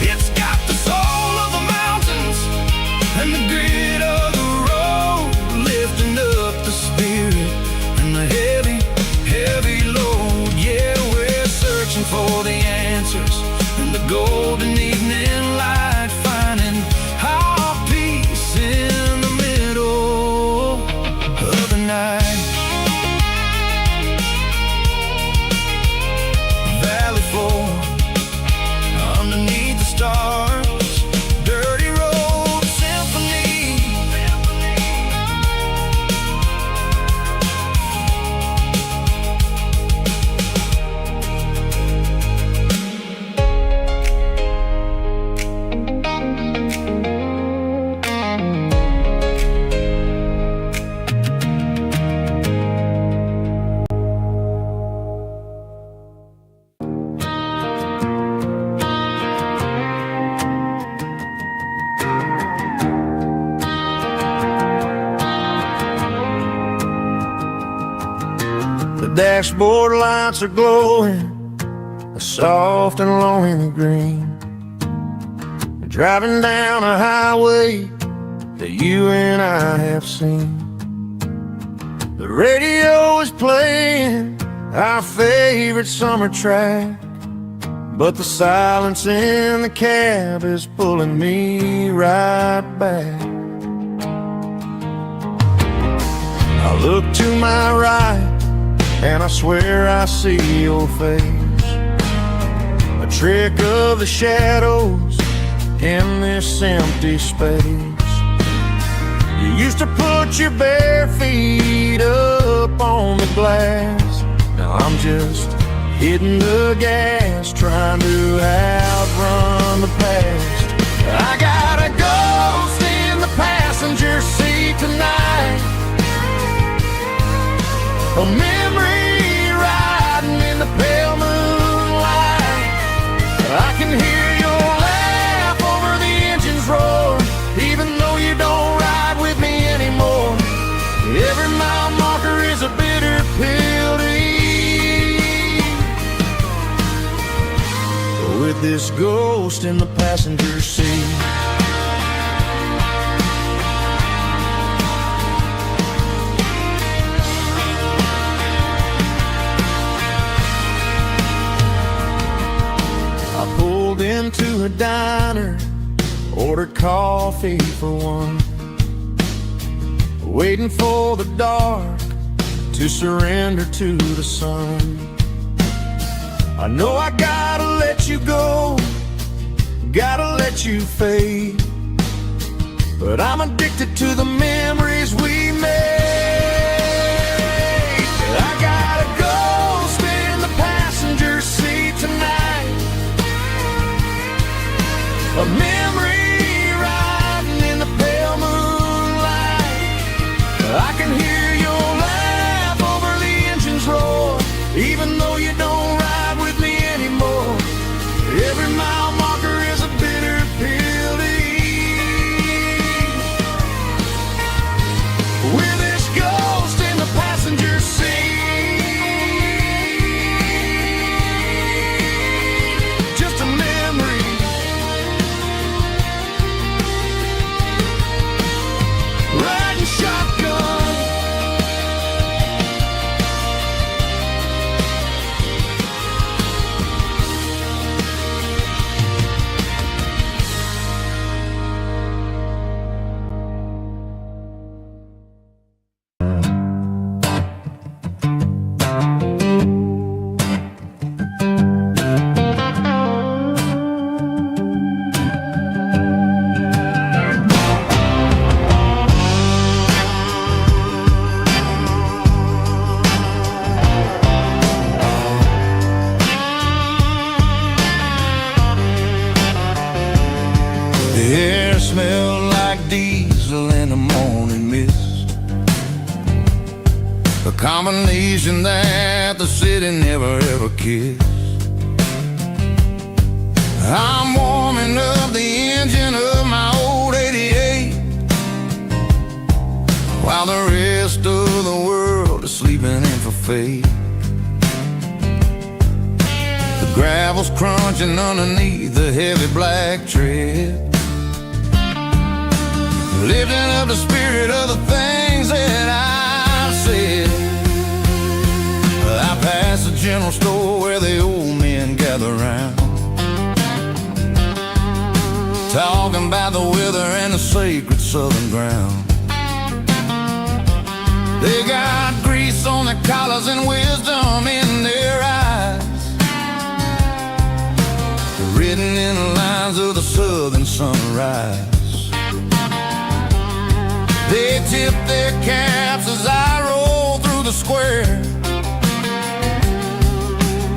It's got the soul of the mountains and the grit of the road, lifting up the spirit and the heavy, heavy load. Yeah, we're searching for the answers in the golden evening light, finding our peace in the middle of the night. Valley floor underneath the stars, dirty road symphony. The dashboard lights are glowing, a soft and lonely green. Driving down a highway that you and I have seen. The radio is playing our favorite summer track, but the silence in the cab is pulling me right back. I look to my right and I swear I see your face, a trick of the shadows in this empty space. You used to put your bare feet up on the glass. Now I'm just hitting the gas, trying to outrun the past. I got a ghost in the passenger seat tonight, a memory riding in the pale moonlight. I can hear your laugh over the engine's roar, even though you don't ride with me anymore. Every mile marker is a bitter pill to eat, with this ghost in the passenger seat. Into a diner, ordered coffee for one, waiting for the dark to surrender to the sun. I know I gotta let you go, gotta let you fade, but I'm addicted to the memories we made. I got a ghost in the passenger seat tonight, a memory riding in the pale moonlight. I can hear your laugh over the engine's roar, even though you don't ride with me anymore. Every mile marker is a bitter pill to eat, with this ghost in the passenger seat. Just a memory, riding shotgun. Combination that the city never ever kissed. I'm warming up the engine of my old 88, while the rest of the world is sleeping in for fate. The gravel gravel's crunching underneath the heavy black tread. Lifting up the spirit of the things that I've said. I pass the general store where the old men gather round, talking about the weather and the sacred southern ground. They got grease on their collars and wisdom in their eyes, written in the lines of the southern sunrise. They tip their caps as I roll through the square.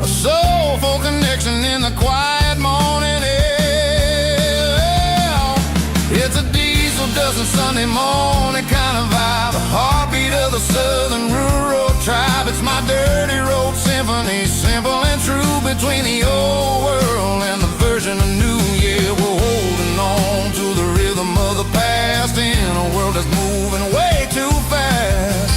A soulful connection in the quiet morning air. It's a diesel dusting Sunday morning kind of vibe, a heartbeat of the southern rural tribe. It's my dirty road symphony, simple and true, between the old world and the version of new. Yeah, we're holding on to the rhythm of the past in a world that's moving way too fast.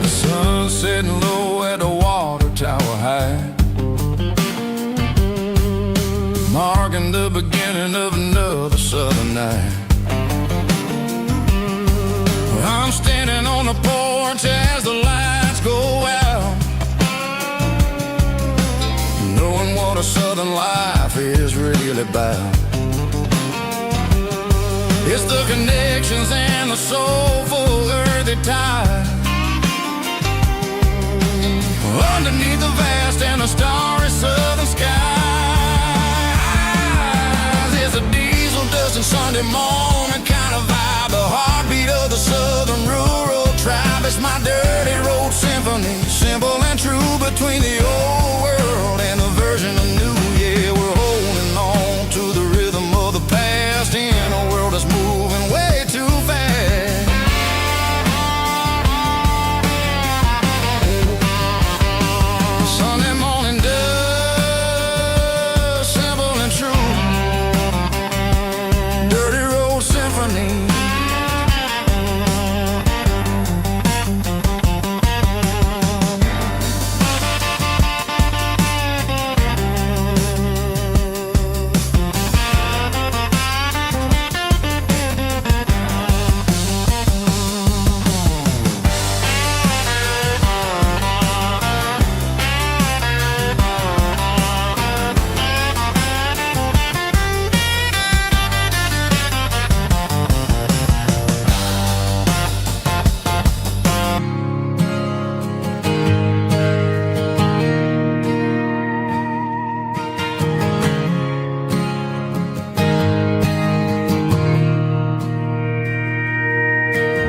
The sun's setting low at the water tower high, marking the beginning of another southern night. I'm standing on the porch as the lights go out, knowing what a southern life is really about. It's the connections and the soulful earthy tide, underneath the vast and the starry southern skies. It's a diesel dusting Sunday morning kind of vibe, the heartbeat of the southern rural tribe. It's my dirty road symphony, simple and true, between the old world and the version of new. Yeah, we're holding on to the rhythm of the past in a world that's moving way too fast. Sunday morning dust, simple and true, dirty road symphony.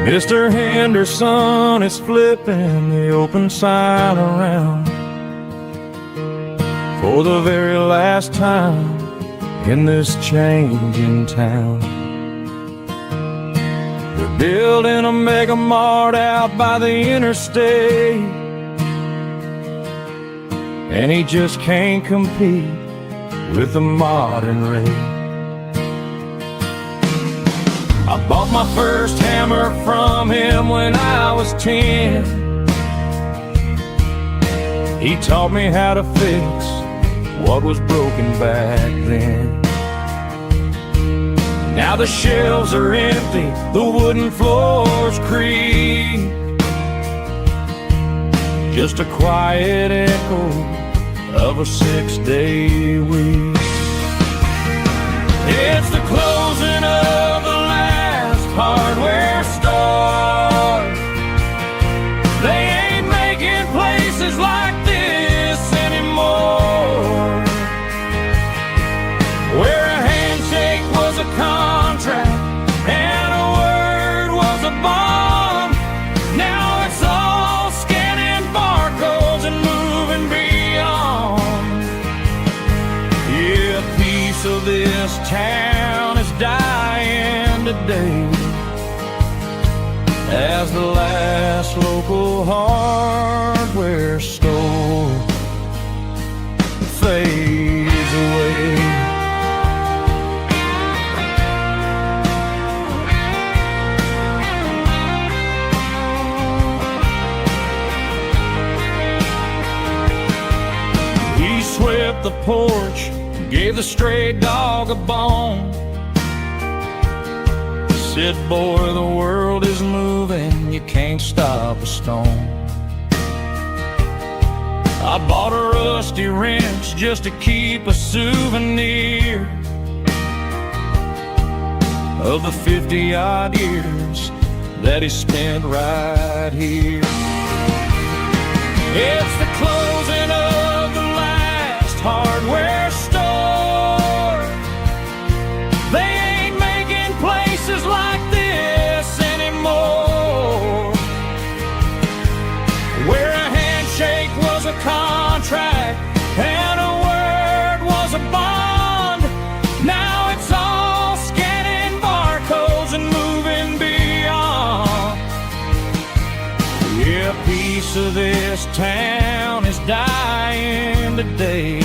Mr. Henderson is flipping the open sign around for the very last time in this changing town. They're building a mega mart out by the interstate, and he just can't compete with the modern rate. I bought my first hammer from him when I was 10. He taught me how to fix what was broken back then. Now the shelves are empty, the wooden floors creak, just a quiet echo of a 6-day week. It's the closing of the hardware store. They ain't making places like this anymore, where a handshake was a contract and a word was a bond. Now it's all scanning barcodes and moving beyond. Yeah, a piece of this town is dying today, as the last local hardware store fades away. He swept the porch, gave the stray dog a bone. Said, boy, the world is moving, you can't stop a stone. I bought a rusty wrench just to keep a souvenir of the 50-odd years that he spent right here. It's the closing of the last hardware store. They ain't making places like this anymore, where a handshake was a contract and a word was a bond. Now it's all scanning barcodes and moving beyond. Yeah, a piece of this town is dying today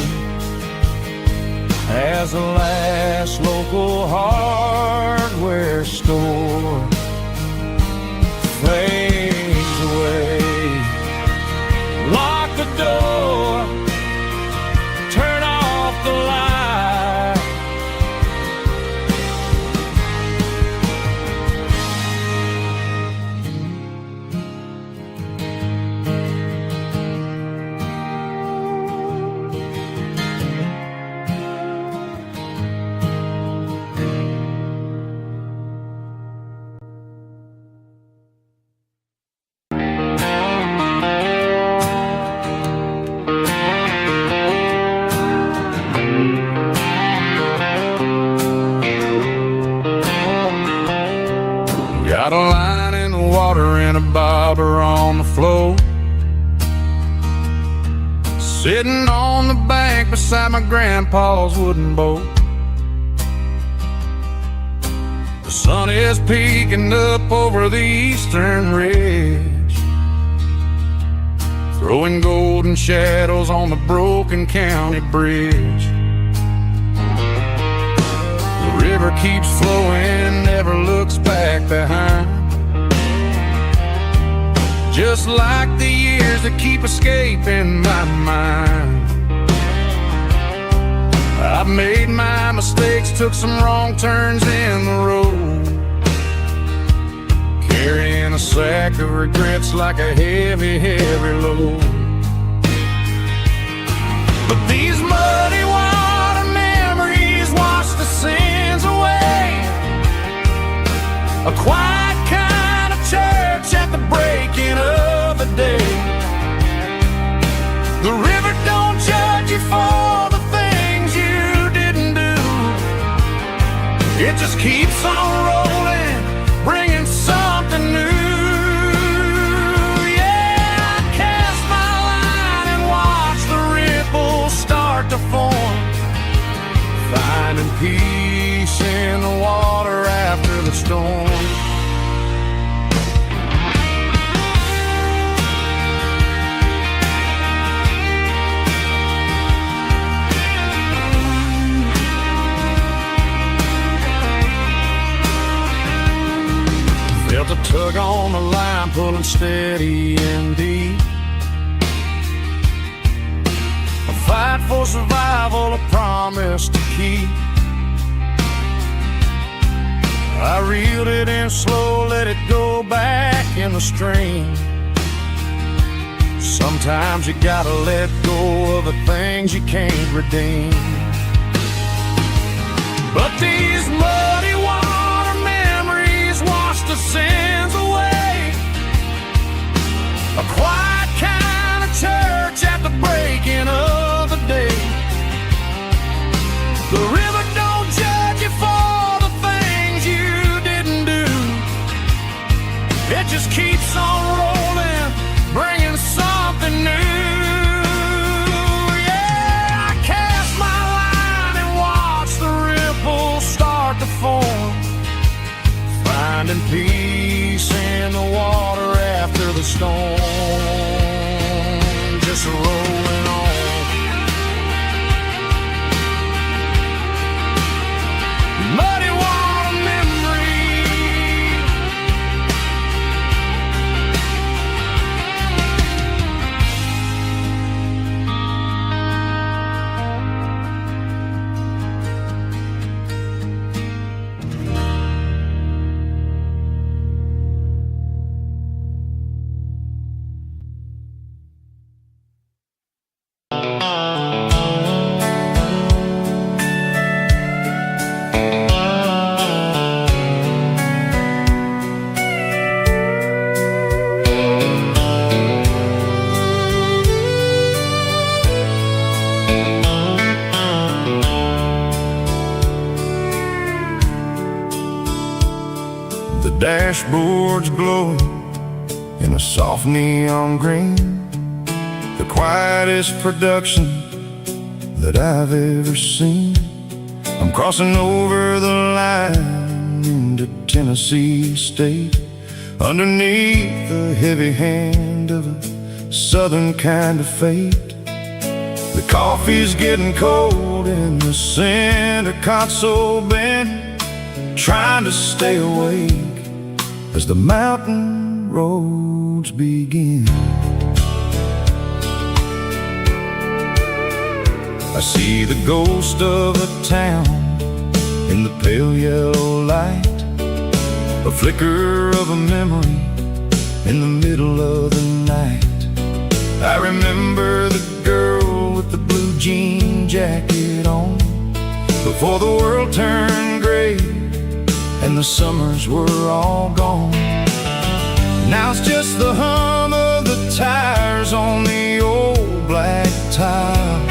as the last local hardware store fades away. Lock the door, turn off the light. Got a line in the water and a bobber on the floor, sitting on the bank beside my grandpa's wooden boat. The sun is peeking up over the eastern ridge, throwing golden shadows on the broken county bridge. The river keeps flowing, never looks back behind, just like the years that keep escaping my mind. I've made my mistakes, took some wrong turns in the road, carrying a sack of regrets like a heavy, heavy load. But these muddy water memories wash the sins away. A quiet kind of church at the breaking of the day. The river don't judge you for the things you didn't do. It just keeps on rolling, bringing something new. Yeah, I cast my line and watch the ripples start to form, finding peace in the water after the storm. Felt a tug on the line, pulling steady and deep. A fight for survival, a promise to keep. I reeled it in slow, let it go back in the stream. Sometimes you gotta let go of the things you can't redeem. But these muddy water memories wash the sins away. A quiet kind of church at the breaking of the day. The river don't judge you for the things you didn't do. It just keeps on rolling, bringing something new. Yeah, I cast my line and watch the ripples start to form, finding peace in the water after the storm. dashboards glowing in a soft neon green, the quietest production that I've ever seen. I'm crossing over the line into Tennessee State, underneath the heavy hand of a southern kind of fate. The coffee's getting cold in the center console bin, trying to stay awake as the mountain roads begin. I see the ghost of a town in the pale yellow light, a flicker of a memory in the middle of the night. I remember the girl with the blue jean jacket on, before the world turned gray and the summers were all gone. Now it's just the hum of the tires on the old black tile,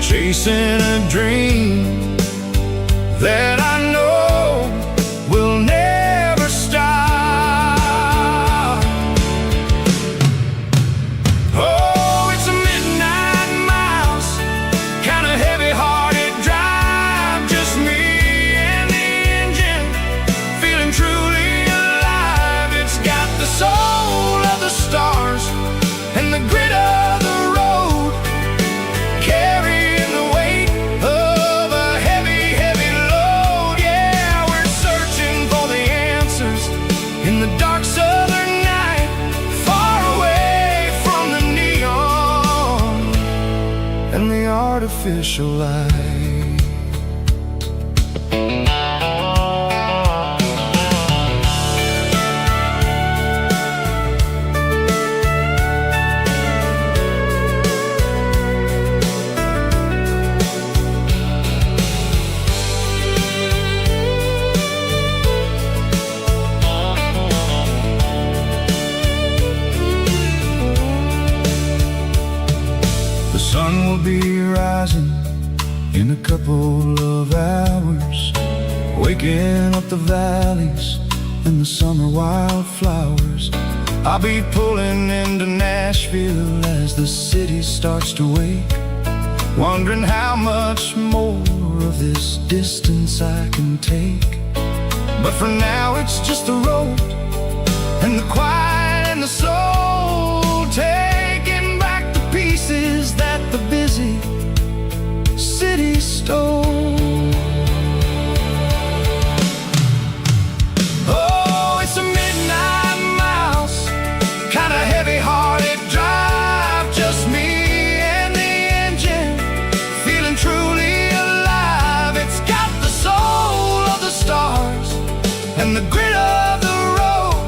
chasing a dream that I know will never stop. Oh, it's a midnight miles, kind of heavy-hearted drive, just me and the engine, feeling truly alive. It's got the soul of the stars and the grit of the road, carrying the weight of a heavy, heavy load. Yeah, we're searching for the answers in the dark southern night, far away from the neon and the artificial light. The sun will be rising in a couple of hours, waking up the valleys and the summer wildflowers. I'll be pulling into Nashville as the city starts to wake, wondering how much more of this distance I can take. But for now it's just the road and the quiet and the soul, taking back the pieces that the busy city stole. Oh, it's a midnight miles, kind of heavy-hearted drive, just me and the engine, feeling truly alive. It's got the soul of the stars and the grit of the road,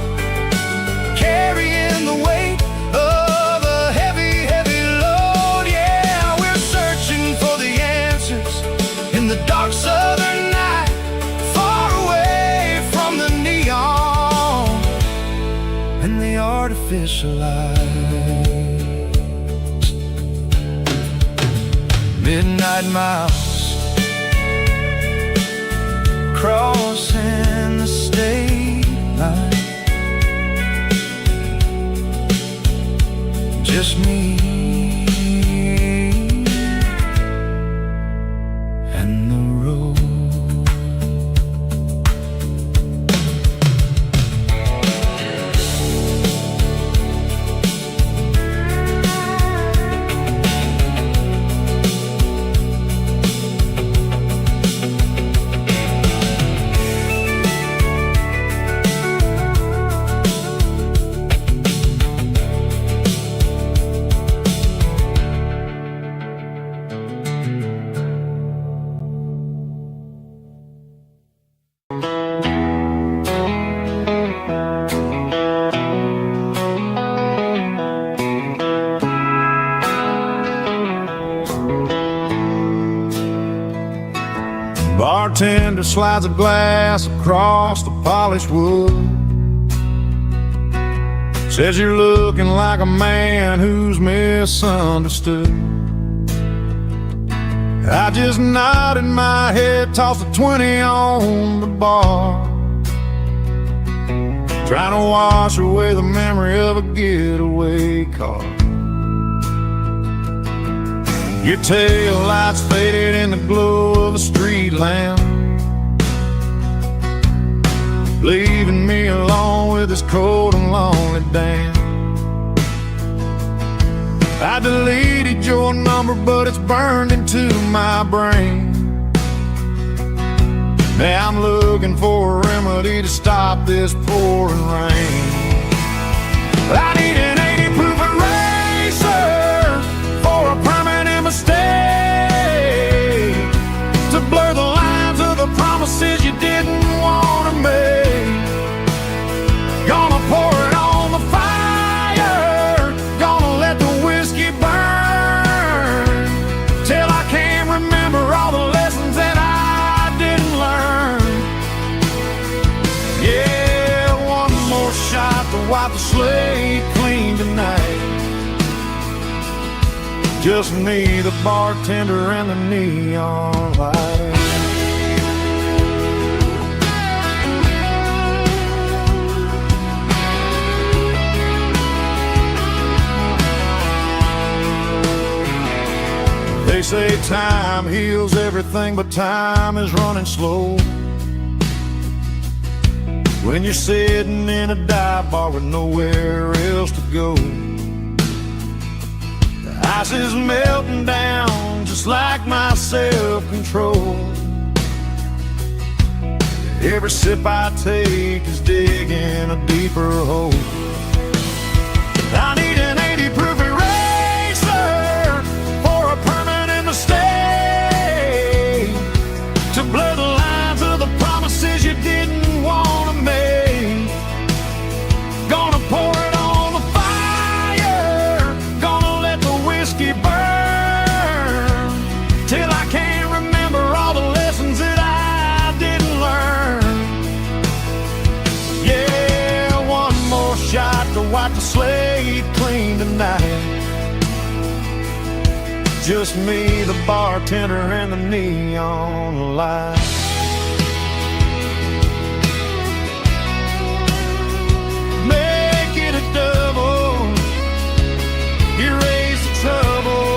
carrying the weight of a heavy, heavy load. Yeah, we're searching for the answers in the dark southern night, far away from the neon and the artificial light. Midnight miles, crossing the state line, just me and the road. Bartender slides a glass across the polished wood, says you're looking like a man who's misunderstood. I just nodded my head, tossed a 20 on the bar, trying to wash away the memory of a getaway car. Your tail lights faded in the glow of a street lamp, leaving me alone with this cold and lonely damn. I deleted your number, but it's burned into my brain. Now I'm looking for a remedy to stop this pouring rain. I need an 80 proof eraser for a permanent mistake, to blur the lines of the promises you didn't want to make. Gonna pour it on the fire, gonna let the whiskey burn, till I can't remember all the lessons that I didn't learn. Yeah, one more shot to wipe the slate clean tonight. Just me, the bartender, and the neon light. They say time heals everything, but time is running slow when you're sitting in a dive bar with nowhere else to go. The ice is melting down just like my self-control. Every sip I take is digging a deeper hole. I need an 80 proof eraser for a permanent mistake, to blur the lines of the promises you didn't want to make. Gonna pour it on the fire, gonna let the whiskey burn, till I can't remember all the lessons that I didn't learn. Yeah, one more shot to wipe the slate clean tonight. Just me, the bartender, and the neon light. Make it a double, erase the trouble.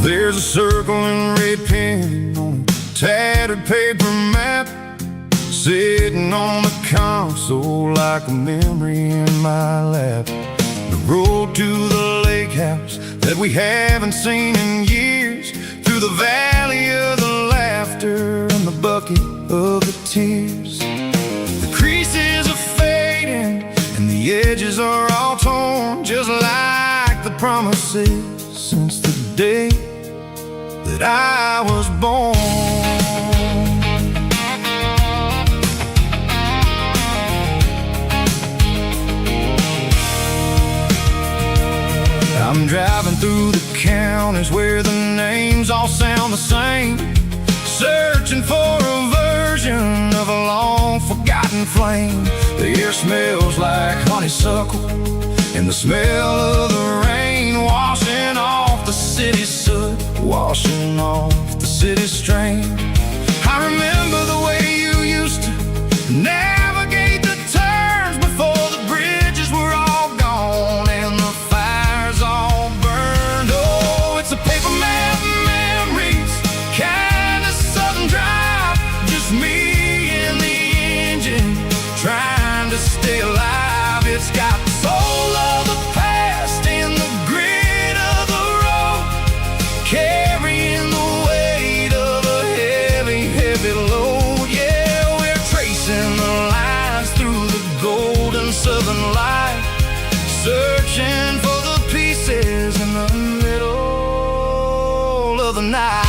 There's a circle and red pen on a tattered paper map, sitting on the console like a memory in my lap. The road to the lake house that we haven't seen in years, through the valley of the laughter and the bucket of the tears. The creases are fading and the edges are all torn, just like the promises since the day that I was born. I'm driving through the counties where the names all sound the same, searching for a version of a long forgotten flame. The air smells like honeysuckle and the smell of the rain, washing off the city's soot, washing off the city's strain. I remember the way you used to navigate the turns before the bridges were all gone and the fires all burned. Oh, it's a paper map memories, kind of sudden drive, just me and the engine trying to stay alive. It's got the soul of the past and the grit of the the night.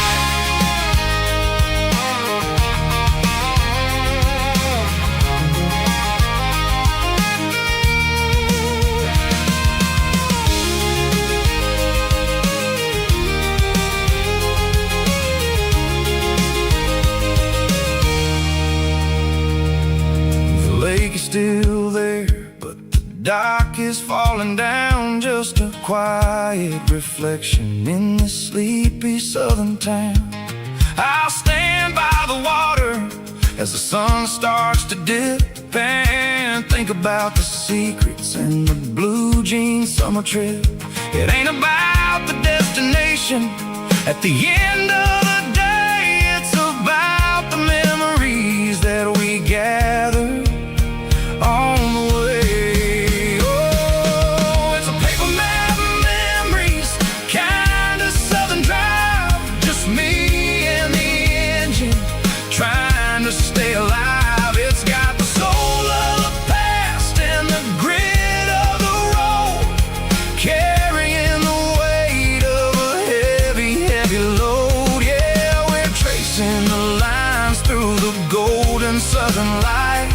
The lake is still there, but the dock is falling down, just a quiet reflection in this sleepy southern town. I'll stand by the water as the sun starts to dip and think about the secrets and the blue jean summer trip. It ain't about the destination at the end of the day, it's about the memories that we gather on the way. Oh, it's a paper map of memories, kind of southern drive, just me and the engine trying to stay alive. It's got the soul of the past and the grit of the road, carrying the weight of a heavy, heavy load. Yeah, we're tracing the lines through the golden southern light,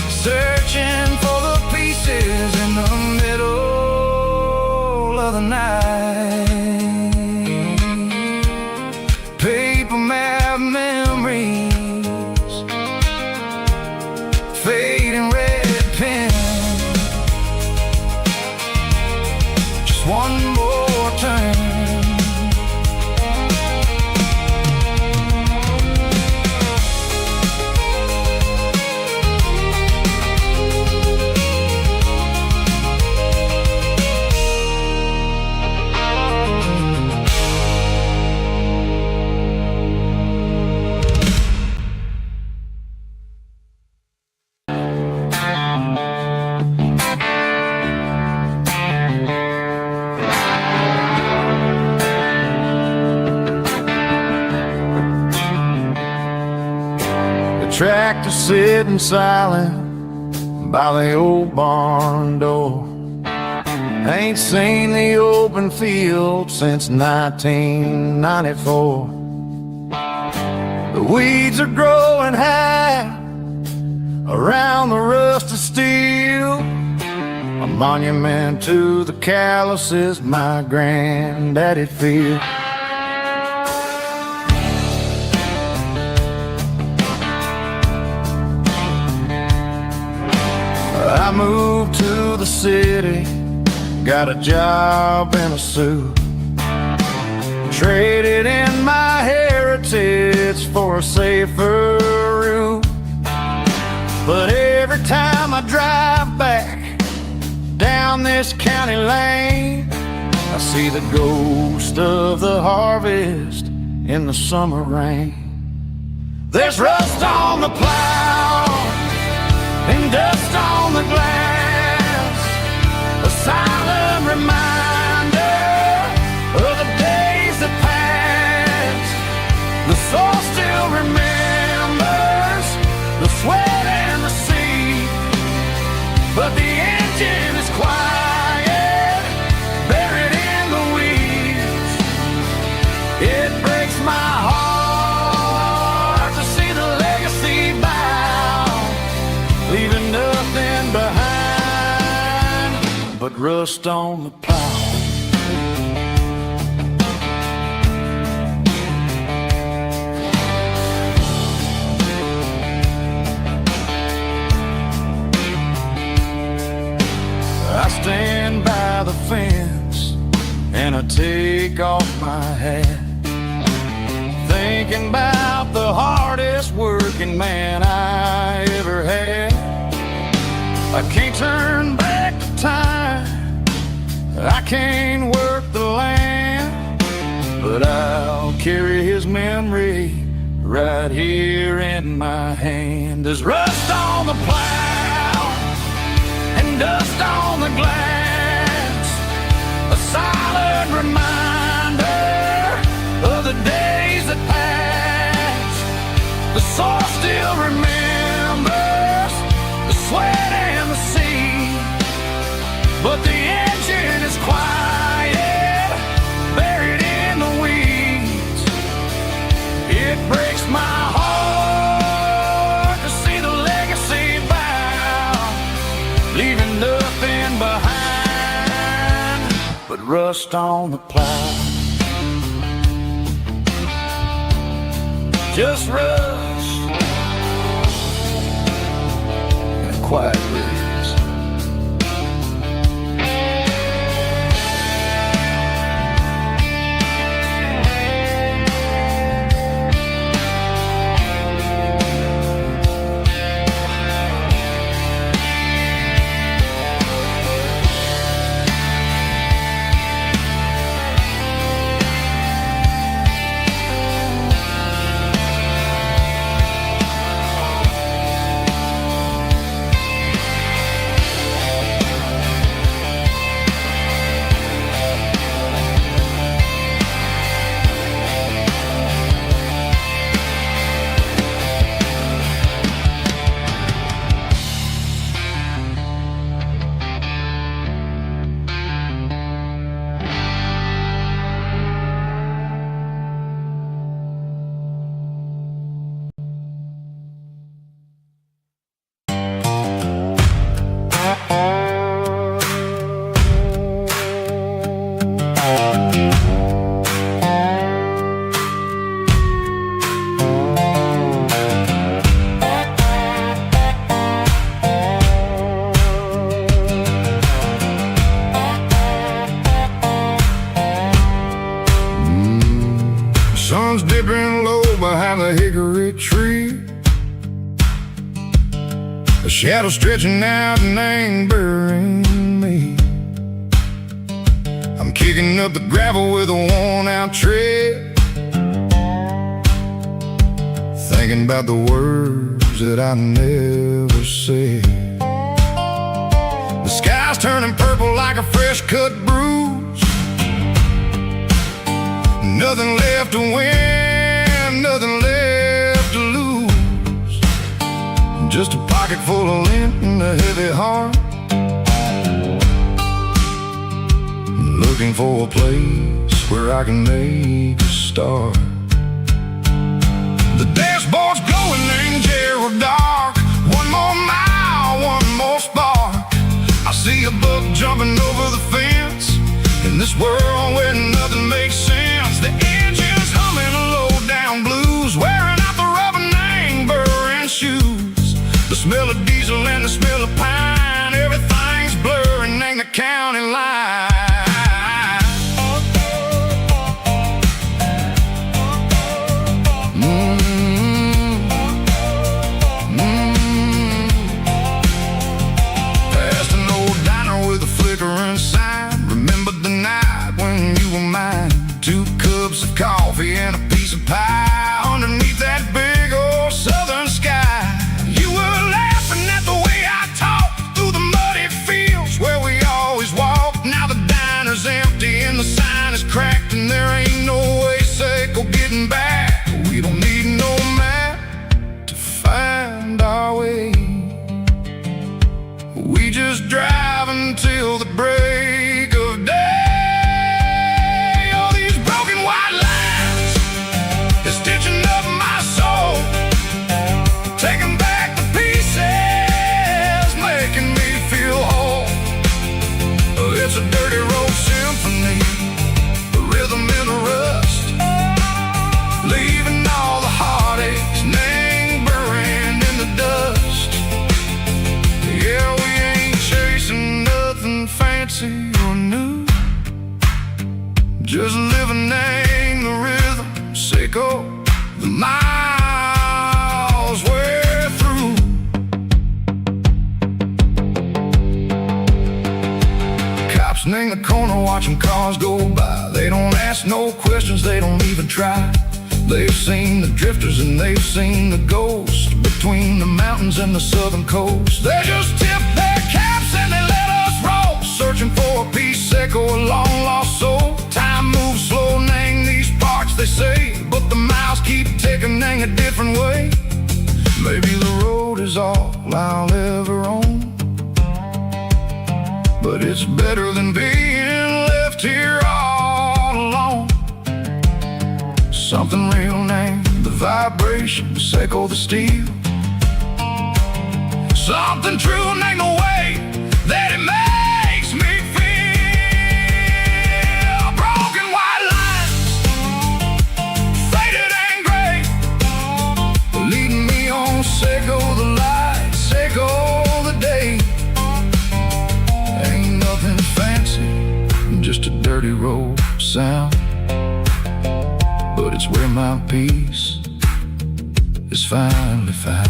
searching for the pieces in the middle of the night. Paper map memories, fading red pen, just one more turn. Tractor sitting silent by the old barn door. Ain't seen the open field since 1994. The weeds are growing high around the rusted steel, a monument to the calluses my granddaddy feel. I moved to the city, got a job in a suit, traded in my heritage for a safer route. But every time I drive back down this county lane, I see the ghost of the harvest in the summer rain. There's rust on the plow and dust on the glass, a silent reminder of the days that passed. The soul still remembers the sweat and the sea, but the engine is quiet, buried in the weeds. It breaks my heart to see the legacy bow, leaving nothing behind but rust on the plow. I stand by the fence and I take off my hat, thinking about the hardest working man I ever had. I can't turn back the time, I can't work the land, but I'll carry his memory right here in my hand. There's rust on the plow and dust on the glass, a silent reminder of the days that passed. The soul still remembers the sweat and the sea, but the engine is quiet, buried in the weeds. but rust on the plow. Just rust and a quiet breeze. Sun's dipping low behind the hickory tree. A shadow stretching out and angering me. I'm kicking up the gravel with a worn-out tread, thinking about the words that I never said. The sky's turning purple like a fresh-cut bruise. Nothing left to win, nothing left to lose. Just a pocket full of lint and a heavy heart, looking for a place where I can make a start. The dashboard's glowing angel dark. One more mile, one more spark. I see a buck jumping over the fence in this world where nothing makes sense. The engine's humming a low-down blues, wearing out the rubber name burring shoes. The smell of diesel and the smell of pine, everything's blurring, ain't the county line. Past an old diner with a flickering sign. Remember the night when you were mine. 2 cups of coffee and a piece of pie underneath that big old southern sky. You were laughing at the way I talked through the muddy fields where we always walked. Now the diner's empty and the sign is cracked, and there ain't no way safe or getting back. We don't need no map to find our way. We just drive until the break of day. It's a dirty road symphony, a rhythm in the rust, leaving all the heartaches, name buried in the dust. Yeah, we ain't chasing nothing fancy or new, just living in the rhythm, sick of the miles we're through. In the corner watching cars go by. They don't ask no questions, they don't even try. They've seen the drifters and they've seen the ghosts between the mountains and the southern coast. They just tip their caps and they let us roll, searching for a piece echo, a long lost soul. Time moves slow, nang these parts they say, but the miles keep ticking, nang a different way. Maybe the road is all I'll ever own, but it's better than being left here all alone. Something real named the vibrations echo the steel. Something true named the way that it makes me feel. It's where my peace is finally found.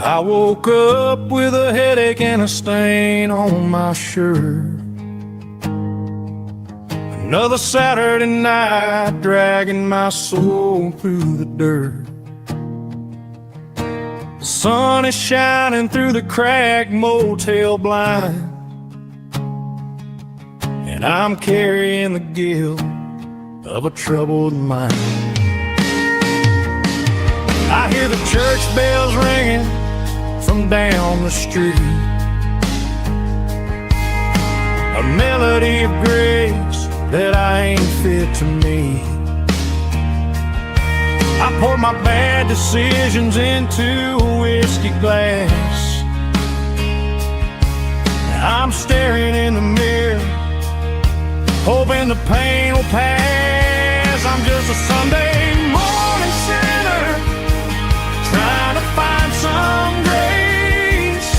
I woke up with a headache and a stain on my shirt. Another Saturday night dragging my soul through the dirt. The sun is shining through the cracked motel blind, and I'm carrying the guilt of a troubled mind. I hear the church bells ringing from down the street, a melody of grace that I ain't fit to meet. I pour my bad decisions into a whiskey glass. I'm staring in the mirror, hoping the pain will pass. I'm just a Sunday morning sinner, trying to find some grace,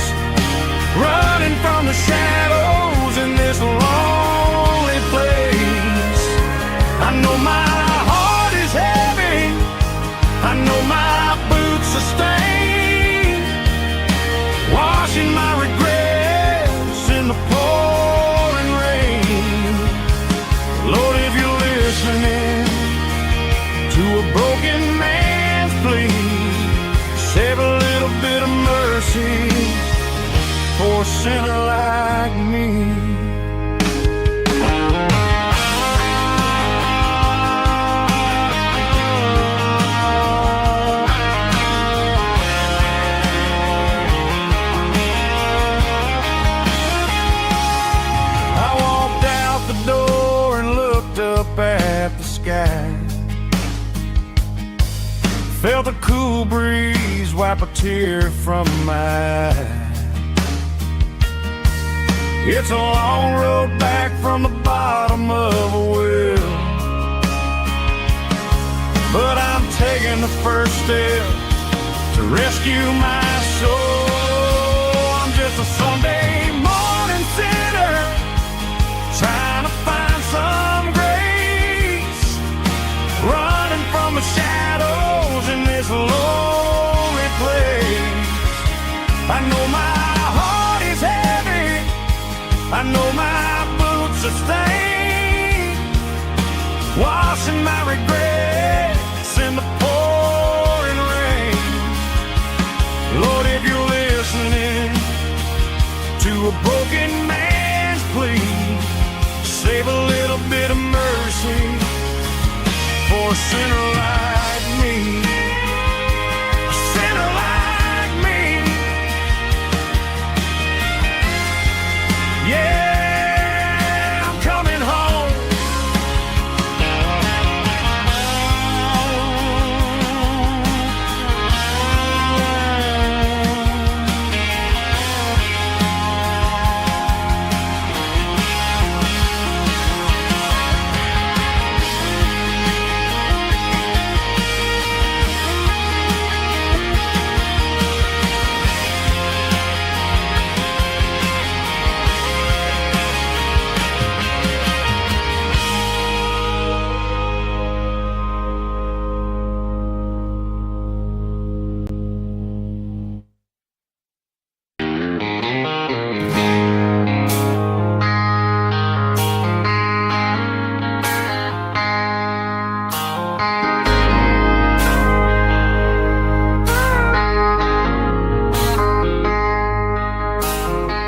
running from the shadows in this lonely place. I know my heart is heavy, I know my boots are stained, washing my regrets in the pouring rain. Lord, if you're listening to a broken man's plea, save a little bit of mercy for a sinner like me. I walked out the door and looked up at the sky, felt a cool breeze wipe a tear from my eye. It's a long road back from the bottom of a well, but I'm taking the first step to rescue my soul. I'm just a Sunday morning sinner, trying to find some grace, running from the shadows in this lonely place. I know my heart is heavy, I know my boots are stained, washing my regrets in the pouring rain. Lord, if you're listening to a broken man's plea, save a little bit of mercy for a sinner like me. A sinner like me. Yeah, I'm coming home.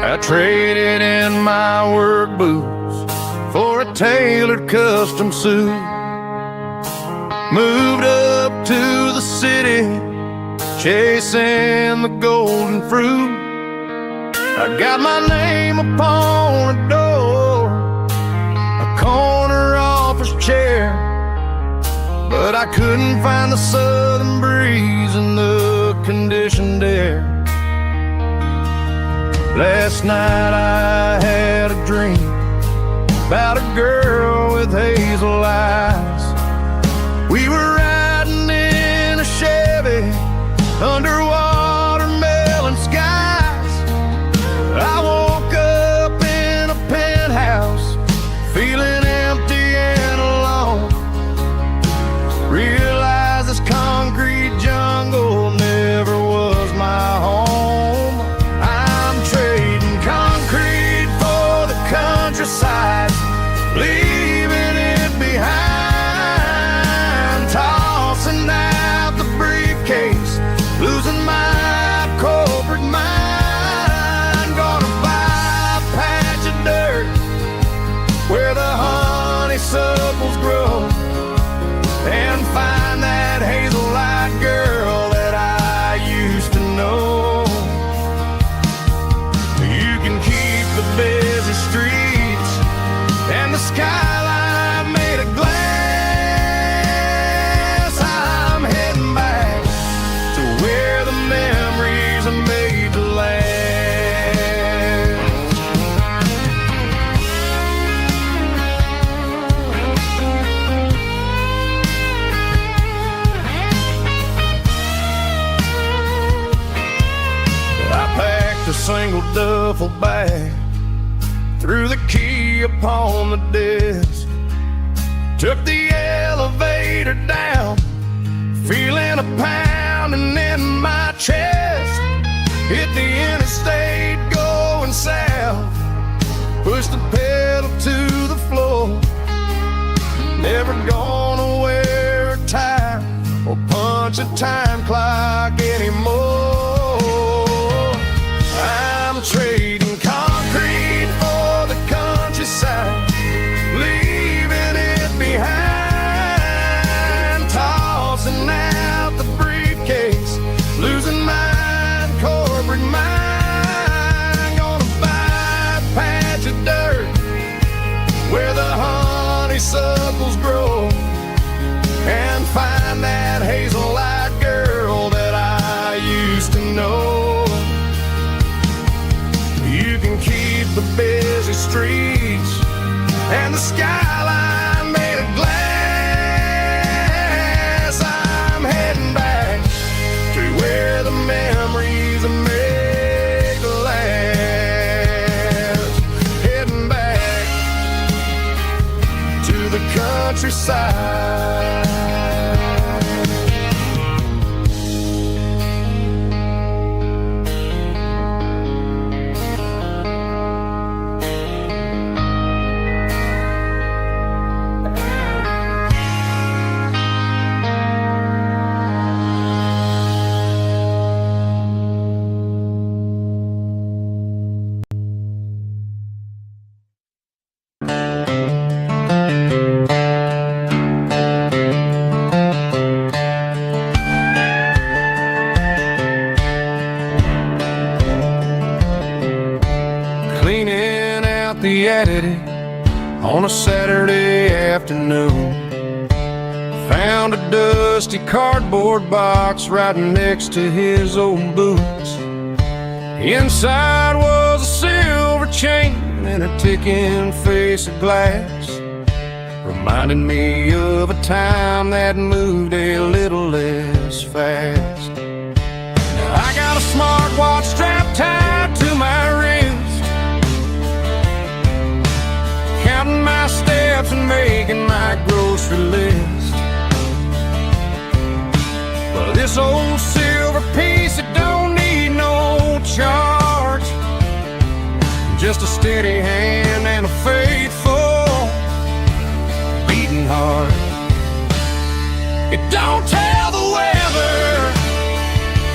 I traded in my work boots for a tailored custom suit, moved up to the city, chasing the golden fruit. I got my name upon a door, a corner office chair, but I couldn't find the southern breeze in the conditioned air. Last night I had a dream about a girl with hazel eyes. We were riding in a Chevy under watermelon skies. I woke up in a penthouse feeling empty and alone. Realized this concrete jungle never was my home. I'm trading concrete for the countryside, leaving it behind, tossing out the briefcase, losing my corporate mind. Gonna buy a patch of dirt where the honeysuckles grow, and find that hazel-eyed girl that I used to know. You can keep the busy streets and the skyline made of glass. I'm heading back to where the memories are made to last. I packed a single duffel bag, threw the key upon the desk, took the elevator down, feeling a pounding in my chest. Hit the interstate going south, pushed the pedal to the floor. Never gonna wear a tie or punch a time clock anymore. I'm trading concrete for the countryside, leaving it behind, tossing out the briefcase, losing my corporate mind. Gonna buy a patch of dirt where the honeysuckles grow, and find that hazel-eyed girl that I used to know. You can keep the busy streets and the skyline made of glass. I'm heading back to where the memories are made to last. Heading back to the countryside. Cleaning out the attic on a Saturday afternoon, found a dusty cardboard box right next to his old boots. Inside was a silver chain and a ticking face of glass, reminding me of a time that moved a little less fast. Now I got a smartwatch strapped tied to my wrist, counting my steps and making my grocery list. But this old silver piece, it don't need no charge, just a steady hand and a faithful beating heart. It don't tell the weather,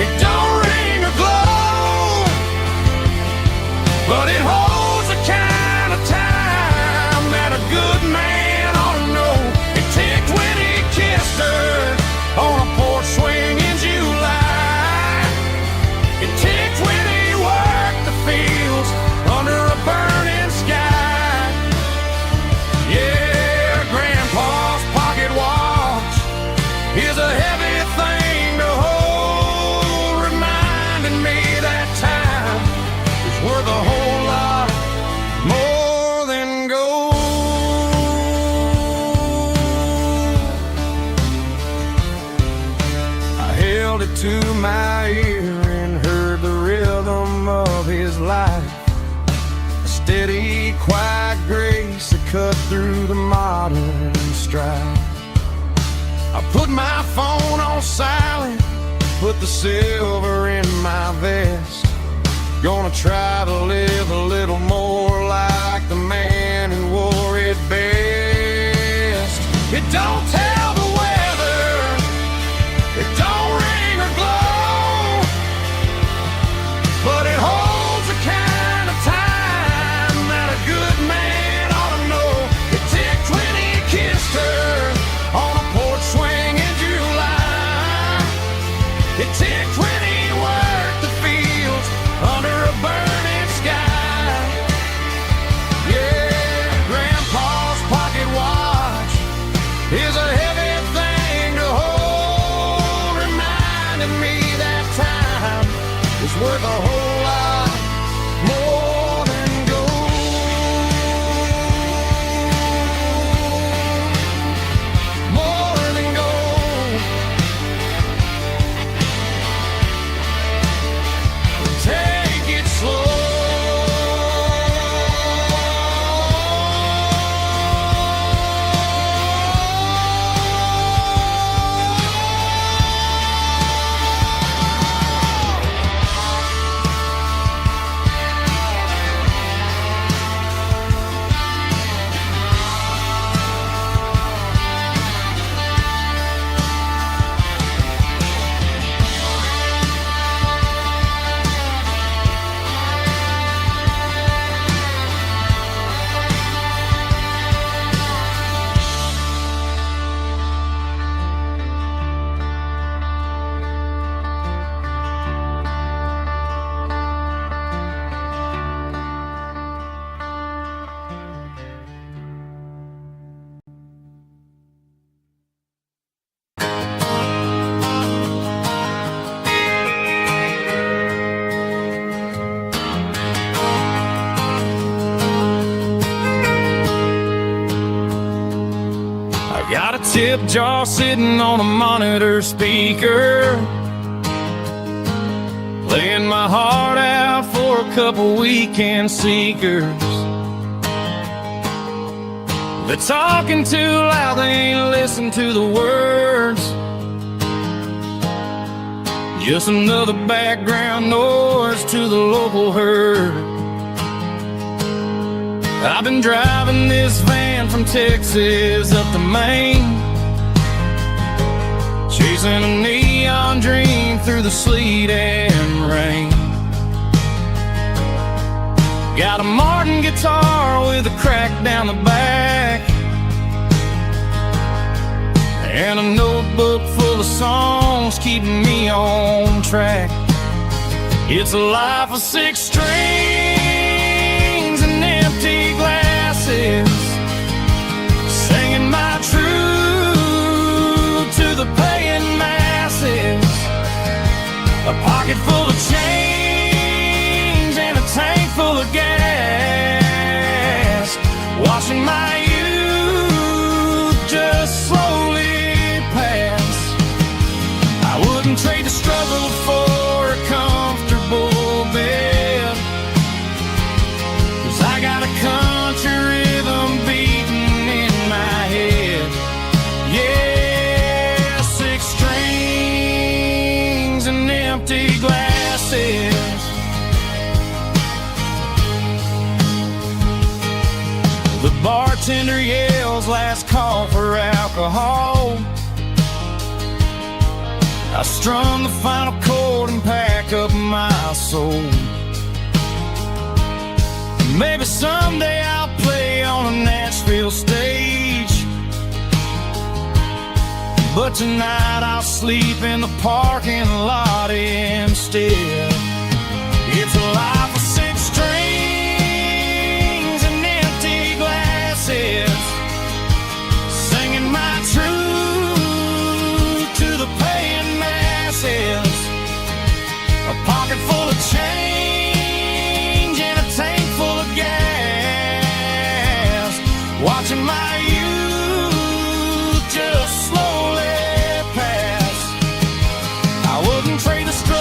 it don't ring or glow, but it holds the kind of time that a good man ought to know. It ticked when he kissed her on a porch swing in July. my ear and heard the rhythm of his life. A steady, quiet grace that cut through the modern strife. I put my phone on silent, put the silver in my vest. Gonna try to live a little more like the man who wore it best. It don't tell the weather, it don't ring or glow, but it holds the kind of time that a good man ought to know. It ticked when he kissed her on a porch swing in July. It ticked when he worked the fields under a burning sky. Yeah, Grandpa's pocket watch is a heavy thing to hold, reminding me that time is worth a whole lot more than gold. More than gold. Take it slow. Got a tip jar sitting on a monitor speaker, playing my heart out for a couple weekend seekers. They're talking too loud, they ain't listen to the words. Just another background noise to the local herd. I've been driving this van from Texas up to Maine, chasing a neon dream through the sleet and rain. Got a Martin guitar with a crack down the back, and a notebook full of songs keeping me on track. It's a life of 6 strings and empty glasses, singing my truth to the paying masses. A pocket full of change and a tank full of gas, watching my youth just slowly pass. I wouldn't trade the struggle for a comfortable bed, 'cause I got a country rhythm beating in my head. Yeah, 6 strings and empty glasses. The bartender yells last call for alcohol. I strum the final chord and pack up my soul. Maybe someday I'll play on a Nashville stage, but tonight I'll sleep in the parking lot instead. It's a life of 6 strings and empty glasses, singing my truth to the paying masses. A pocket full of change and a tank full of gas, watching my youth just slowly pass. I wouldn't trade the struggle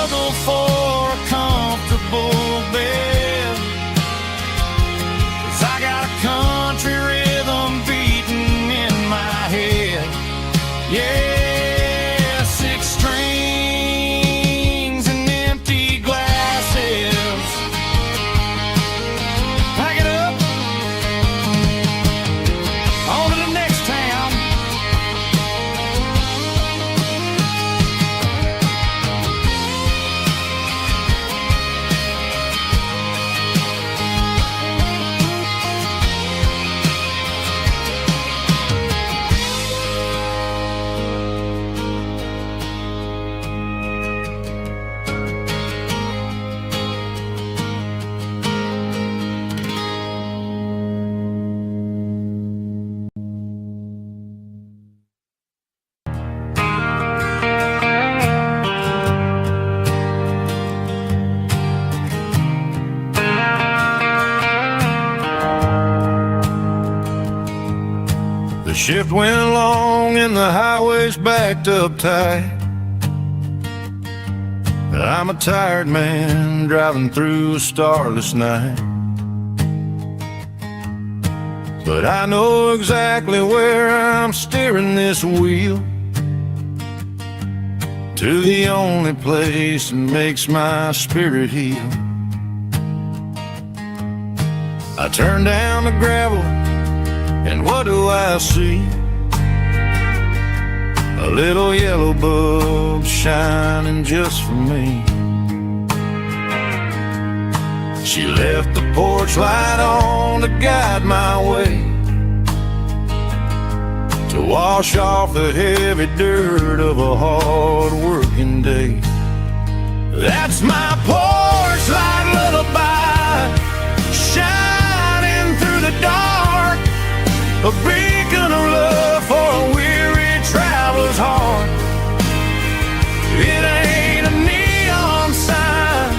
shift went long and the highway's backed up tight. I'm a tired man driving through a starless night, but I know exactly where I'm steering this wheel, to the only place that makes my spirit heal. I turn down the gravel and what do I see? A little yellow bulb shining just for me. She left the porch light on to guide my way, to wash off the heavy dirt of a hard working day. That's my porch light lullaby, shining through the dark, a beacon of love for a weary traveler's heart. It ain't a neon sign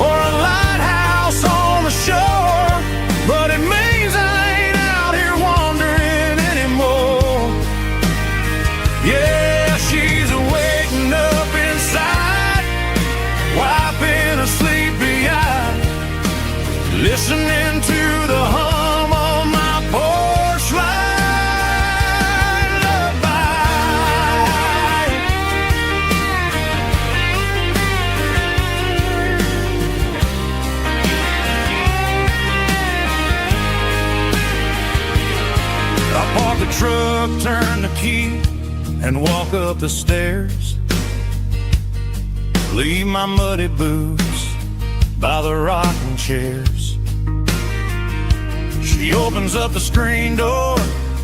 or a lighthouse on the shore, but it means I ain't out here wandering anymore. Yeah, she's waking up inside, wiping a sleepy eye, listening to the hum of my porch light lullaby. I park the truck, turn the key, and walk up the stairs. Leave my muddy boots by the rocking chairs. She opens up the screen door,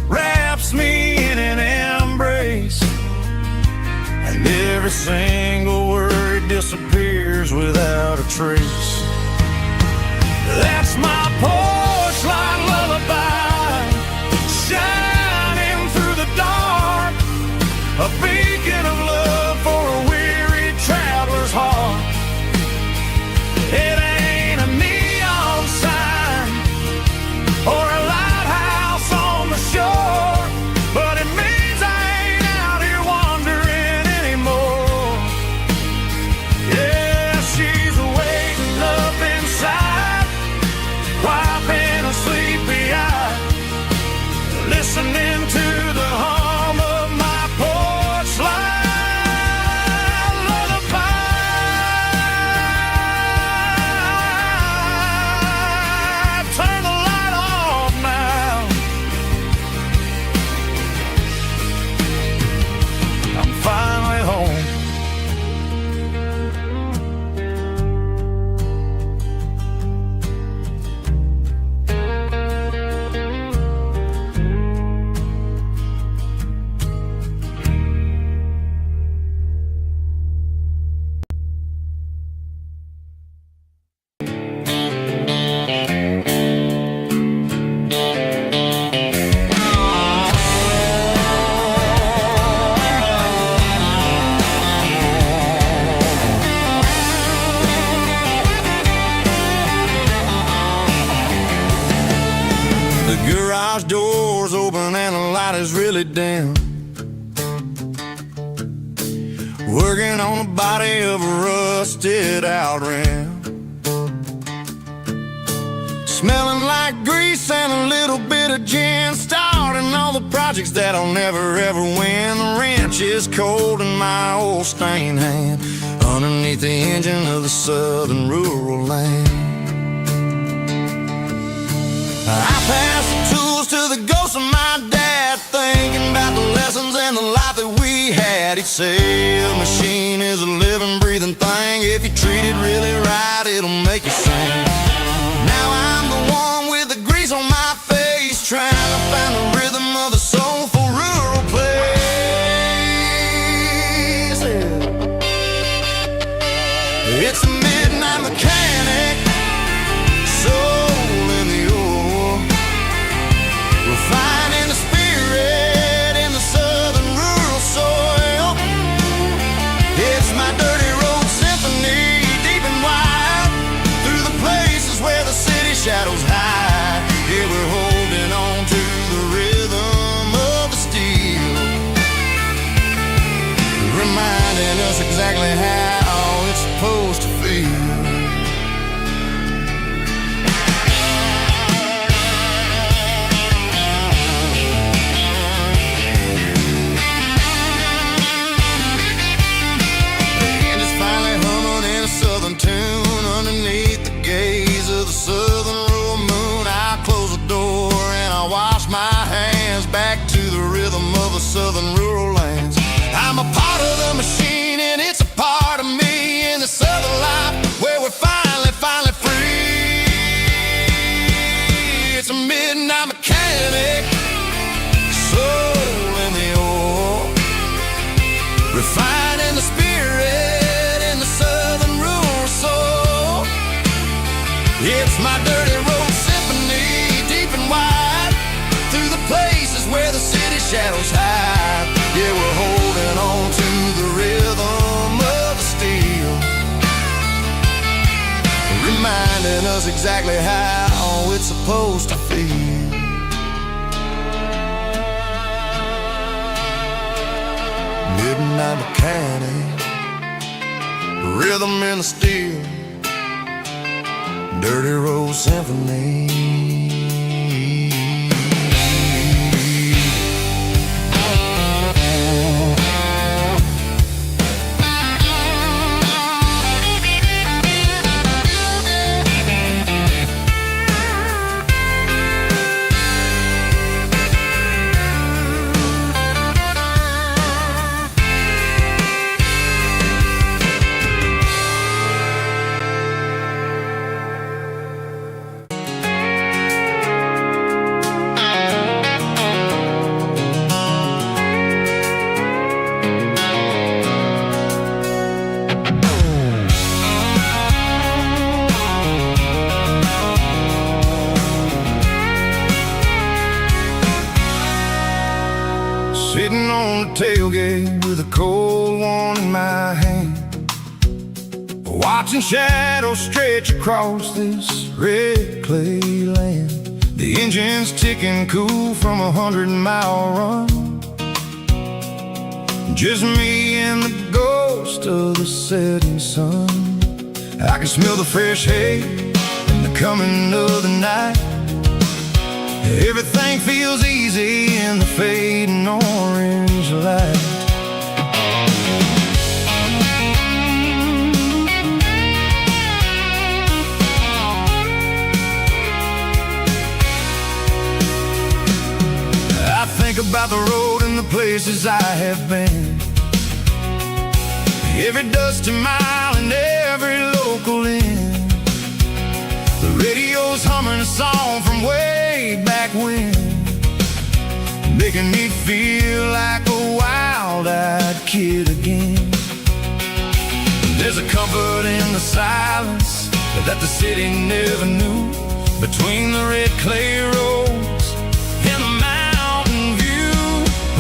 wraps me in an embrace, and every single word disappears without a trace. That's my porch light lullaby, shining through the dark, a beacon of love for a weary traveler's heart. It ain't a neon sign or a lighthouse on the shore, but it means I ain't out here wandering anymore. Yeah, she's waking up inside, wiping a sleepy eye, listening to the hum of my porch light lullaby. Turn the light off now. I'm finally home. The garage door's open and the light is really dim, working on the body of a rusted out rim, smelling like grease and a little bit of gin, starting all the projects that I'll never ever win. The wrench is cold in my old stained hand, underneath the engine of the southern rural land. I pass the tools to the ghost of my dad, thinking about the lessons and the life that we had. He'd say a machine is a living, breathing thing. If you treat it really right, it'll make you sing. Now I'm the one with the grease on my face, trying to find the rhythm of the soulful rural place. It's a midnight mechanic, soul in the ore, refining the spirit in the southern rural soil. It's my dirty road symphony, deep and wide, through the places where the city shadows hide. Yeah, we're holding on to the rhythm It's my dirty road symphony, deep and wide, through the places where the city shadows hide. Yeah, we're holding on to the rhythm of the steel, reminding us exactly how it's supposed to feel. Midnight mechanic, rhythm in the steel, dirty road symphony. Sitting on the tailgate with a cold one in my hand, watching shadows stretch across this red clay land. The engine's ticking cool from 100-mile run, just me and the ghost of the setting sun. I can smell the fresh hay and the coming of the night. Everything feels easy in the fading orange light. I think about the road and the places I have been, every dusty mile and every local inn. The radio's humming a song from way back when, making me feel like a wild-eyed kid again. There's a comfort in the silence that the city never knew, between the red clay roads and the mountain view.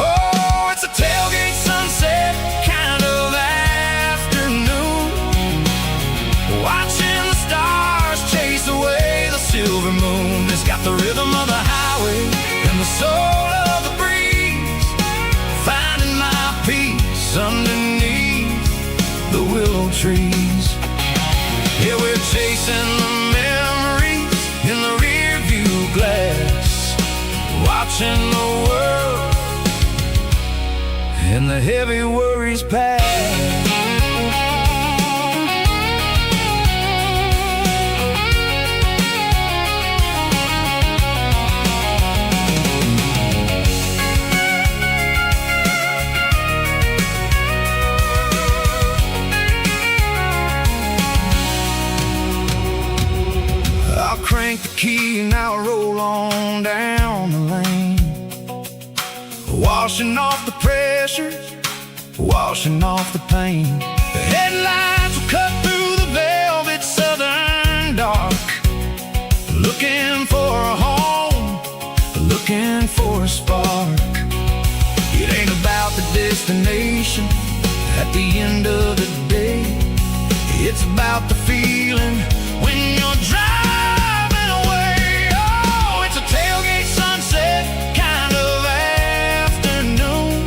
Oh, it's a tailgate sunset kind of afternoon, watching the stars chase away the silver moon. It's got the rhythm of the highway and the soul of the breeze, finding my peace underneath the willow trees. Yeah, we're chasing the memories in the rear view glass, watching the world and the heavy worries pass. Crank the key and I'll roll on down the lane, washing off the pressure, washing off the pain. The headlights will cut through the velvet southern dark, looking for a home, looking for a spark. It ain't about the destination at the end of the day, it's about the feeling when you're driving. Tailgate sunset kind of afternoon,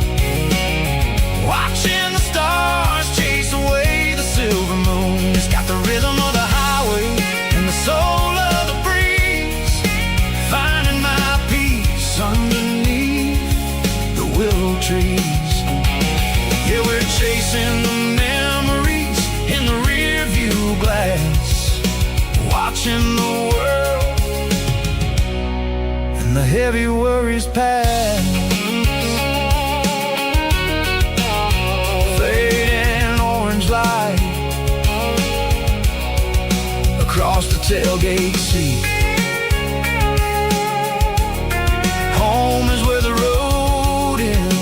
watching the stars chase away the silver moon. It's got the rhythm of the highway and the soul of the breeze, finding my peace underneath the willow trees. Yeah, we're chasing the memories in the rear view glass, watching the world the heavy worries pass. Fading orange light across the tailgate seat. Home is where the road ends.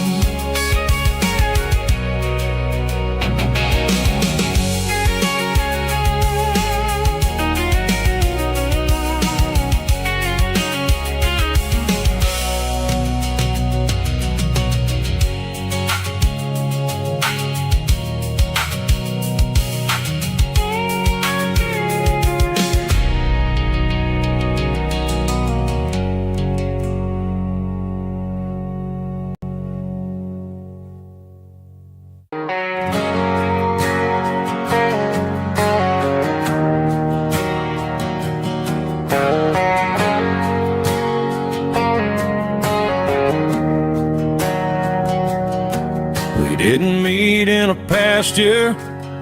pasture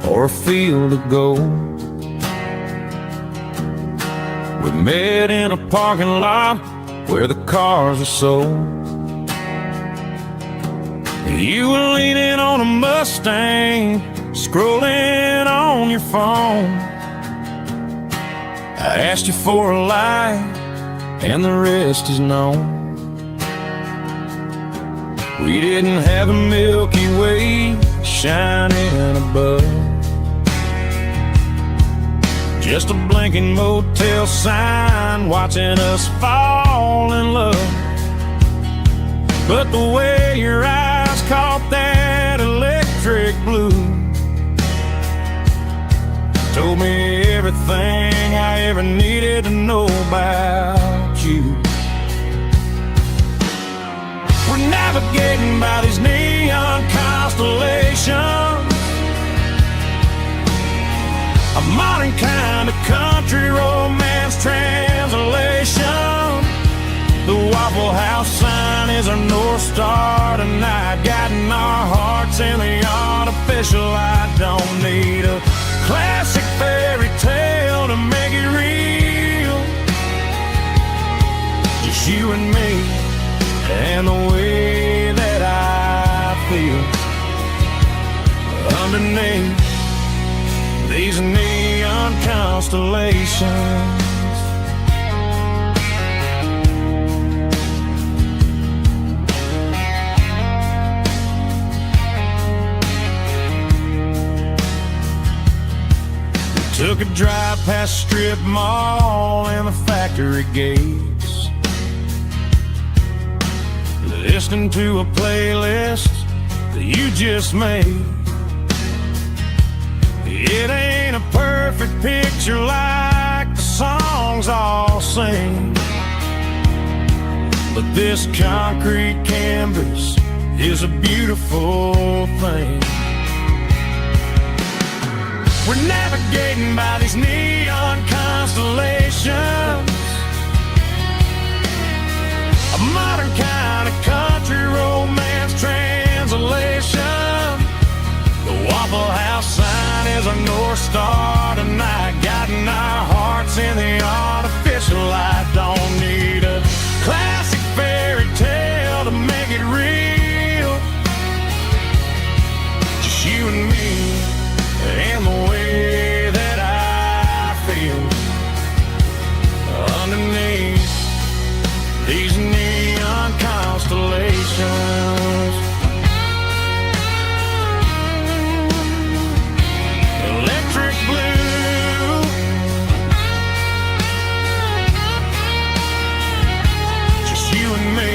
or a field of gold. We met in a parking lot where the cars are sold. You were leaning on a Mustang, scrolling on your phone. I asked you for a light, and the rest is known. We didn't have a Milky Way shining above, just a blinking motel sign watching us fall in love. But the way your eyes caught that electric blue told me everything I ever needed to know about you. We're navigating by these neon constellations, a modern kind of country romance translation. The Waffle House sign is our North Star tonight, guiding our hearts in the artificial light. Don't need a classic fairy tale to make it real, just you and me and the way that I feel underneath these neon constellations. Took a drive past strip mall and the factory gates, listening to a playlist that you just made. It ain't a perfect picture like the songs all sing, but this concrete canvas is a beautiful thing. We're navigating by these neon constellations, a modern kind of country romance translation. The Waffle House sign is our North Star tonight, guiding our hearts in the artificial light. Don't need a classic fairy tale to make it real, just you and me and the way that I feel underneath these neon constellations. Electric blue, just you and me.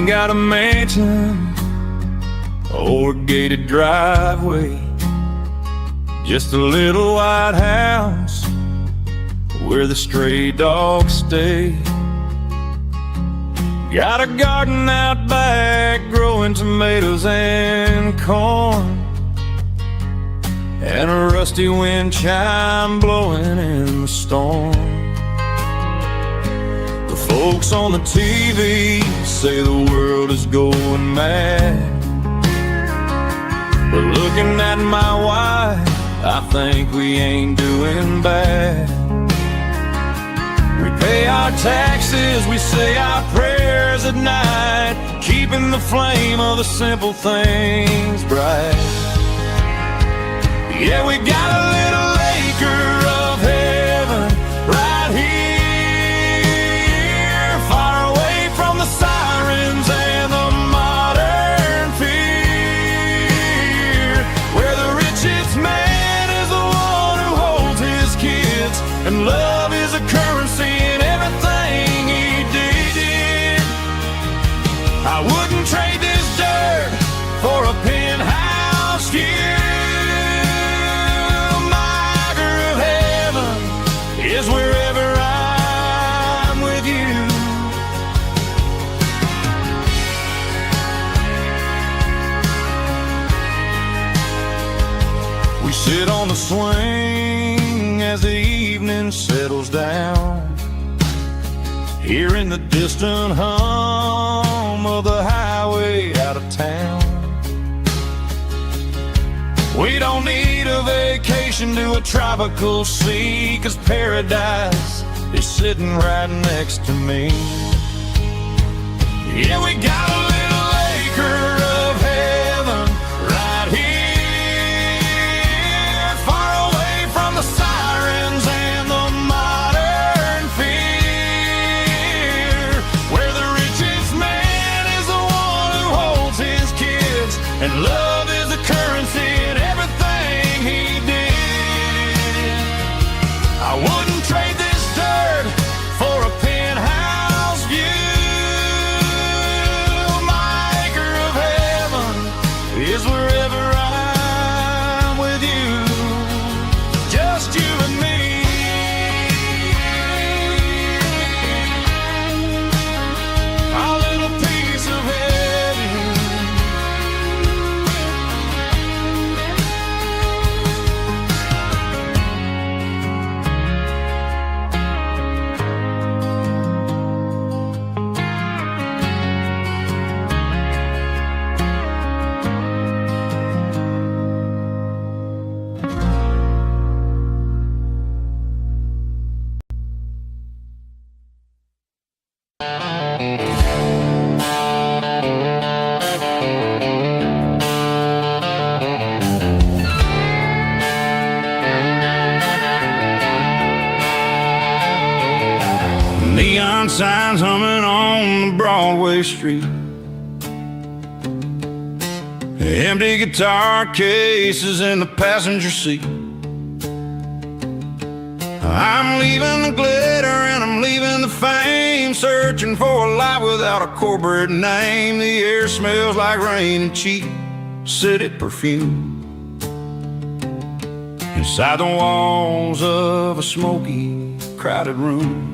Got a mansion or a gated driveway, just a little white house where the stray dogs stay. Got a garden out back growing tomatoes and corn, and a rusty wind chime blowing in the storm. The folks on the TV say the world is going mad, but looking at my wife, I think we ain't doing bad. We pay our taxes, we say our prayers at night, keeping the flame of the simple things bright. Yeah, we got a little acre of heaven right here, far away from the sirens and the modern fear, where the rich it's made settles down. Hearing the distant hum of the highway out of town. We don't need a vacation to a tropical sea, 'cause paradise is sitting right next to me. Yeah, we got a little acre of heaven right here, far away from the sirens and the modern fear, where the richest man is the one who holds his kids, and love is the currency in everything he did. I wouldn't trade this dirt for a penthouse view. My acre of heaven is wherever I'm with you, just you and me. Our little piece of heaven. Neon signs humming on the Broadway street, empty guitar cases in the passenger seat. I'm leaving the glitter and I'm leaving the fame, searching for a life without a corporate name. The air smells like rain and cheap city perfume, inside the walls of a smoky, crowded room.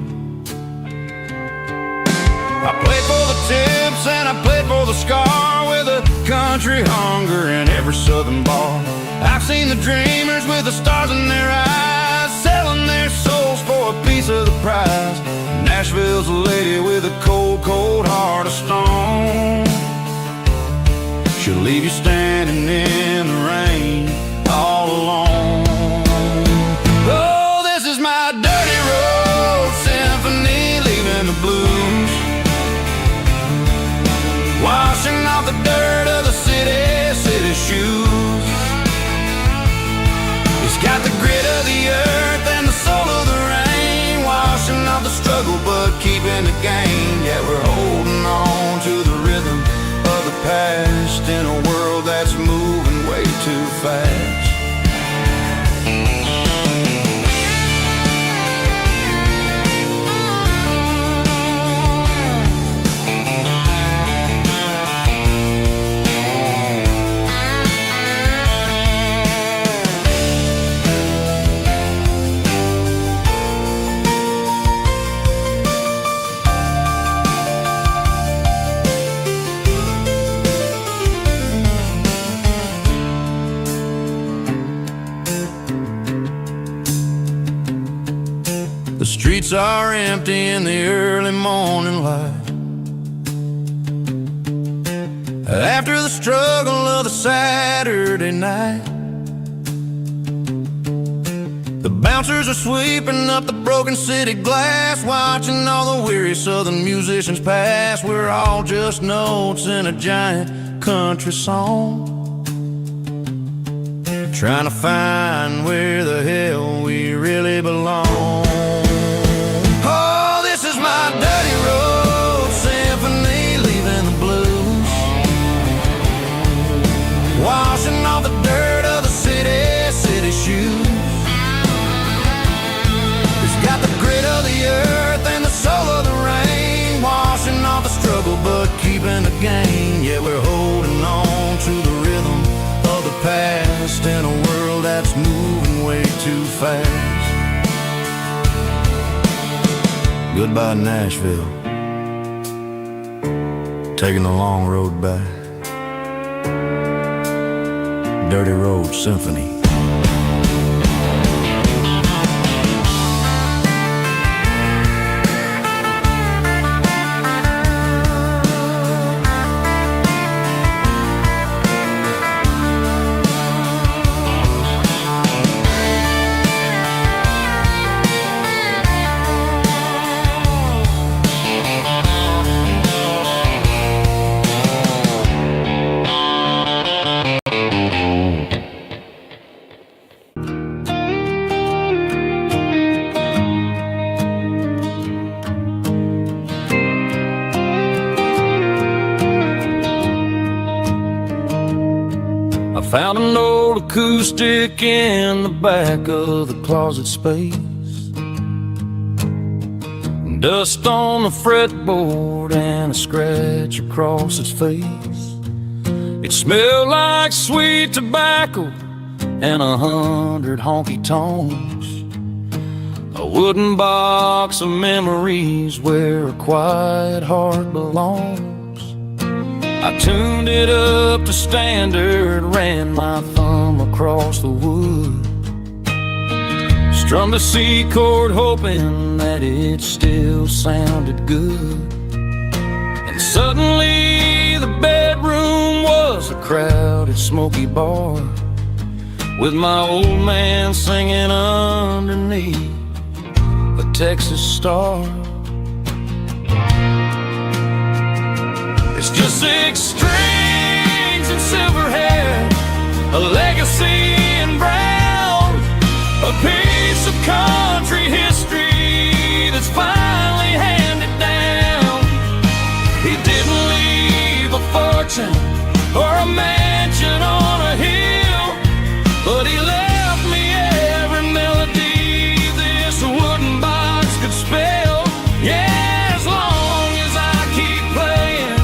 I played for the tips and I played for the scar, with a country hunger in every southern bar. I've seen the dreamers with the stars in their eyes, selling their souls for a piece of the prize. Nashville's a lady with a cold, cold heart of stone. She'll leave you standing in the rain all alone. Oh, this is my dirty road symphony, leaving the blues, washing off the dirt of the city shoes. It's got the grit of the earth and the soul of the rain, washing off the struggle but keeping the gain. Yeah, we're holding on to the rhythm of the past in a world that's moving way too fast. The streets are empty in the early morning light, after the struggle of the Saturday night. The bouncers are sweeping up the broken city glass, watching all the weary southern musicians pass. We're all just notes in a giant country song, trying to find where the hell we really belong. Oh, this is my dirty road symphony, leaving the blues, washing off the dirt of the city shoes. It's got the grit of the earth and the soul of the rain, washing off the struggle but keeping the gain. Yeah, we're holding on to the rhythm of the past in a world that's moving way too fast. Goodbye Nashville, taking the long road back. Dirty Road Symphony. Found an old acoustic in the back of the closet space. Dust on the fretboard and a scratch across its face. It smelled like sweet tobacco and 100 honky tonks. A wooden box of memories where a quiet heart belongs. I tuned it up to standard, ran my thumb across the wood. Strummed a C chord hoping that it still sounded good. And suddenly the bedroom was a crowded smoky bar, with my old man singing underneath a Texas star. It's just 6 strings and silver hair, a legacy in brown, a piece of country history that's finally handed down. He didn't leave a fortune or a mansion on a hill, but he left me every melody this wooden box could spell. Yeah, as long as I keep playing,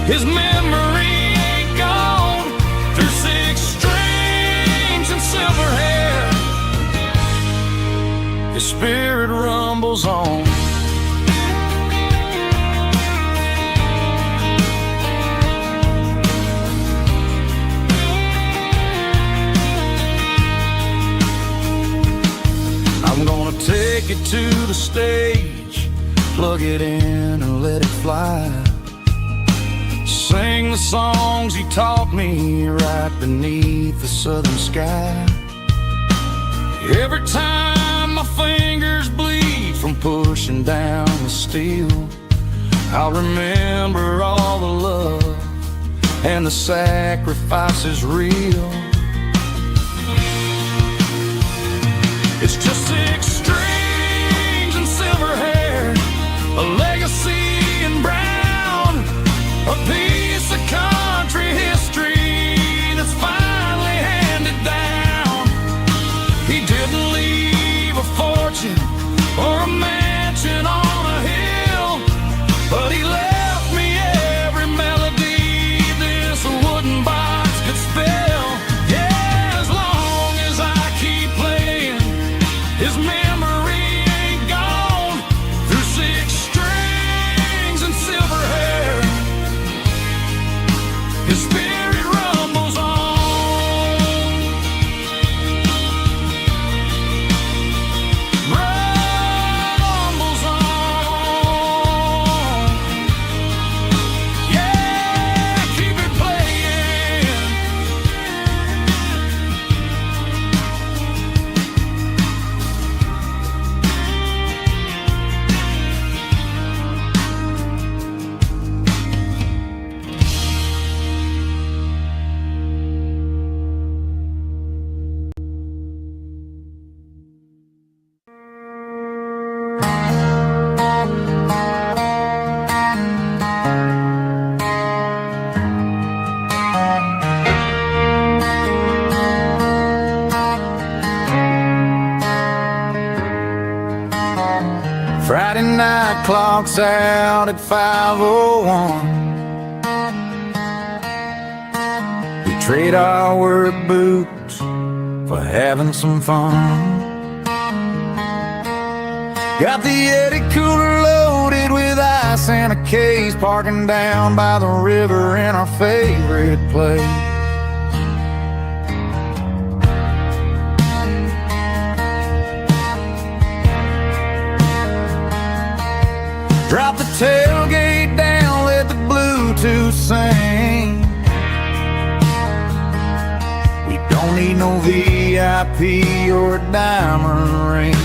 his memory ain't gone. Through 6 strings and silver hair, his spirit rumbles on. I'm gonna take it to the stage, plug it in and let it fly. Sing the songs he taught me right beneath the southern sky. Every time my fingers bleed from pushing down the steel, I'll remember all the love and the sacrifices real. It's just 6 strings and silver hair, a legacy in brown, a piece of country history that's finally handed down. He didn't leave a fortune or a mansion on a hill, but he left me every melody this wooden box could spell. Yeah, as long as I keep playing, his memory ain't gone. Through 6 strings and silver hair, his spirit rumbles on. Rumbles on. Yeah, keep it playing. Friday night clock's out at 5:01. We trade our work boots for having some fun. Got the Yeti cooler loaded with ice and a case, parking down by the river in our favorite place. Drop the tailgate down, let the Bluetooth sing. We don't need no VIP or a diamond ring.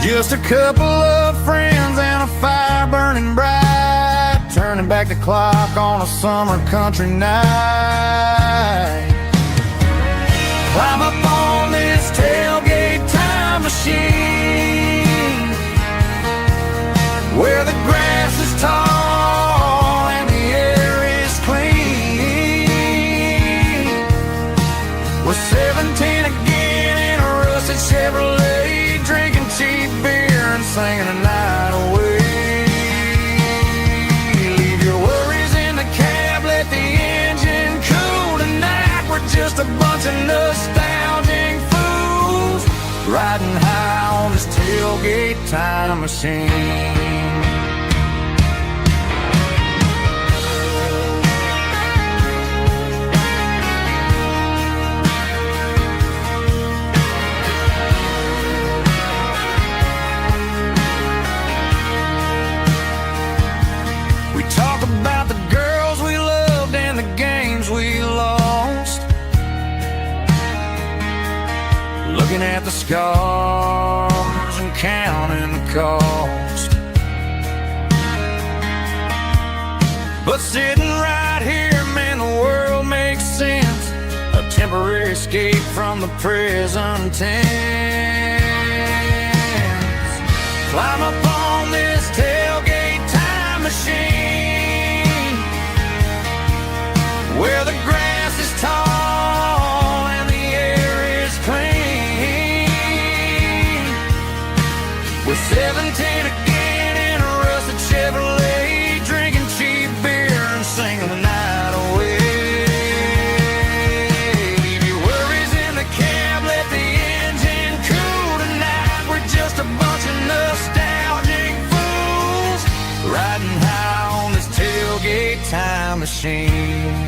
Just a couple of friends and a fire burning bright, turning back the clock on a summer country night. Climb up on this tailgate time machine, where the grass is tall and the air is clean. 17 again in a rusted Chevrolet, drinking cheap beer and singing the night away. Leave your worries in the cab, let the engine cool tonight. We're just a bunch of nostalgic fools riding high on this tailgate time machine. Talk about the girls we loved and the games we lost, looking at the scars and counting the cost. But sitting right here, man, the world makes sense. A temporary escape from the present tense. Climb up on this tailgate time machine, where the grass is tall and the air is clean. With 17 again in a rusted Chevrolet, drinking cheap beer and singing the night away. Leave your worries in the cab, let the engine cool tonight. We're just a bunch of nostalgic fools riding high on this tailgate time machine.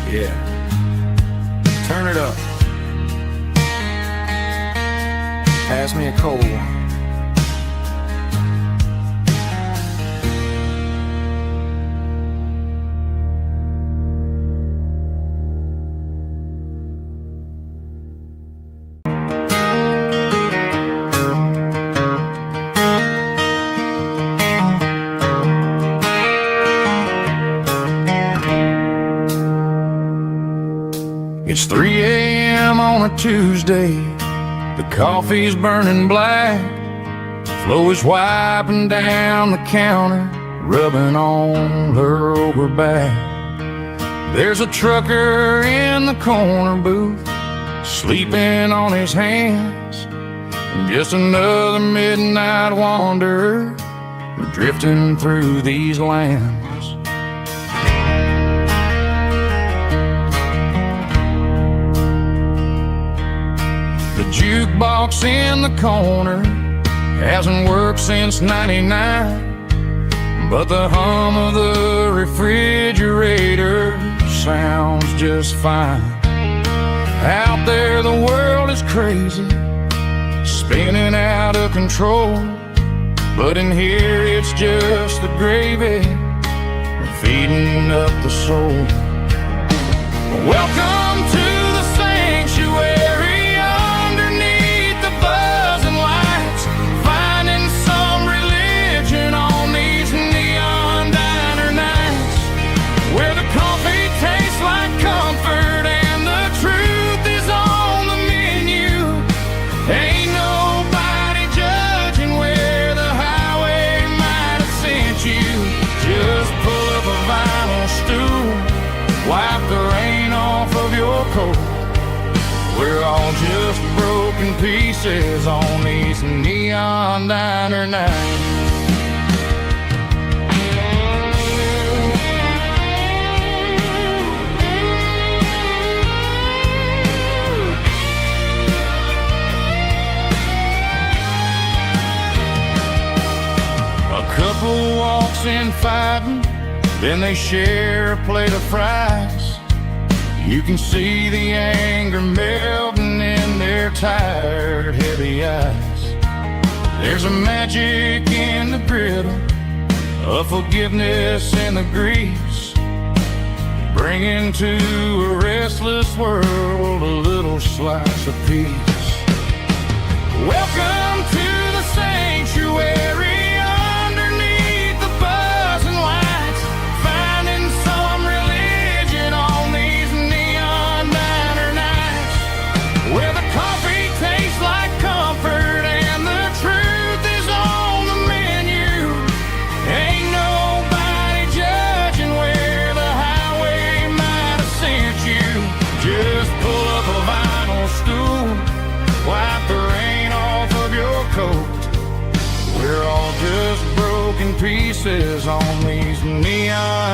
Yeah, turn it up. Pass me a cold one. It's 3 a.m. on a Tuesday. The coffee's burning black. Flo is wiping down the counter, rubbing on her over back. There's a trucker in the corner booth, sleeping on his hands. And just another midnight wanderer, drifting through these lands. The jukebox in the corner hasn't worked since '99, but the hum of the refrigerator sounds just fine. Out there the world is crazy, spinning out of control, but in here it's just the gravy feeding up the soul. Welcome to the sanctuary. We're all just broken pieces on these neon diner nights. A couple walks in fighting, then they share a plate of fries. You can see the anger melting in their tired, heavy eyes. There's a magic in the griddle, a forgiveness in the grease, bringing to a restless world a little slice of peace. Welcome to the sanctuary.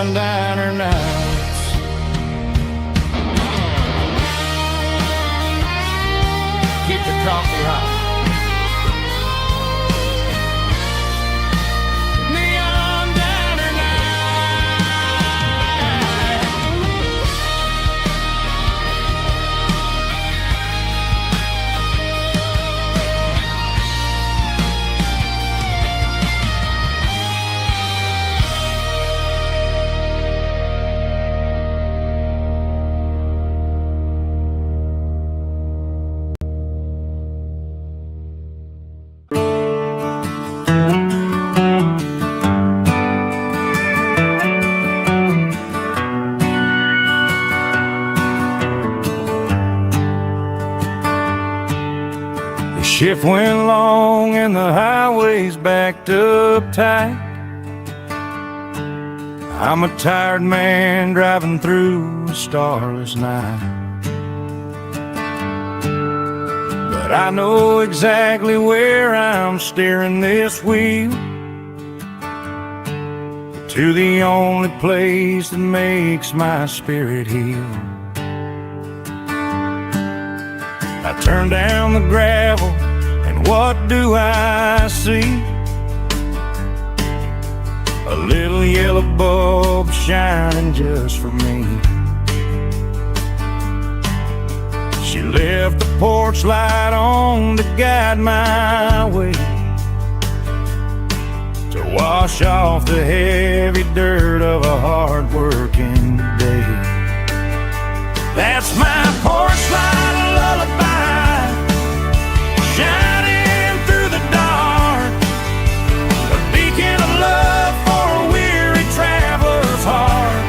neon diner nights. Keep the coffee hot. Neon diner night. The shift went long and the highway's backed up tight. I'm a tired man driving through a starless night. But I know exactly where I'm steering this wheel, to the only place that makes my spirit heal. I turn down the gravel, and what do I see? A little yellow bulb shining just for me. She left the porch light on to guide my way, to wash off the heavy dirt of a hard-working day. That's my porch light lullaby, shining through the dark, a beacon of love for a weary traveler's heart.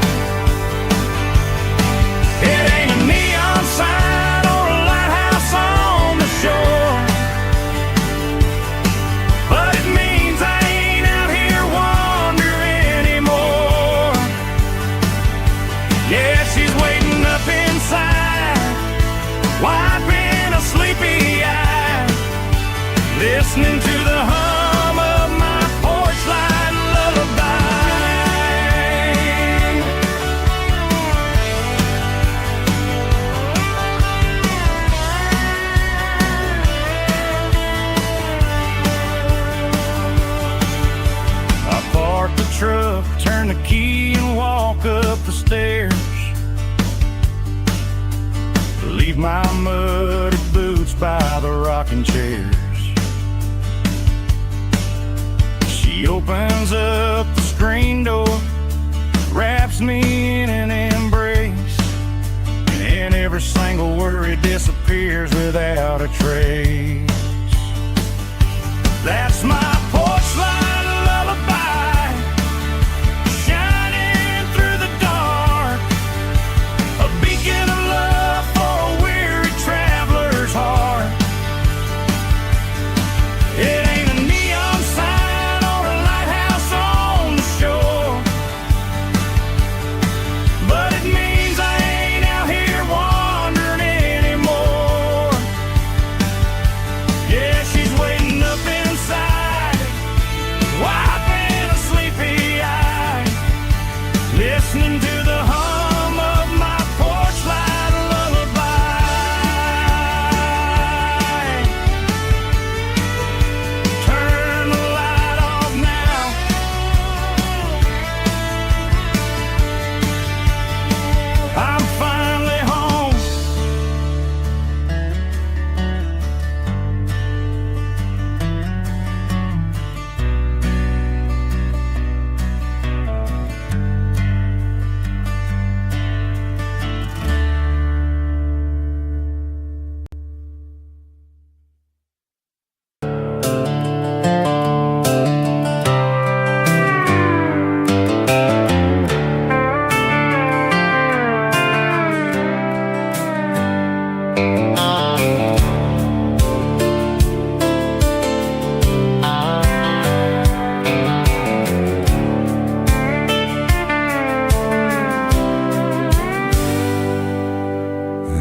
It ain't a neon sign or a lighthouse on the shore, but it means I ain't out here wandering anymore. Yeah, she's waiting up inside, wiping a sleepy eye, listening to the hum of my porch light lullaby. I park the truck, turn the key and walk up the stairs, leave my muddy boots by the rocking chairs. She opens up the screen door, wraps me in an embrace, and every single worry disappears without a trace. That's my porch light lullaby, shining through the dark, a beacon of love for a weary traveler's heart. It ain't a neon sign or a lighthouse on the shore, but it means I ain't out here wandering anymore. Yeah, she's waiting up inside, wiping a sleepy eye, listening to the hum of my porch light lullaby. Turn the light off now, I'm finally home.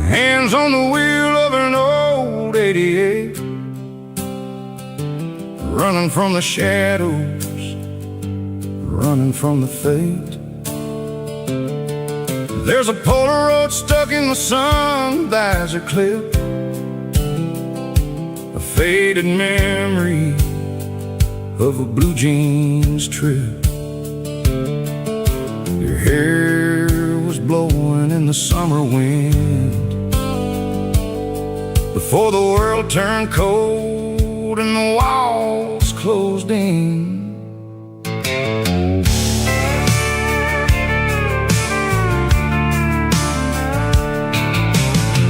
Hands on the wheel of an old 88, running from the shadows, running from the fate. There's a Polaroid stuck in the sun, there's a clip, a faded memory of a blue jeans trip. Your hair was blowing in the summer wind before the world turned cold and the walls closed in.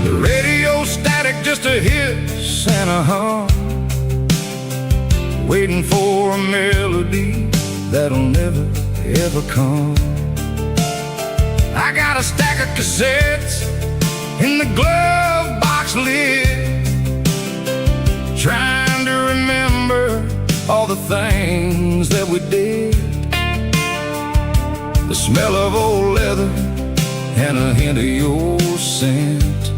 The radio static, just a hiss and a hum, waiting for a melody that'll never ever come. I got a stack of cassettes in the glove box lid, trying to remember all the things that we did. The smell of old leather and a hint of your scent,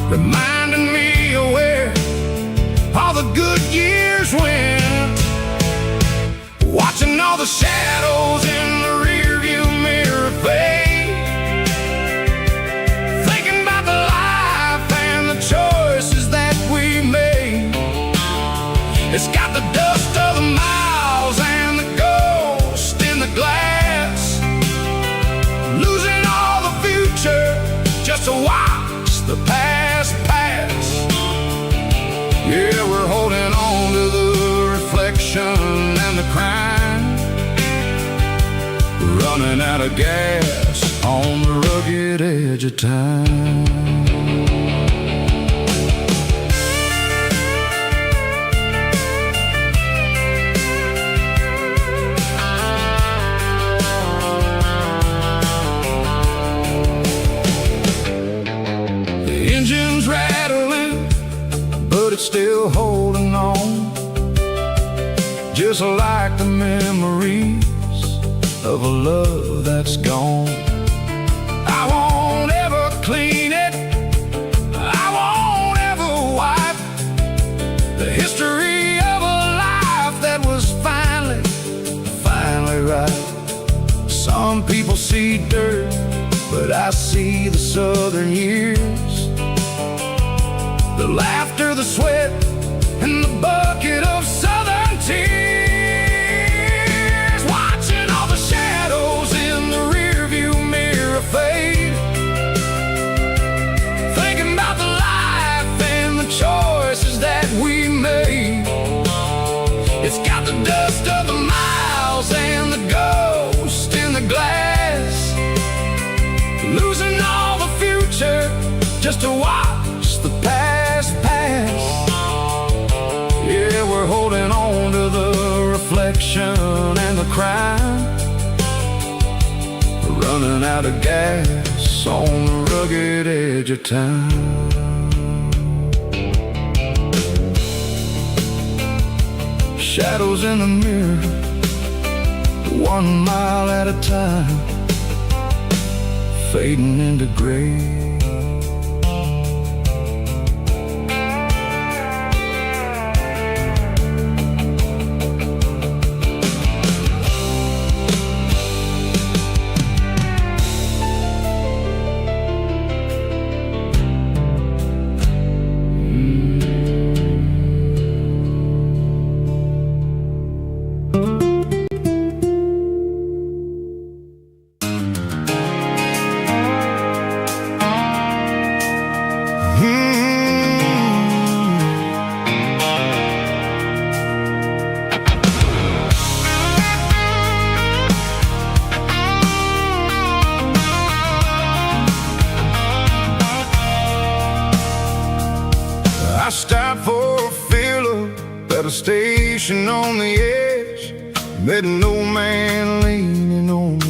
reminding me of where all the good years went. Watching all the shadows in the rearview mirror fade, thinking about the life and the choices that we made. It's got the dust of the miles and the ghost in the glass, losing all the future just to watch the past pass. Yeah, we're holding on to the reflection and the crime, running out of gas on the rugged edge of time. The engine's rattling, but it's still holding on, just like the memories of a love that's gone. I won't ever clean it, I won't ever wipe the history of a life that was finally right. Some people see dirt, but I see the southern years, the laughter, the sweat, and the bucket of southern tears. Watching all the shadows in the rearview mirror fade, thinking about the life and the choices that we made. It's got the dust of the miles and the ghost in the glass, losing all the future just to watch the past pass. Yeah, we're holding on to the reflection and the crime, running out of gas on the rugged edge of time. Shadows in the mirror, 1 mile at a time, fading into gray. I stopped for a fill-up at a station on the edge, met an old man leaning on a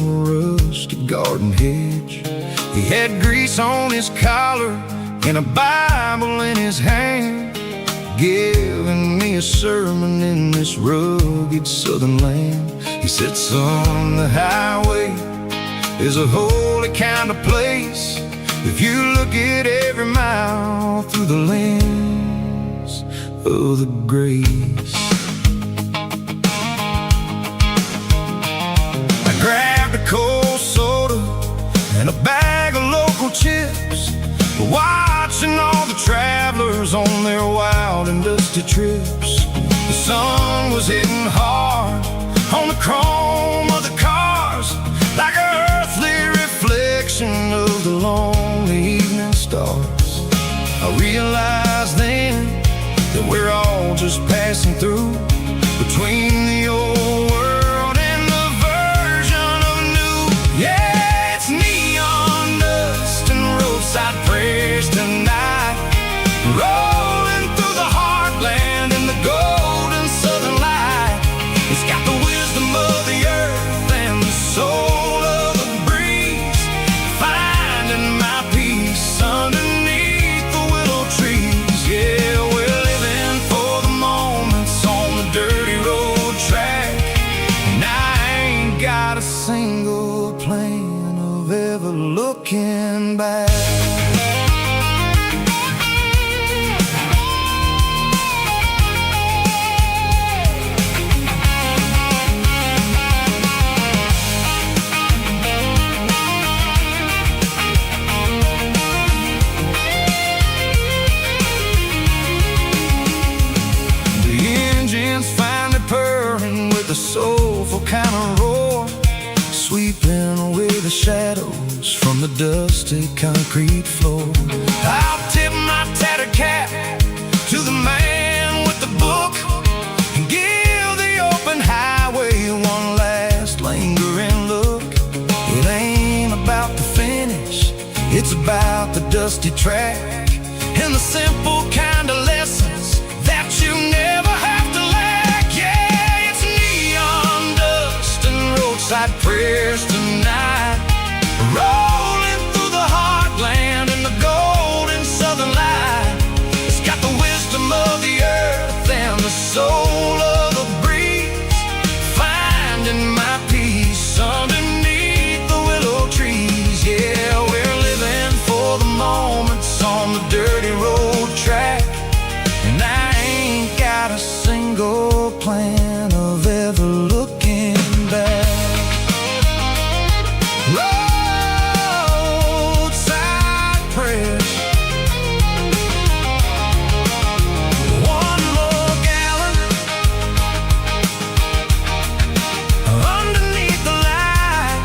rusty garden hedge. He had grease on his collar and a Bible in his hand, giving me a sermon in this rugged southern land. He said, son, the highway is a holy kind of place if you look at every mile through the lens of the grace. I grabbed a cold soda and a bag of local chips, watching all the travelers on their wild and dusty trips. The sun was hitting hard on the chrome of the cars, like an earthly reflection of the lonely evening stars. I realized then that we're all just passing through, between the old world and the version of new. Yeah, it's neon dust and roadside prayers tonight, rolling through the heartland in the golden southern light. It's got the wisdom of the earth and the soul of the breeze, finding my peace underneath the willow trees. Yeah, we're living for the moments on the dirty road track, and I ain't got a single plan of ever looking back. The soulful kind of roar, sweeping away the shadows from the dusty concrete floor. I'll tip my tattered cap to the man with the book and give the open highway one last lingering look. It ain't about the finish, it's about the dusty track and the simple kind of lessons that you never have to lack. Yeah, it's neon dust and roadside prayers tonight, rolling through the heartland in the golden southern light. It's got the wisdom of the earth and the soul of the breeze, finding my peace underneath the willow trees. Yeah, we're living for the moments on the dirty road track, and I ain't got a single plan of ever looking back. Roadside prayers, one more gallon underneath the light.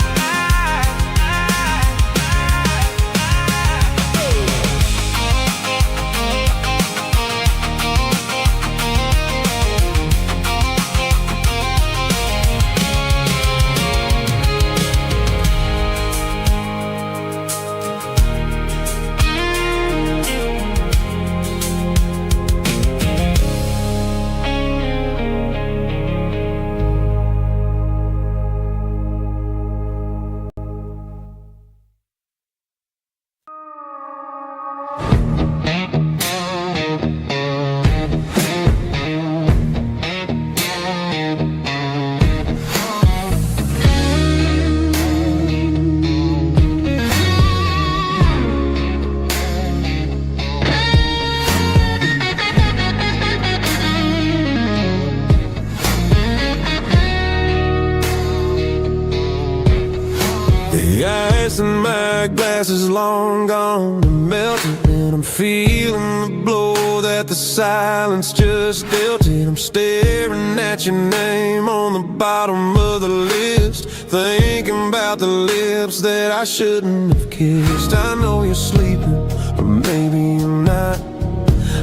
The ice in my glass is long gone and melting, and I'm feeling the blow that the silence just dealt it. I'm staring at your name on the bottom of the list, thinking about the lips that I shouldn't have kissed. I know you're sleeping, or maybe you're not.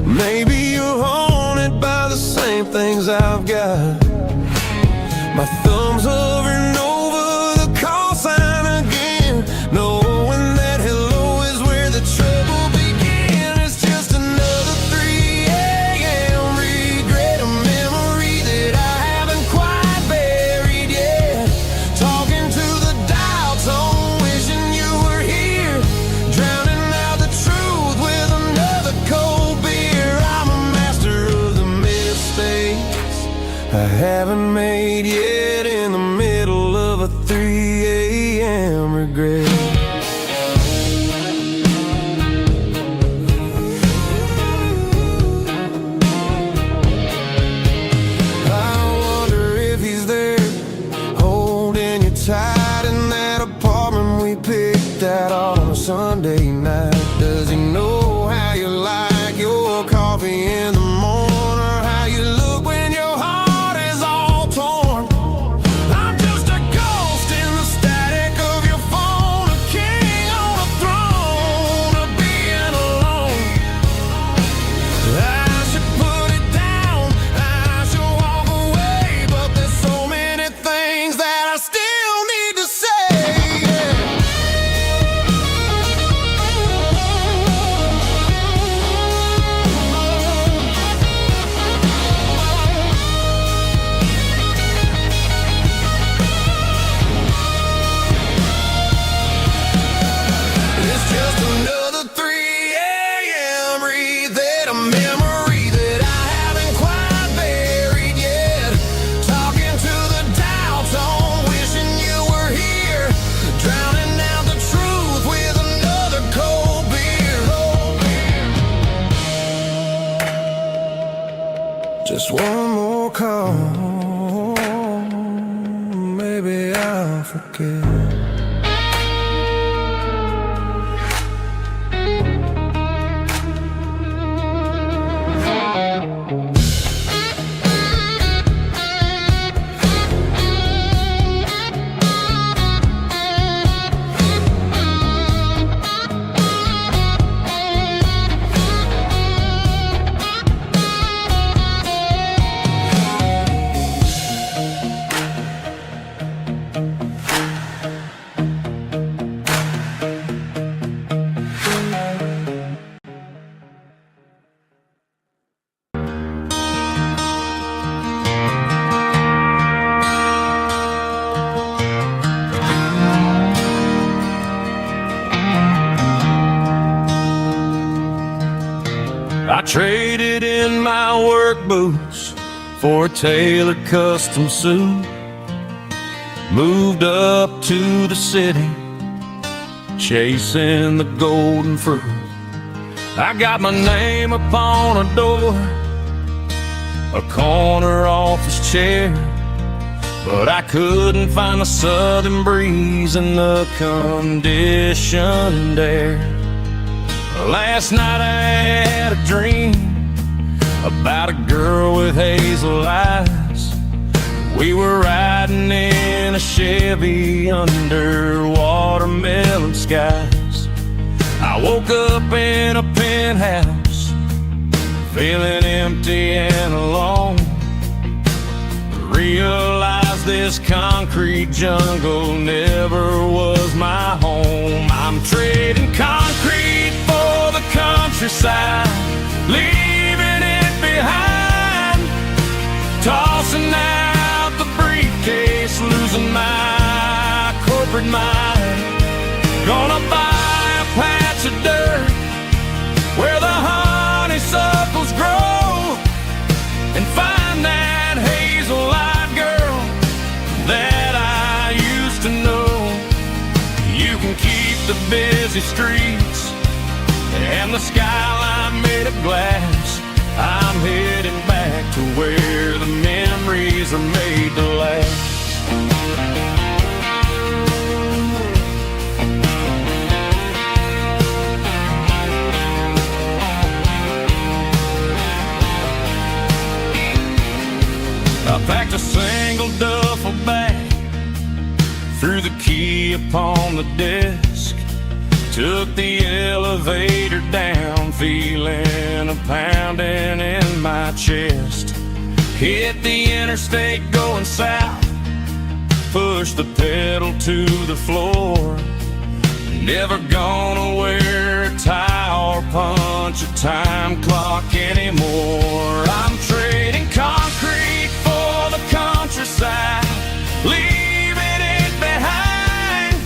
Maybe you're haunted by the same things I've got. My thumb's hovering over the call sign again, knowing that hello is where the trouble began. It's just another 3 a.m. regret, a memory that I haven't quite buried yet. Talking to the dial tone, wishing you were here, drowning out the truth with another cold beer. I'm a master of the mistakes I haven't made yet, in the middle of a 3 a.m. regret. I wonder if he's there, holding you tight in that apartment we picked out on a Sunday night? Does he know how you like your coffee in the morning, or how you look when your heart is all torn? I'm just a ghost in the static of your phone, a king on a throne of being alone. I should put it down, I should walk away, but there's so many things that I still need to say. It's just another 3 a.m. read, a memory that I haven't quite buried yet. Talking to the dial tone, wishing you were here, drowning out the truth with another cold beer. Just one more call, maybe I'll forget. I traded in my work boots for a tailored custom suit. Moved up to the city, chasing the golden fruit. I got my name upon a door, a corner office chair, but I couldn't find the southern breeze in the conditioned air. Last night I had a dream about a girl with hazel eyes. We were riding in a Chevy under watermelon skies. I woke up in a penthouse, feeling empty and alone. Realized this concrete jungle never was my home. I'm trading concrete for the countryside, leaving it behind. Tossing out the briefcase, losing my corporate mind. Gonna buy a patch of dirt where the honeysuckles grow, and find that hazel-eyed girl that I used to know. You can keep the busy streets and the skyline made of glass. I'm heading back to where the memories are made to last. I packed a single duffel bag, threw the key upon the desk, took the elevator down, feeling a pounding in my chest. Hit the interstate going south, pushed the pedal to the floor. Never gonna wear a tie or punch a time clock anymore. I'm trading concrete for the countryside, leaving it behind.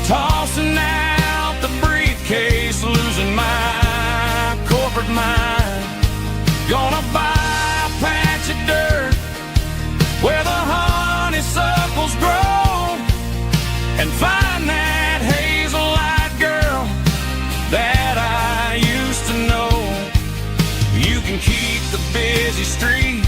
Tossing out the briefcase, losing my corporate mind. Gonna buy a patch of dirt where the honeysuckles grow, and find that hazel-eyed girl that I used to know. You can keep the busy street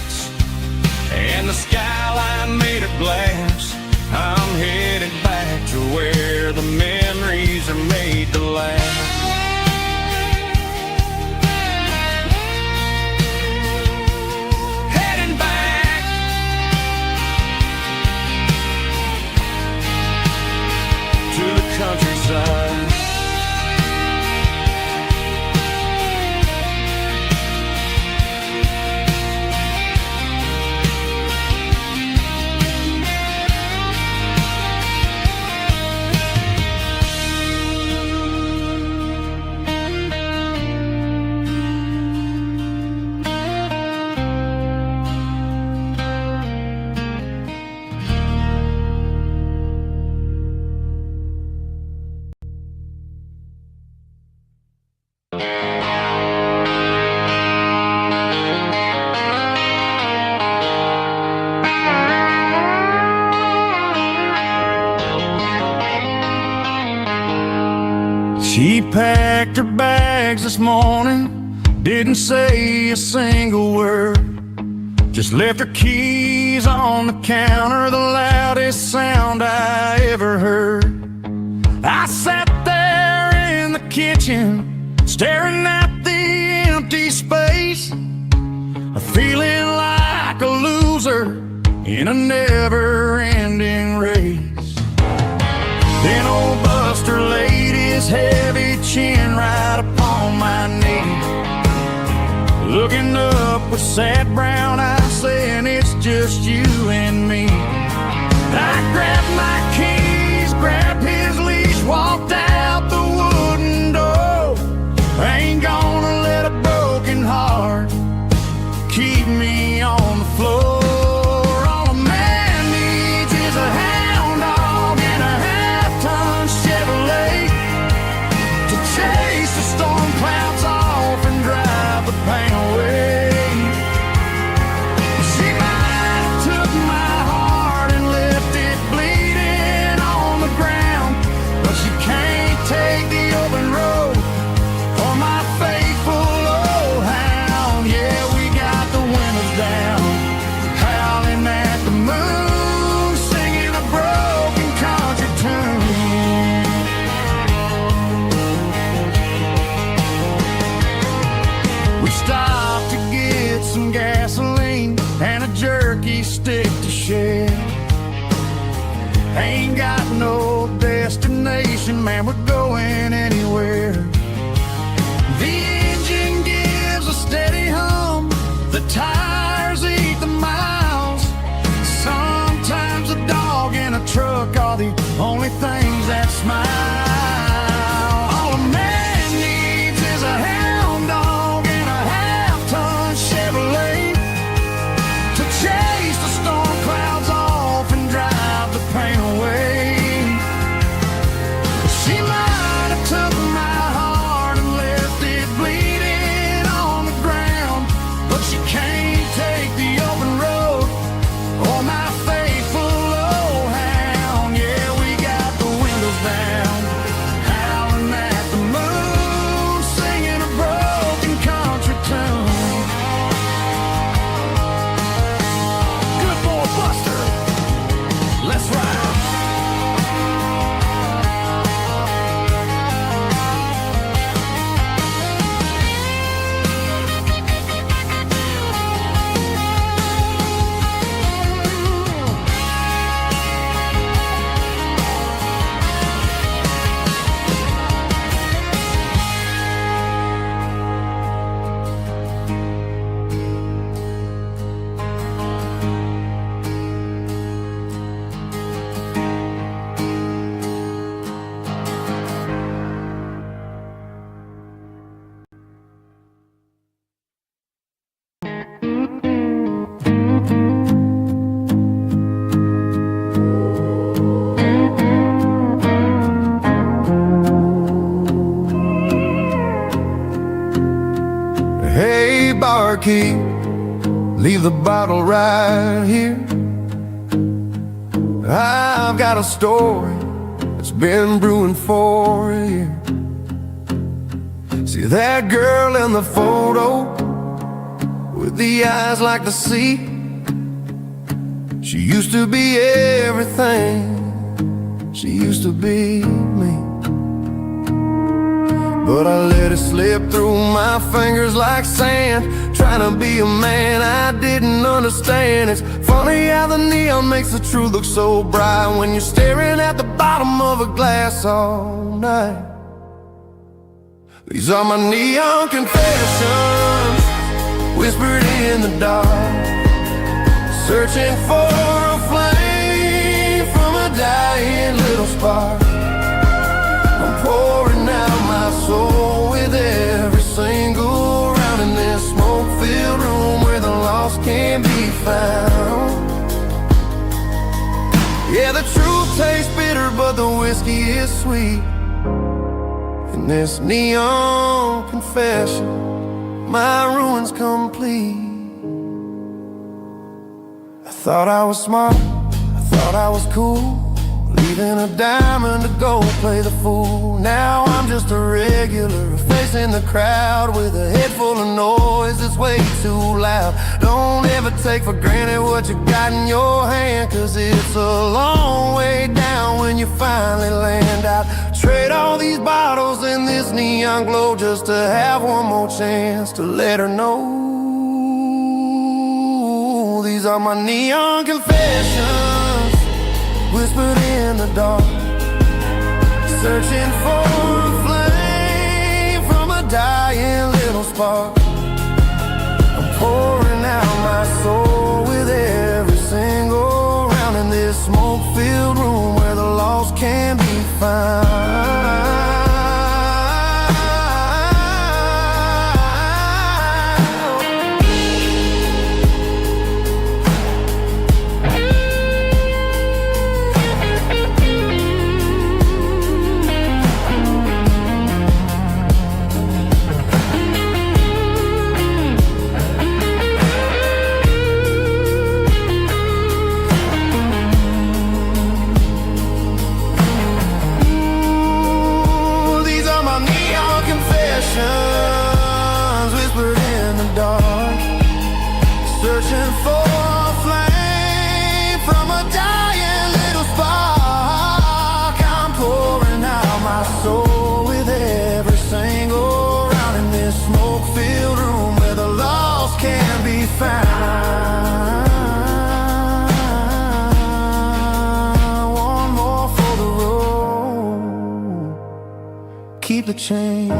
She packed her bags this morning, didn't say a single word, just left her keys on the counter, the loudest sound I ever heard. I sat there in the kitchen, staring at the empty space, feeling like a loser in a never-ending race. Then old Buster laid his heavy chin right upon my knee, looking up with sad brown eyes, saying it's just you and me. I grabbed my keys, grabbed his leash, walked out the wooden door. I ain't gonna let a broken heart keep me on the floor. All a man needs is a hound dog and a half-ton Chevrolet to chase the storm clouds off and drive the pain away. She might have took my heart and left it bleeding on the ground, but she can't take the open road or my faithful old hound. Yeah, we got the windows down, howling at the moon, singing a broken country tune. We stopped to get some gasoline and a jerky stick to share. Ain't got no destination, man, we're going anywhere. The engine gives a steady hum, the tires eat the miles. Sometimes a dog and a truck are the only things that smile. All a man needs is a hound dog and a half-ton Chevrolet to chase the storm clouds off and drive the pain away. She might have took my heart and left it bleeding on the ground, but she can't take the open road or my faithful old hound. Yeah, we got the windows down, howling at the moon, singing a broken country tune. Good boy Buster, let's ride. Hey, barkeep, leave the bottle right here. I've got a story that's been brewing for a year. See that girl in the photo with the eyes like the sea? She used to be everything, she used to be me. But I let it slip through my fingers like sand, trying to be a man I didn't understand. It's funny how the neon makes the truth look so bright when you're staring at the bottom of a glass all night. These are my neon confessions, whispered in the dark, searching for a flame from a dying little spark. I'm pouring out my soul with every single round in this smoke-filled room where the lost can be found. Yeah, the truth tastes bitter, but the whiskey is sweet. In this neon confession, my ruin's complete. I thought I was smart, I thought I was cool, leaving a diamond to go play the fool. Now I'm I'm just a regular face in the crowd with a head full of noise that's way too loud. Don't ever take for granted what you got in your hand, 'cause it's a long way down when you finally land out. Trade all these bottles and this neon glow just to have one more chance to let her know. These are my neon confessions, whispered in the dark, searching for a flame from a dying little spark. I'm pouring out my soul with every single round in this smoke-filled room where the lost can be found. Whispered in the dark, searching for a flame from a dying little spark. I'm pouring out my soul with every single round in this smoke-filled room where the lost can be found. One more for the road, keep the change.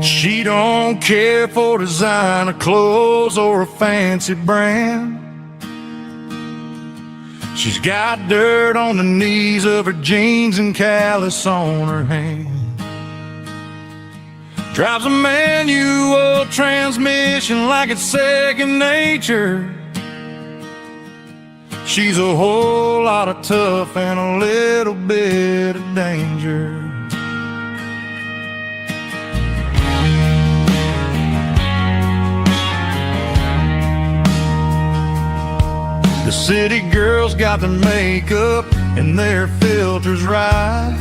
She don't care for designer clothes or a fancy brand. She's got dirt on the knees of her jeans and callus on her hand. Drives a manual transmission like it's second nature. She's a whole lot of tough and a little bit of danger. The city girls got their makeup and their filters right,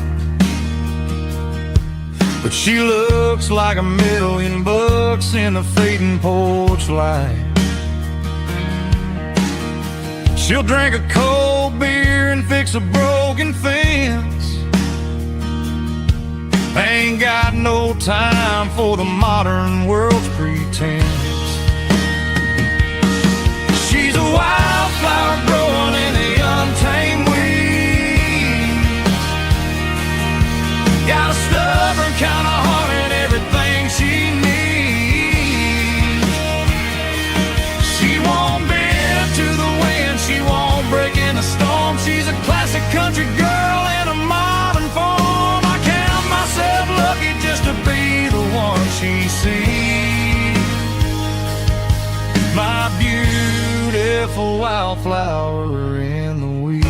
but she looks like $1,000,000 in the fading porch light. She'll drink a cold beer and fix a broken fence. Ain't got no time for the modern world's pretense. She's a wildflower growing in the untamed weeds. Got a stubborn kind of heart and everything she needs. She won't bend to the wind, she won't break in the storm. She's a classic country girl in a modern form. I count myself lucky just to be the one she sees. My beautiful wildflower in the weeds.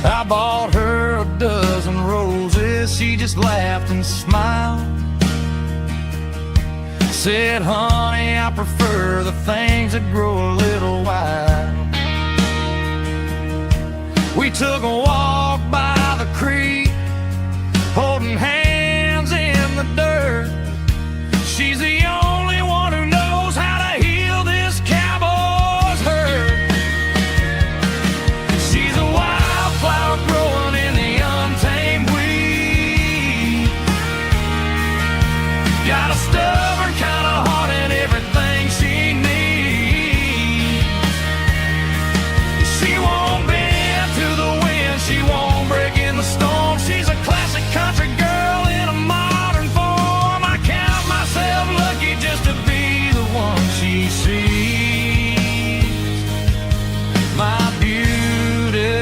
I bought her a dozen roses, she just laughed and smiled. Said, honey, I prefer the things that grow a little wild. We took a walk by the creek, holding hands in the dirt. She's the only one who knows how to heal this cowboy's hurt. She's a wildflower growing in the untamed weed. Got a stubborn kind of heart and everything she needs.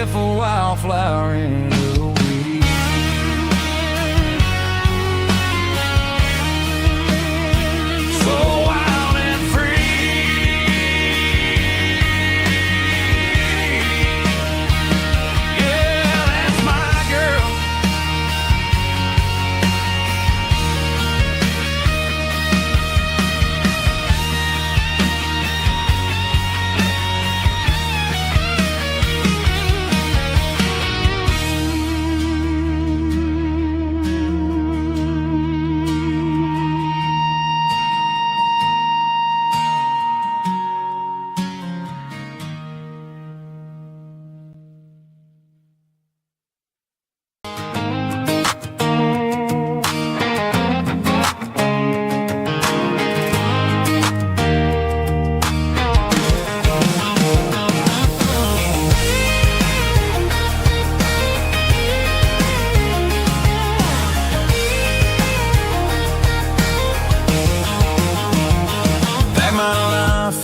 if a wildflower in the weed. So wild and free. Yeah, that's my girl.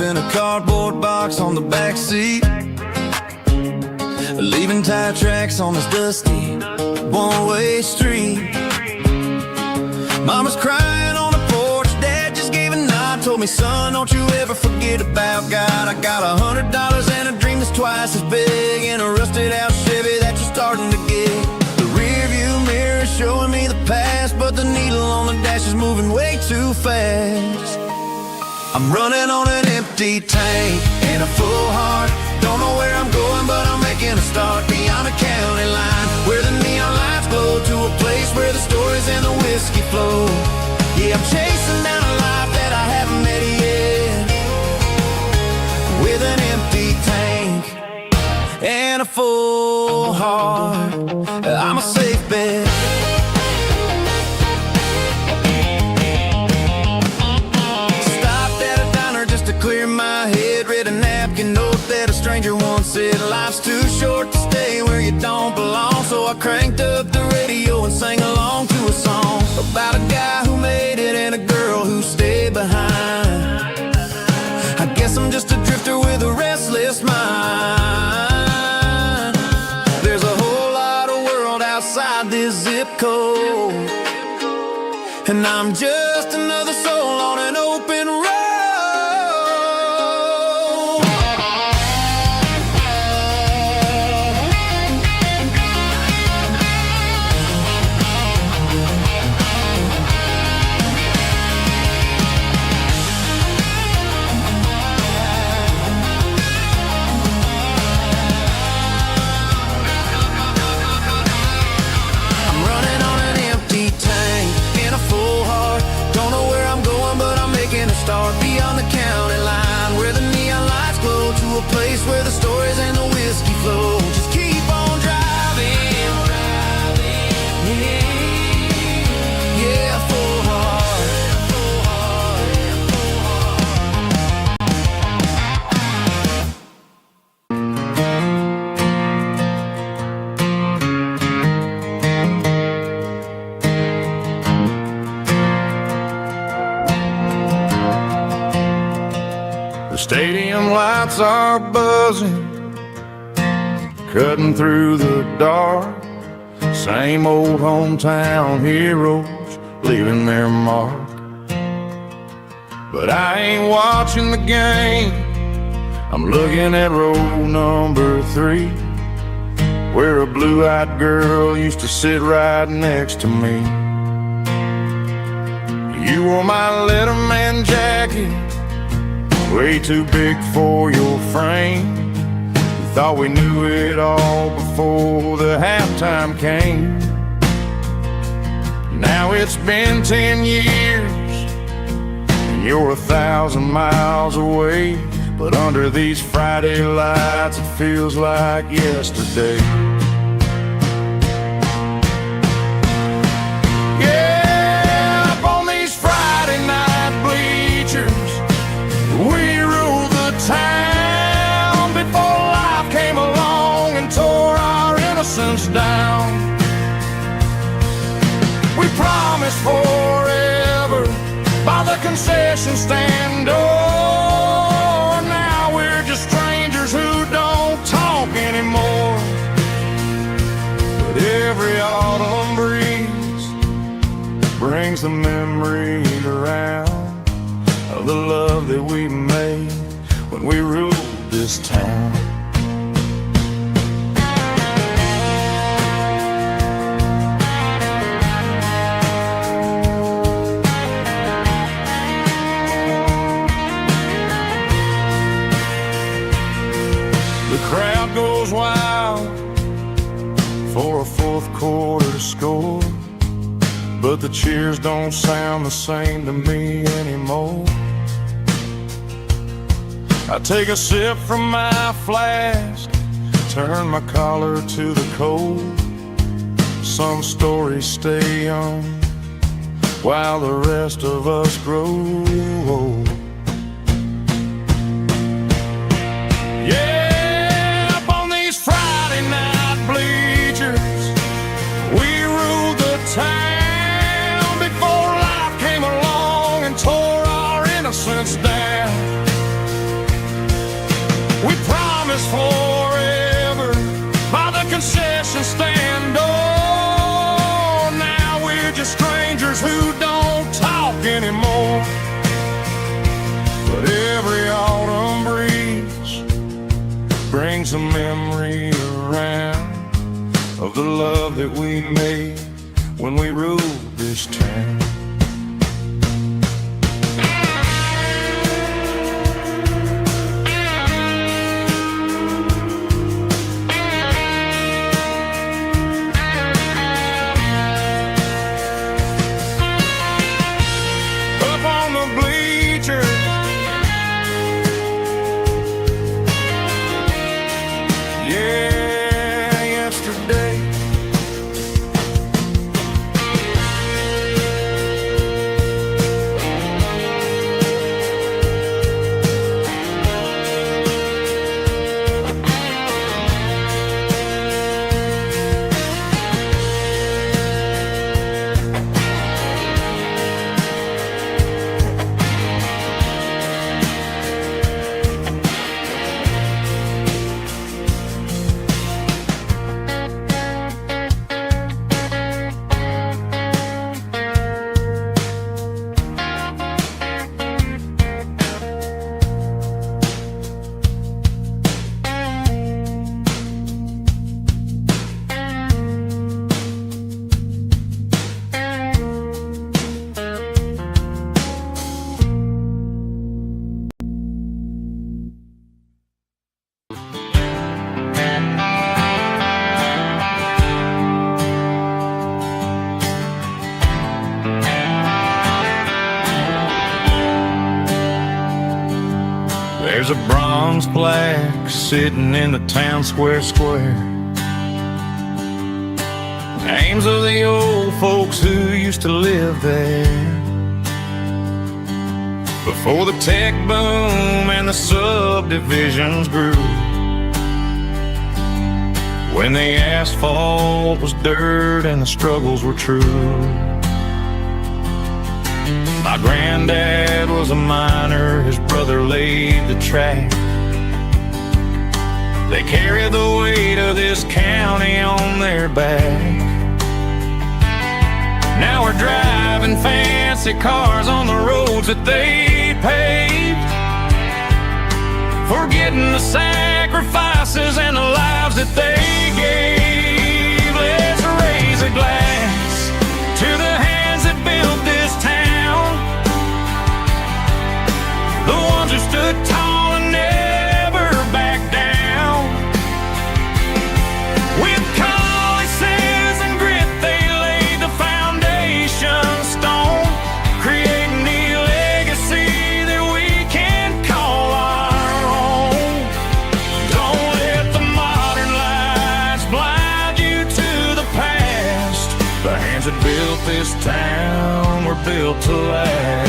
In a cardboard box on the back seat, leaving tire tracks on this dusty one-way street. Mama's crying on the porch, Dad just gave a nod, told me, son, don't you ever forget about God. I got $100 and a dream that's twice as big, in a rusted out Chevy that you're starting to get. The rear view mirror is showing me the past, but the needle on the dash is moving way too fast. I'm running on an empty tank and a full heart. Don't know where I'm going, but I'm making a start beyond the county line, where the neon lights glow, to a place where the stories and the whiskey flow. Yeah, I'm chasing down a life that I haven't met yet, with an empty tank and a full heart. I'm a safe bet. Clear my head, read a napkin note that a stranger once said, life's too short to stay where you don't belong. So I cranked up the radio and sang along to a song about a guy who made it and a girl who stayed behind. I guess I'm just a drifter with a restless mind. There's a whole lot of world outside this zip code, and I'm just another soul on an open road. Start beyond the county line, where the neon lights glow, to a place where the stories and the whiskey flow. Just keep on driving, yeah, full heart, full heart, full The stadium lights are buzzing, cutting through the dark. Same old hometown heroes leaving their mark. But I ain't watching the game, I'm looking at row number 3, where a blue-eyed girl used to sit right next to me. You wore my Letterman jacket, way too big for your frame. We thought we knew it all before the halftime came. Now it's been 10 years and you're 1,000 miles away, but under these Friday lights it feels like yesterday. Yeah, up on these Friday night bleachers, we rule the town before life came along and tore our innocence down. We promised forever by the concession stand door. Now we're just strangers who don't talk anymore. brings the memories around of the love that we made when we ruled this town. The crowd goes wild for a fourth quarter score, but the cheers don't sound the same to me anymore. I take a sip from my flask, turn my collar to the cold. Some stories stay young while the rest of us grow old. Yeah, up on these Friday night bleachers, we ruled the town before life came along and tore our innocence down. We promised forever by the concession stand door. Now we're just strangers who don't talk anymore. But every autumn breeze brings a memory around of the love that we made when we ruled this town. There's a bronze plaque sitting in the town square. Names of the old folks who used to live there before the tech boom and the subdivisions grew, when the asphalt was dirt and the struggles were true. My granddad was a miner, his brother laid the track. They carried the weight of this county on their back. Now we're driving fancy cars on the roads that they paved, forgetting the sacrifices and the lives that they gave. Let's raise a glass to the hands that built this town, the ones who stood tall and never backed down. With calluses and grit, they laid the foundation stone, creating the legacy that we can call our own. Don't let the modern lights blind you to the past. The hands that built this town were built to last.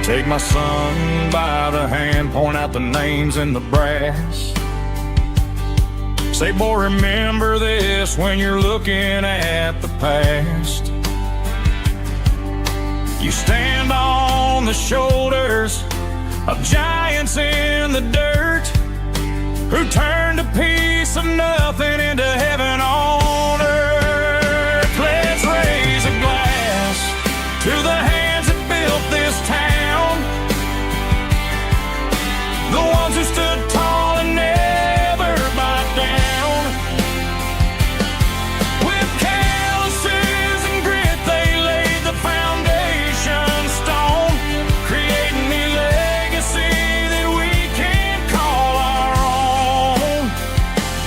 Take my son by the hand, point out the names in the brass. Say, boy, remember this when you're looking at the past. You stand on the shoulders of giants in the dirt, who turned a piece of nothing into heaven on earth. Let's raise a glass to the hands that built this town, the ones who stood tall and never backed down. With calluses and grit, they laid the foundation stone, creating a legacy that we can call our own.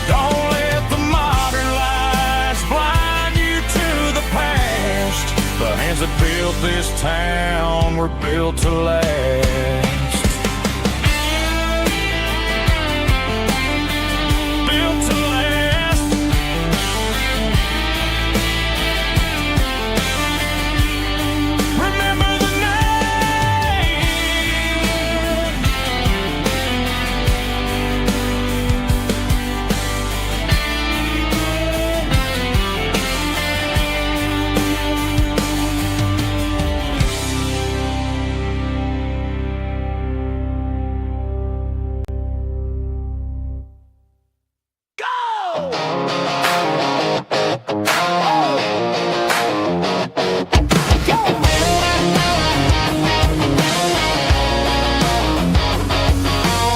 Don't let the modern lies blind you to the past. The hands that built this town were built to last. Built to last. Remember the name.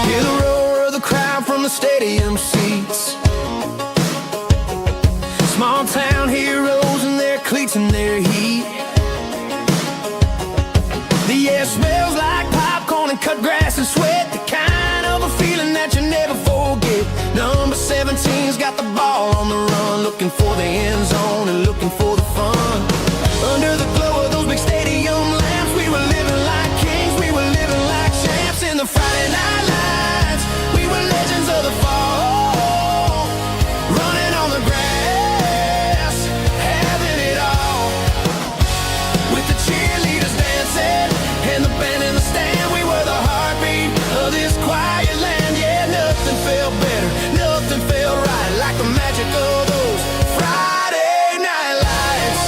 Hear the roar of the crowd from the stadium seats. Small town heroes in their cleats and their heat. The air smells like popcorn and cut grass and sweat, the kind of a feeling that you never forget. Number 17's got the ball on the run, looking for the end zone and looking for the fun. Under the glow of those big stadium lamps, we were living like kings, we were living like champs. In the Friday night lights, we were legends of the fall, running on the grass, having it all. With the cheerleaders dancing and the band in the stand, we were the heartbeat of this quiet land. Yeah, nothing felt better, nothing felt right like the magic of those Friday night lights.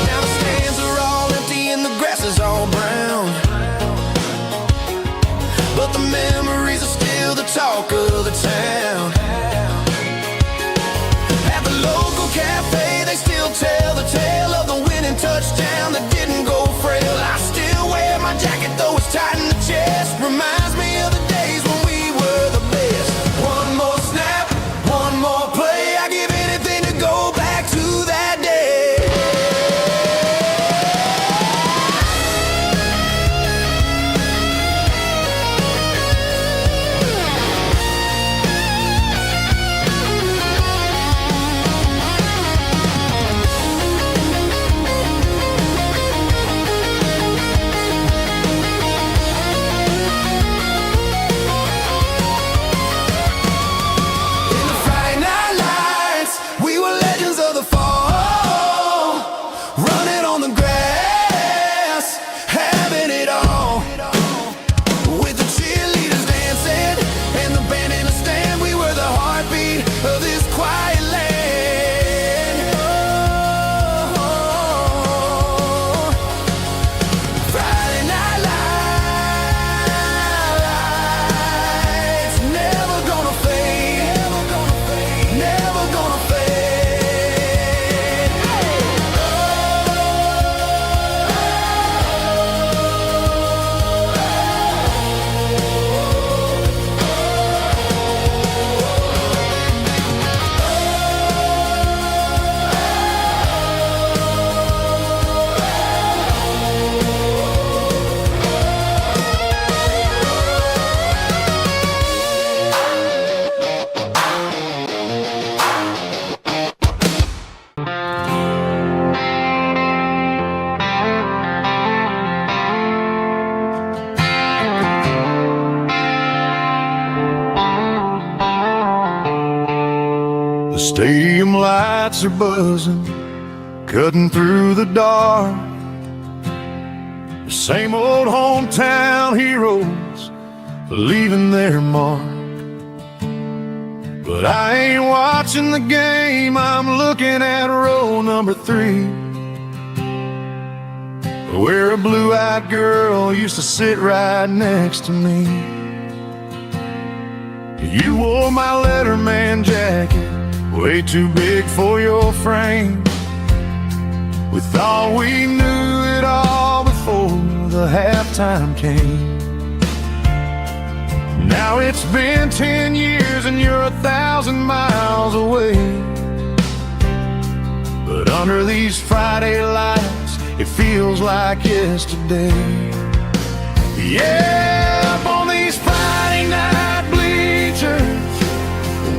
Now the stands are all empty and the grass is all brown, but the memories are still the talk of the town. At the local cafe, they still tell the tale of the winning touchdown that didn't go frail. I still wear my jacket though it's tight in the chest. Reminds me of the days when we were the best. One more snap, one more play. I give anything to go back to that day. In the Friday night lights, we were legends of the fall, running on the grass, having it all. With the cheerleaders dancing and the band in the stand, we were the heartbeat of this quiet land. Oh, Friday night lights, never gonna fade, never gonna fade, never gonna fade. The stadium lights are buzzing, cutting through the dark. The same old hometown heroes leaving their mark. But I ain't watching the game, I'm looking at row number 3. where a blue-eyed girl used to sit right next to me. You wore my Letterman jacket, way too big for your frame. We thought we knew it all before the halftime came. Now it's been 10 years and you're 1,000 miles away. But under these Friday lights, it feels like yesterday. Yeah, up on these Friday night bleachers,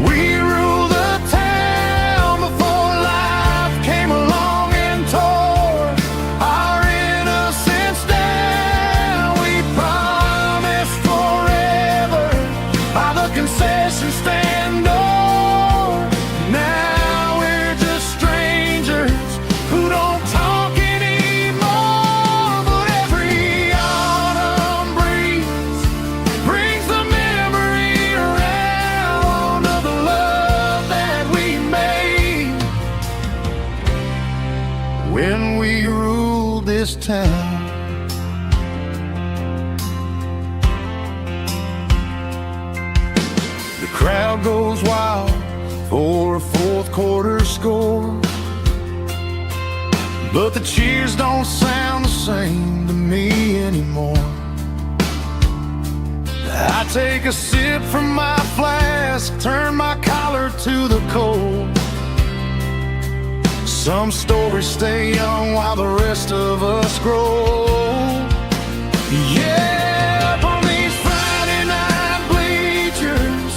we rule the town before life came along and tore our innocence down. We promised forever by the concession stand door. Now we're just strangers who don't talk anymore. But every autumn breeze brings the memory around of the love that we made when we ruled this town. The crowd goes wild for a fourth quarter score, but the cheers don't sound the same to me anymore. I take a sip from my flask, turn my collar to the cold. Some stories stay young while the rest of us grow. Yeah, up on these Friday night bleachers,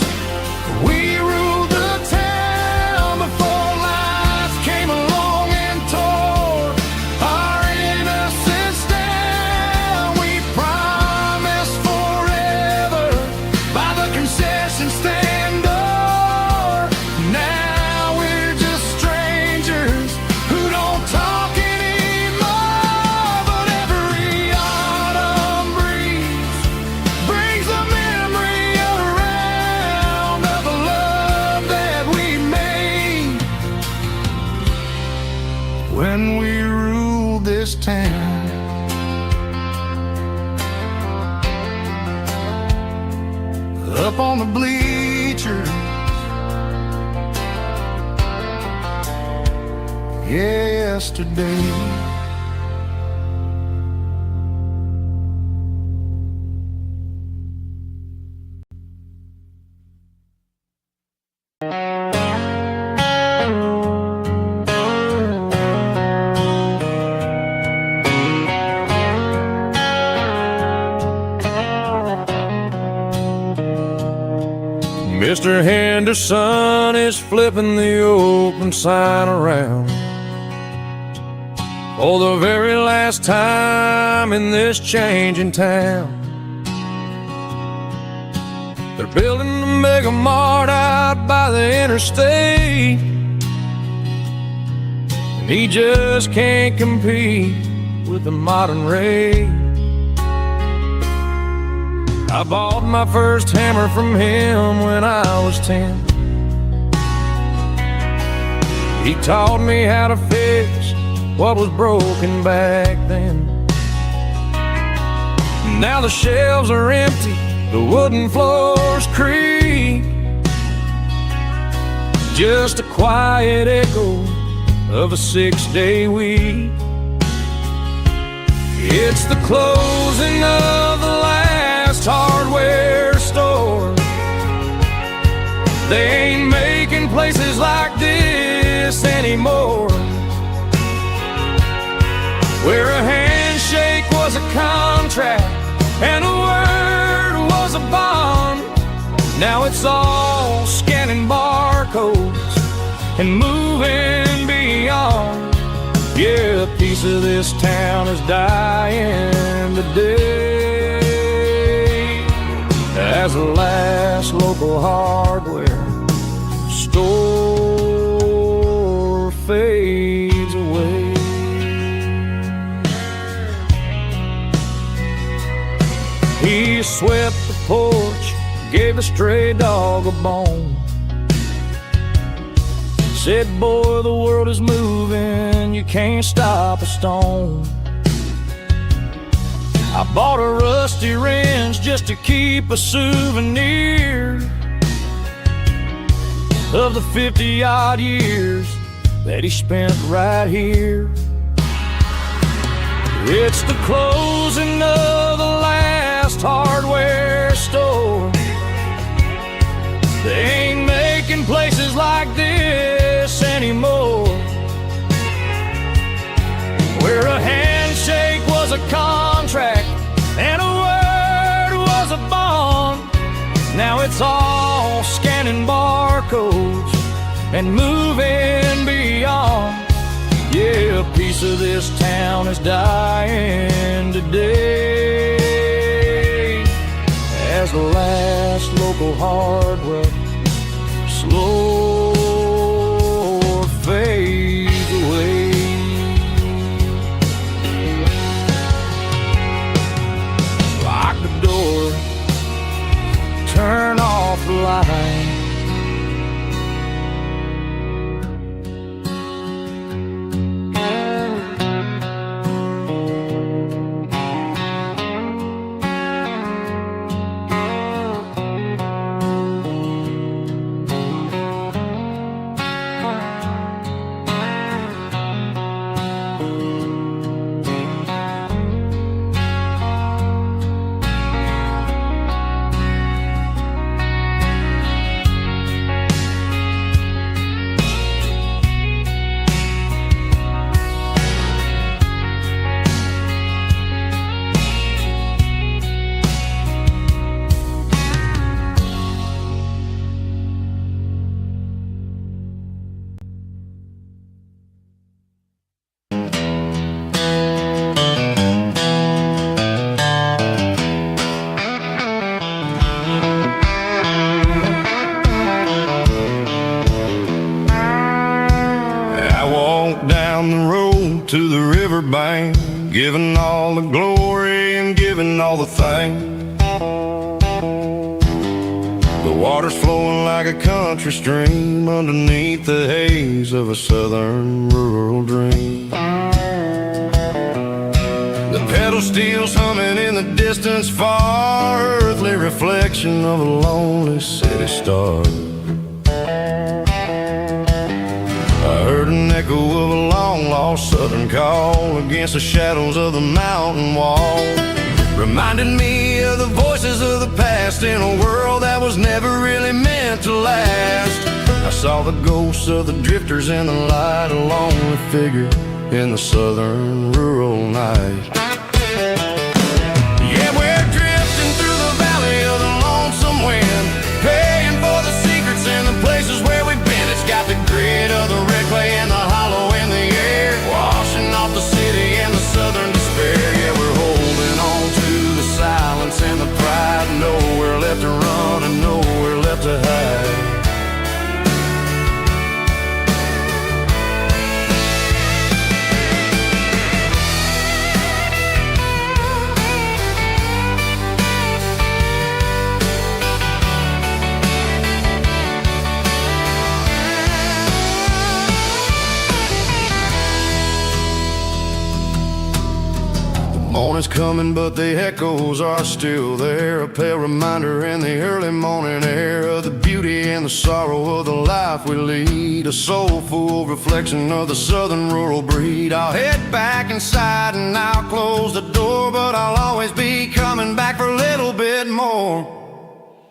we ruled the town before life came along and tore our innocence down. We promised forever by the concession stand door. Now we're just strangers who don't talk anymore. But every autumn breeze brings a memory around of the love that we made when we ruled this town. Up on the bleachers, yesterday. Mr. Henderson is flipping the open sign around for the very last time in this changing town. They're building a mega mart out by the interstate, and he just can't compete with the modern rate. I bought my first hammer from him when I was 10. He taught me how to fix what was broken back then. Now the shelves are empty, the wooden floors creak, just a quiet echo of a 6-day week. It's the closing of the last hardware store. They ain't making places like this anymore, where a handshake was a contract and a word was a bond. Now it's all scanning barcodes and moving beyond. Yeah, a piece of this town is dying today as the last local hardware store fades away. He swept the porch, gave a stray dog a bone, said, boy, the world is moving, you can't stop a stone. I bought a rusty wrench just to keep a souvenir of the 50-odd years that he spent right here. It's the closing of the last hardware store. They ain't making places like this anymore, where a handshake was a contract and a word was a bond. Now it's all scanning barcodes and moving beyond. Yeah, a piece of this town is dying today as the last local hardware slow fades away. Lock the door, turn off the light. To the riverbank, giving all the glory and giving all the thanks. The water's flowing like a country stream underneath the haze of a southern rural dream. The pedal steel's humming in the distance far, earthly reflection of a lonely city star. I heard an echo of a long-lost southern call against the shadows of the mountain wall, reminding me of the voices of the past in a world that was never really meant to last. I saw the ghosts of the drifters in the light, a lonely figure in the southern rural night. Yeah, we're drifting through the valley of the lonesome wind, paying for the secrets and the places where we've been. It's got the grit of the red clay and the hollow in the air, washing off the city and the southern despair. Yeah, we're holding on to the silence and the pride, nowhere left to run and nowhere left to hide. Morning's coming, but the echoes are still there, a pale reminder in the early morning air of the beauty and the sorrow of the life we lead, a soulful reflection of the southern rural breed. I'll head back inside and I'll close the door, but I'll always be coming back for a little bit more.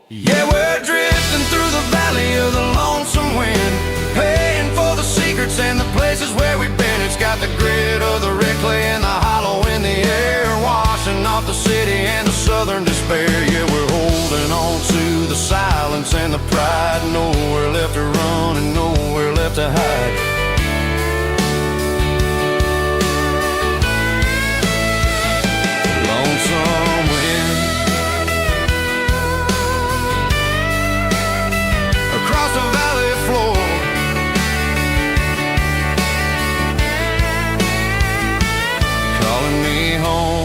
Yeah, we're drifting through the valley of the lonesome wind, paying for the secrets and the places where we've been. It's got the grit of the red clay and the hollow in the air, washing off the city and the southern despair. Yeah, we're holding on to the silence and the pride, nowhere left to run and nowhere left to hide. Lonesome wind across the valley floor, calling me home.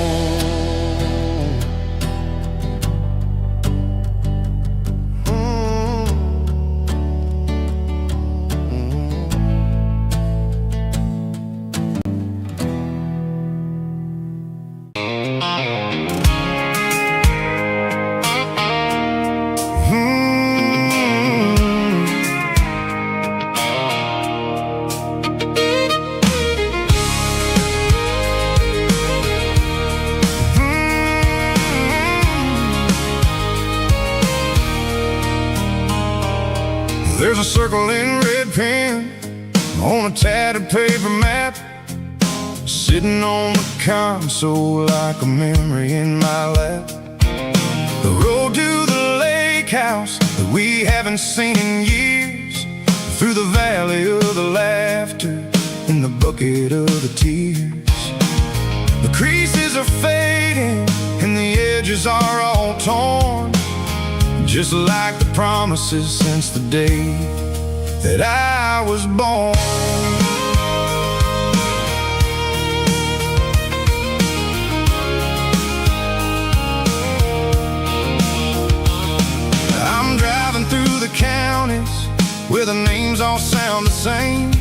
There's a circle in red pen on a tattered paper map, sitting on the console like a memory in my lap. The road to the lake house that we haven't seen in years, through the valley of the laughter and the bucket of the tears. The creases are fading and the edges are all torn, just like the promises since the day that I was born. I'm driving through the counties where the names all sound the same,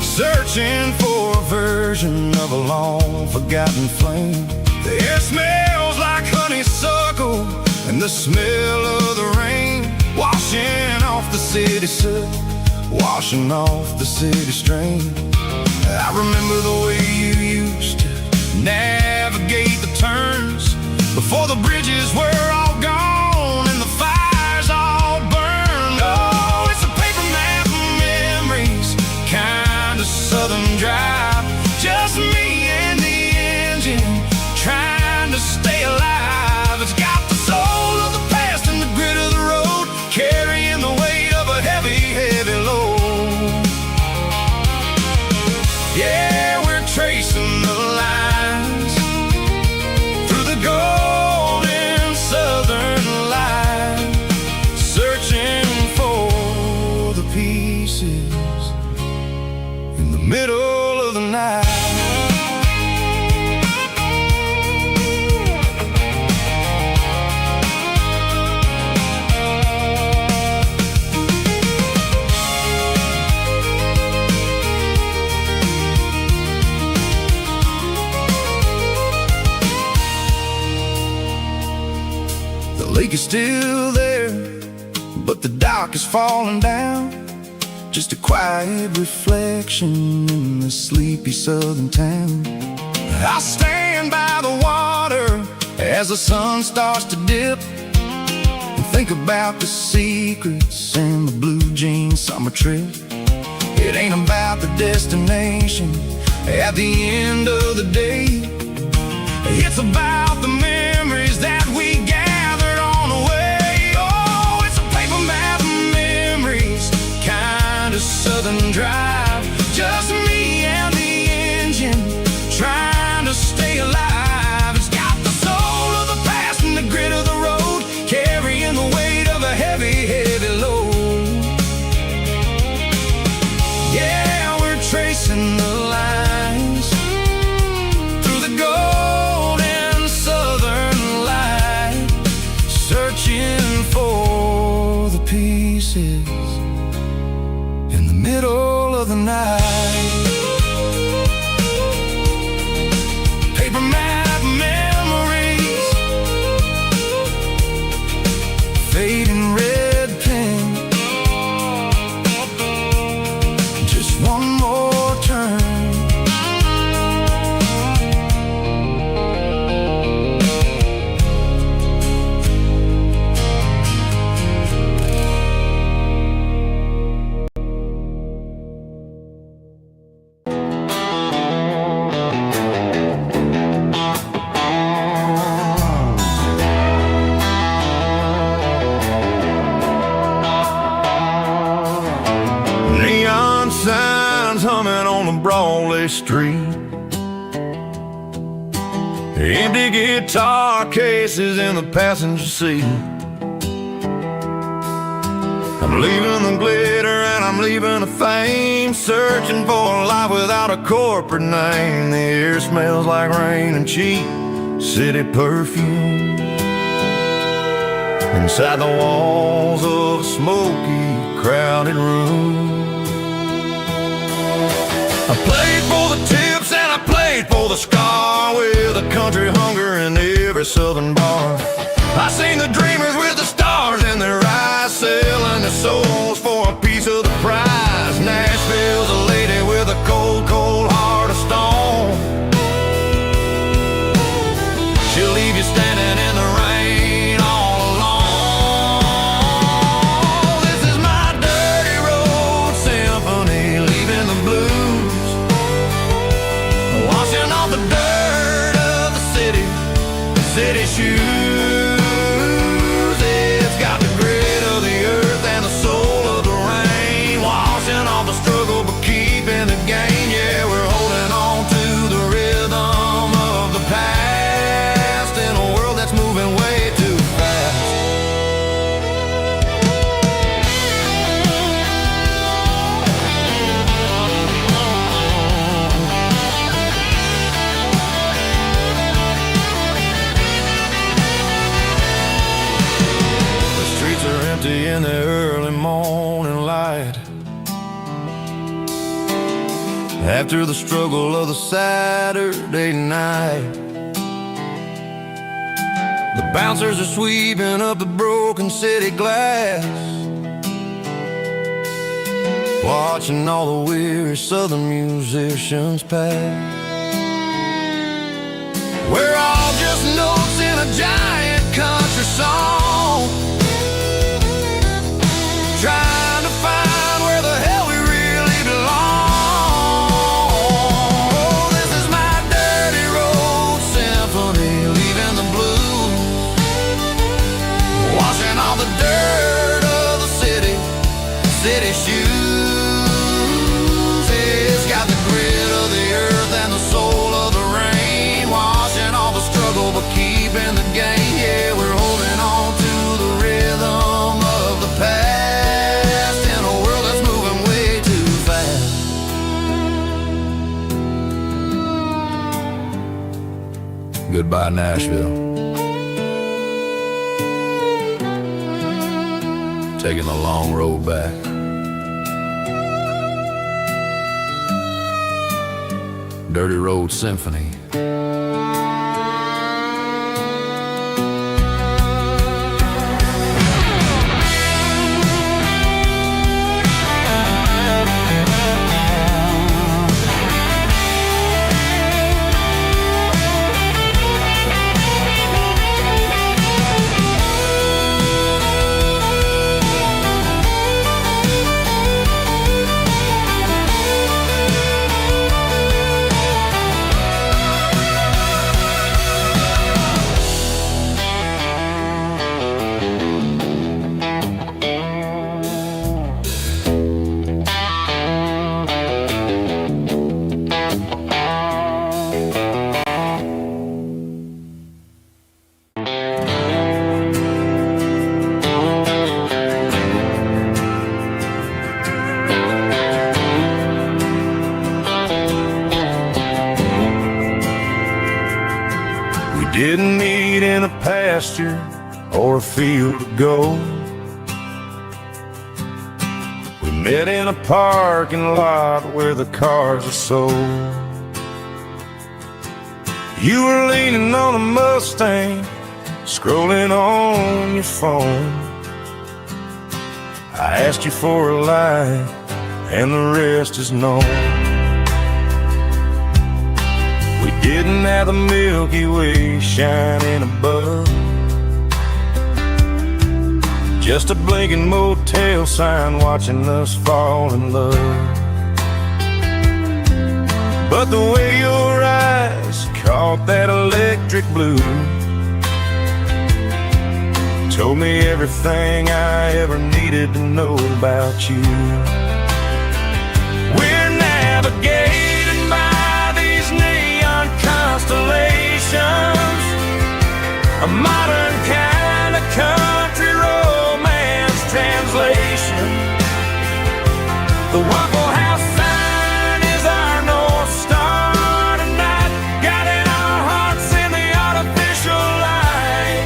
searching for a version of a long-forgotten flame. The air smells like honeysuckle and the smell of the rain, washing off the city soot, washing off the city strain. I remember the way you used to navigate the turns before the bridges were all gone and the fires all burned. Oh, it's a paper map of memories, kind of southern drive, just me and the engine trying to stay alive. It's got the soul of the past and the grit of the road, carrying the weight of a heavy, heavy load. Yeah, we're tracing the lines through the golden southern light, searching for the pieces in the middle of the night. The lake is still there, but the dock is falling down, just a quiet reflection in the sleepy southern town. I stand by the water as the sun starts to dip and think about the secrets and the blue jean summer trip. It ain't about the destination at the end of the day, it's about the memories that we gathered on the way. Oh, it's a paper map of memories, kind of southern drive, just me and the engine trying to stay alive. It's got the soul of the past and the grit of the road, carrying the weight of a heavy, heavy load. Yeah, we're tracing the lines through the golden southern light, searching for the pieces in the middle of the night. Paper map memories, fading red pen, just one more turn. Neon signs humming on the Broadway street, empty guitar cases in the passenger seat. I'm leaving the glitter and I'm leaving the fame, searching for a life without a corporate name. The air smells like rain and cheap city perfume inside the walls of a smoky, crowded room. I played for the tips and I played for the scar, with a country hunger in every southern bar. I seen the dreamers with the stars in their eyes, selling their souls for a piece of the prize. Nashville's a lady with a cold, cold heart of stone. She'll leave you standing in the rain all alone. This is my dirty empty in the early morning light. After the struggle of the Saturday night, the bouncers are sweeping up the broken city glass, watching all the weary southern musicians pass. We're all just notes in a giant country song, trying to find where the hell we really belong. Oh, this is my dirty road symphony, leaving the blues, washing all the dirt of the city shoes. It's got the grit of the earth and the soul of the rain, washing all the struggle but keeping the game. Yeah, we're holding on to the rhythm of the past in a world that's moving way too fast. Goodbye, Nashville. Taking the long road back. Dirty Road Symphony. Didn't meet in a pasture or a field of gold. We met in a parking lot where the cars are sold. You were leaning on a Mustang, scrolling on your phone. I asked you for a light, and the rest is known. We didn't have the Milky Way shining above, just a blinking motel sign watching us fall in love. But the way your eyes caught that electric blue told me everything I ever needed to know about you. We're navigating by these neon constellations, a modern kind of country romance translation. The Waffle House sign is our North Star tonight, guiding our hearts in the artificial light.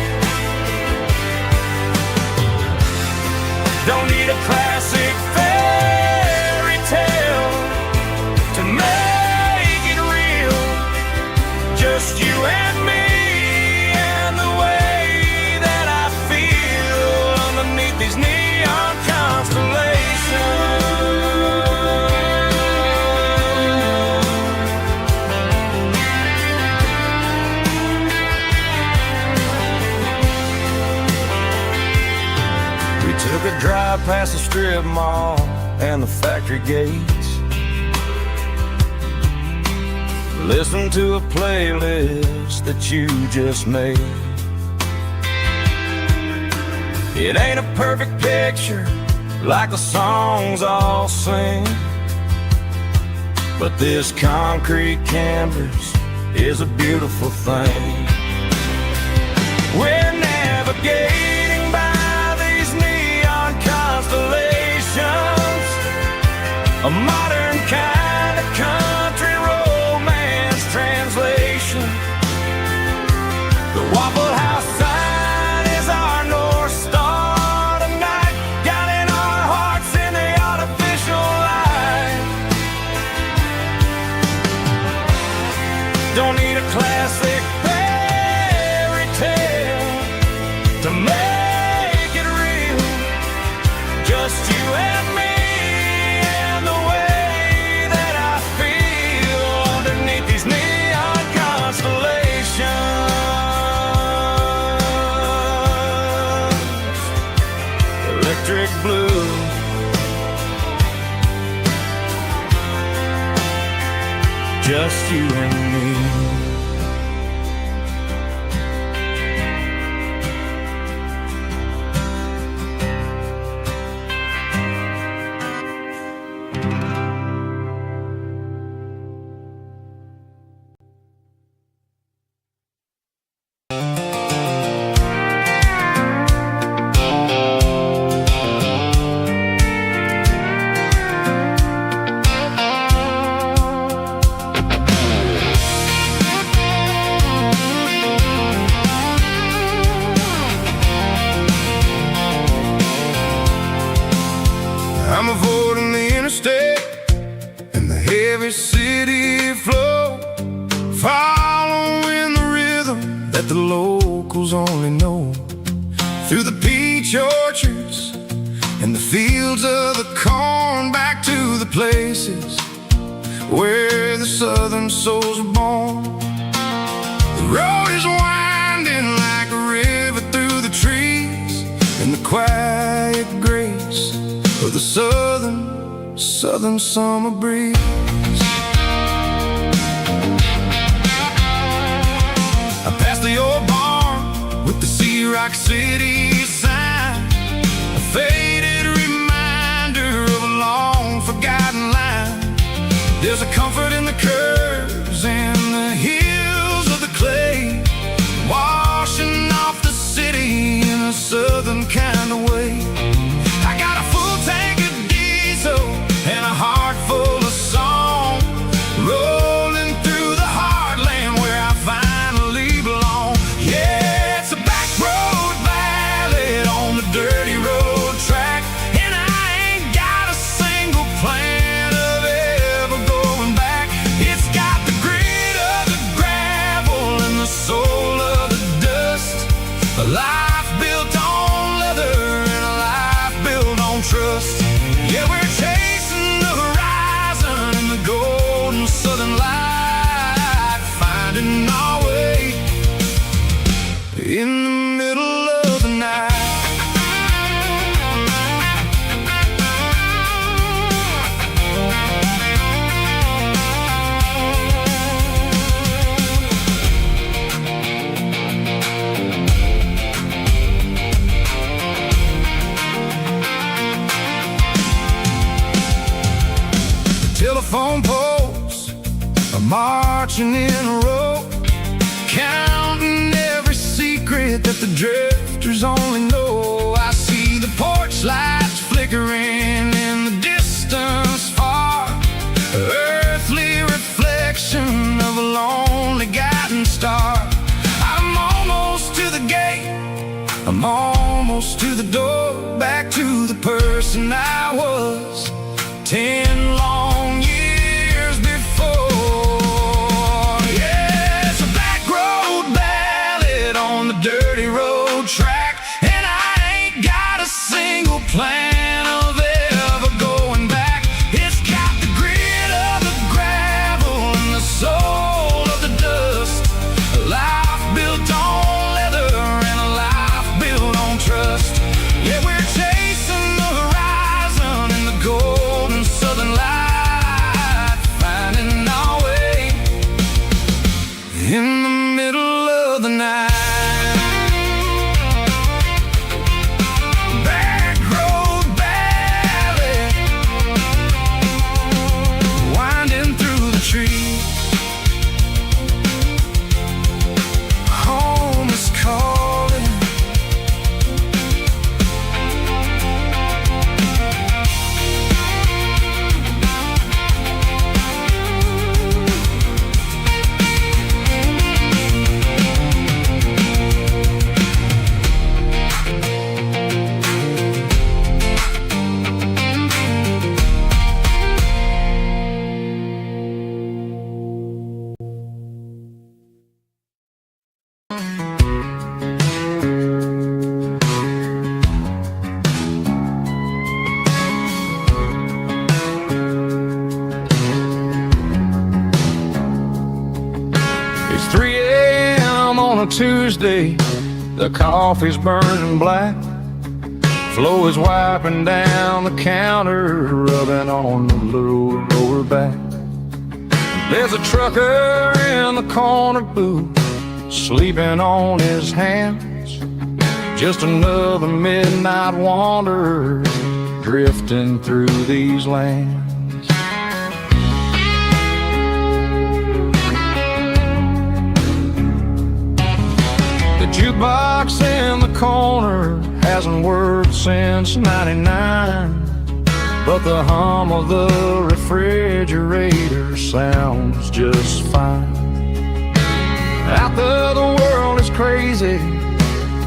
Don't need a classic fairy tale to make it real, just you and me and the way that I feel underneath these neon constellations. We took a drive past the strip mall and the factory gates, listen to a playlist that you just made. It ain't a perfect picture like the songs all sing, but this concrete canvas is a beautiful thing. We're navigating by these neon constellations, a modern kind of country romance translation. The Waffle House sign is our North Star tonight, brick blue. Just you and me. I'm avoiding the interstate and the heavy city flow, following the rhythm that the locals only know. Through the peach orchards and the fields of the corn, back to the places where the southern souls are born. The road is winding like a river through the trees, and the quiet grace of the southern summer breeze. I passed the old barn with the Sea Rock City sign, a faded reminder of a long forgotten line. There's a comfort in the curves and the hills of the clay, washing off the city in a southern kind of way. I got a full tank of diesel and a heart full of song, rolling through the heartland where I finally belong. Yeah, it's a back road ballad on the dirty road track, and I ain't got a single plan of ever going back. It's got the grit of the gravel and the soul of the dust, a life built on leather and a life built on trust. Yeah, we're chasing the horizon in the golden southern light, finding our way in the middle of the night. Telephone poles are marching in a row, counting every secret that the drifters only know. I see the porch lights flickering in the distance far, earthly reflection of a lonely guiding star. I'm almost to the gate, I'm almost to the door, back to the person I was 10 long years before. Yeah, it's a back road ballad on the dirty road track, and I ain't got a single plan of ever going back. It's got the grit of the gravel and the soul of the dust, a life built on leather and a life built on trust. Yeah, we're chasing the horizon in the golden southern light, finding our way in the middle of the night. Back road ballad, winding through the trees. Home is calling. It's 3 a.m. on a Tuesday, the coffee's burning black. Flo is wiping down the counter, rubbing on the lower back. There's a trucker in the corner booth, sleeping on his hands. Just another midnight wanderer, drifting through these lands. The jukebox in the corner hasn't worked since '99, but the hum of the refrigerator sounds just fine. Out there the world is crazy,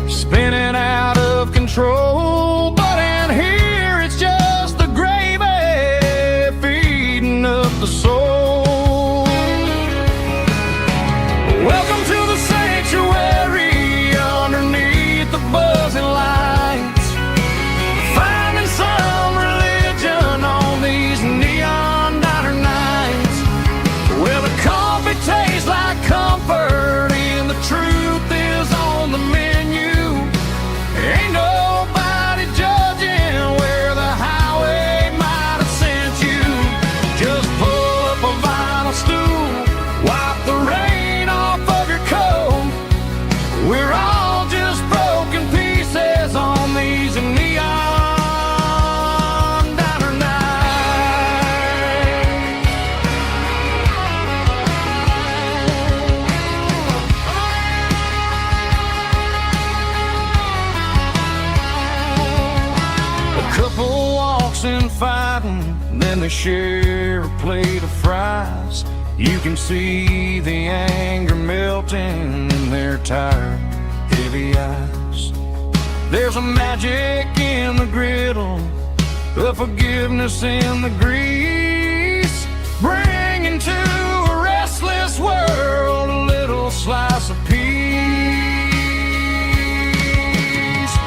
spinning out of control, but in here it's just the gravy feeding up the soul. Welcome to the sanctuary underneath the buzzing lights, finding some religion on these neon diner nights, where the coffee tastes like comfort and the truth is on the menu. Ain't nobody judging where the highway might have sent you. Just pull up a vinyl stool, wipe the rain off of your coat. We're all just broken pieces on these neon diner nights. A couple walks in fighting, then they share a plate of fries. You can see the anger melting in their tired, heavy eyes. There's a magic in the griddle, a forgiveness in the grease, bringing to a restless world a little slice of peace.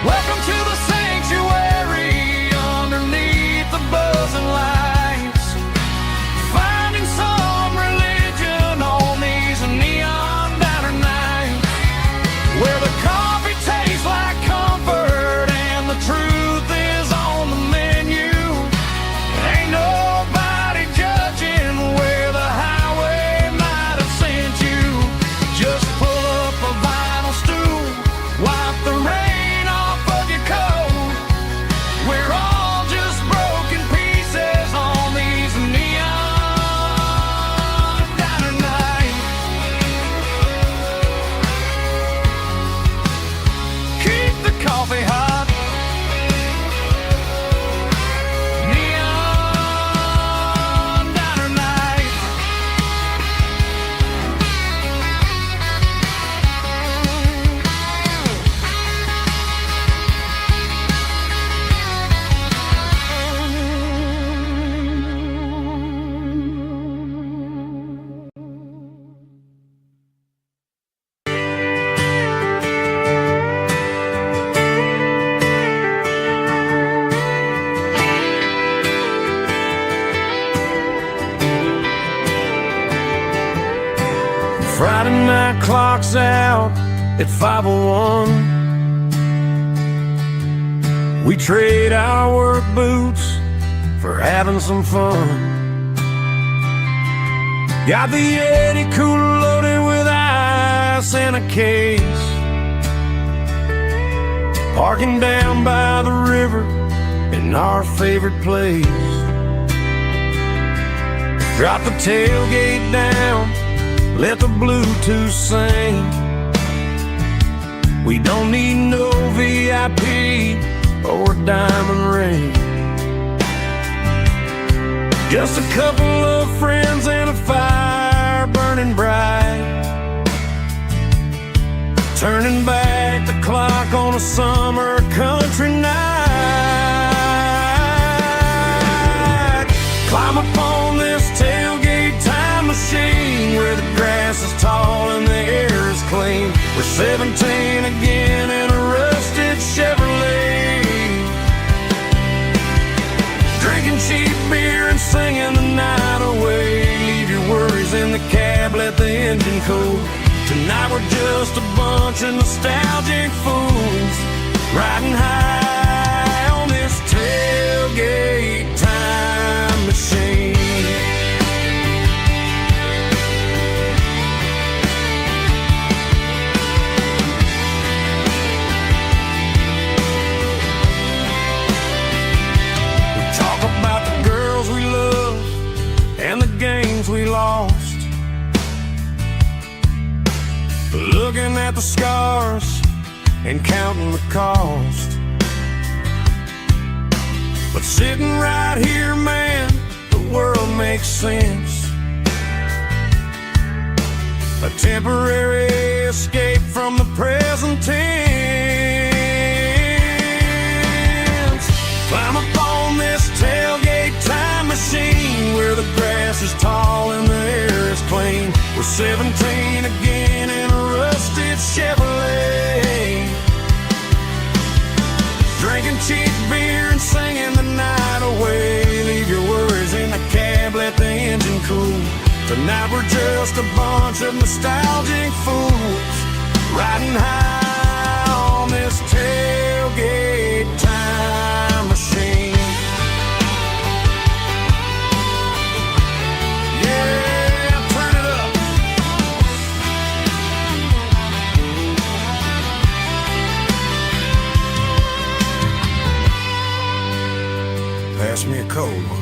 Welcome to the sanctuary underneath the buzzing lights, finding some religion on these neon diner nights, where the coffee tastes like comfort and the truth is on the menu. Ain't nobody judging where the highway might have sent you. Just pull up a vinyl stool, wipe the rain off of your coat. We're all just broken pieces on these neon diner nights. Keep the coffee hot. Neon diner nights. Friday night clock's out at 5:01. We trade our work boots for having some fun. Got the Yeti cooler loaded with ice and a case, parking down by the river in our favorite place. Drop the tailgate down, let the Bluetooth sing. We don't need no VIP or diamond ring. Just a couple of friends and a fire burning bright, turning back the clock on a summer country night. Climb up on this tailgate time machine, where the grass is tall and the air is clean. We're 17 again in a rusted Chevrolet, drinking cheap beer and singing the night away. Leave your worries in the cab, let the engine cool. Tonight we're just a bunch of nostalgic fools, riding high looking at the scars and counting the cost. But sitting right here, man, the world makes sense. A temporary escape from the present tense. Climb up on this tailgate time machine where the grass is tall and the air is clean. We're 17 again in a rusted Chevrolet, drinking cheap beer and singing the night away. Leave your worries in the cab, let the engine cool. Tonight we're just a bunch of nostalgic fools riding high on this tailgate time machine. Yeah, turn it up. Pass me a cold one.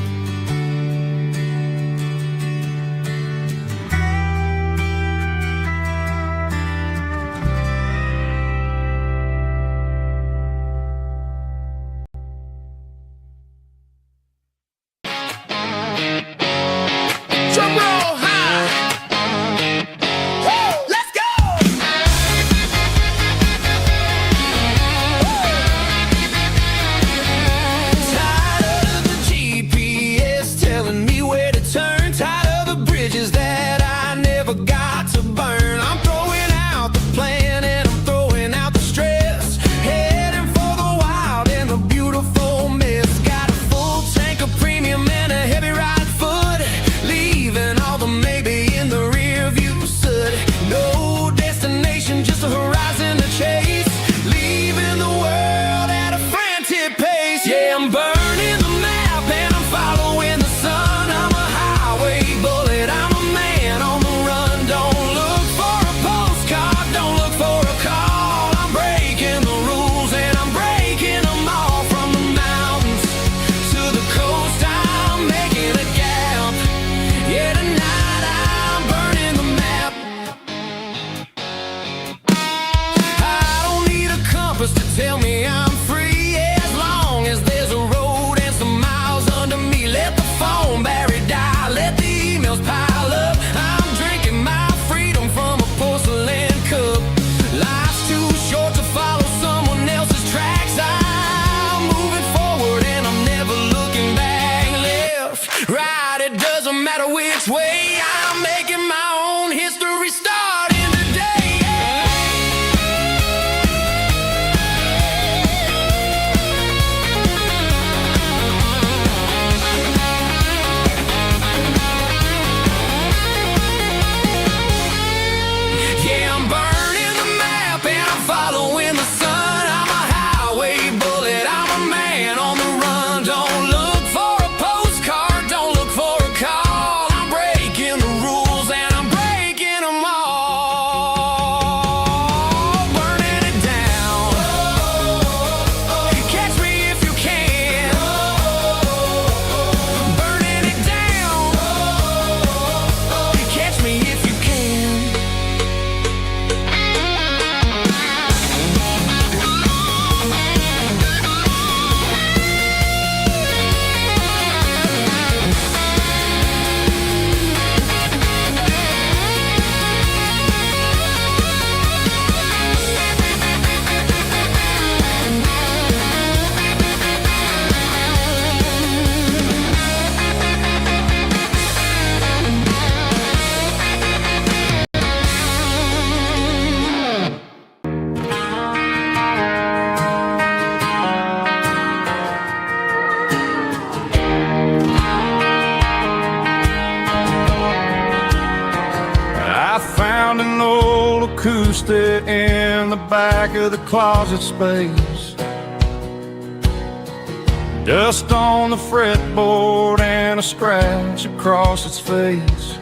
Acoustic in the back of the closet space, dust on the fretboard and a scratch across its face.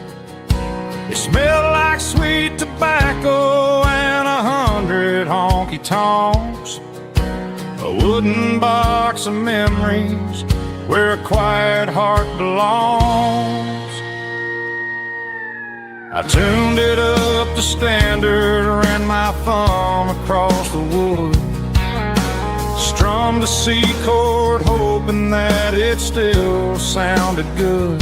It smelled like sweet tobacco and 100 honky-tonks, a wooden box of memories where a quiet heart belongs. I tuned it up to standard, ran my thumb across the wood, strummed a C chord, hoping that it still sounded good.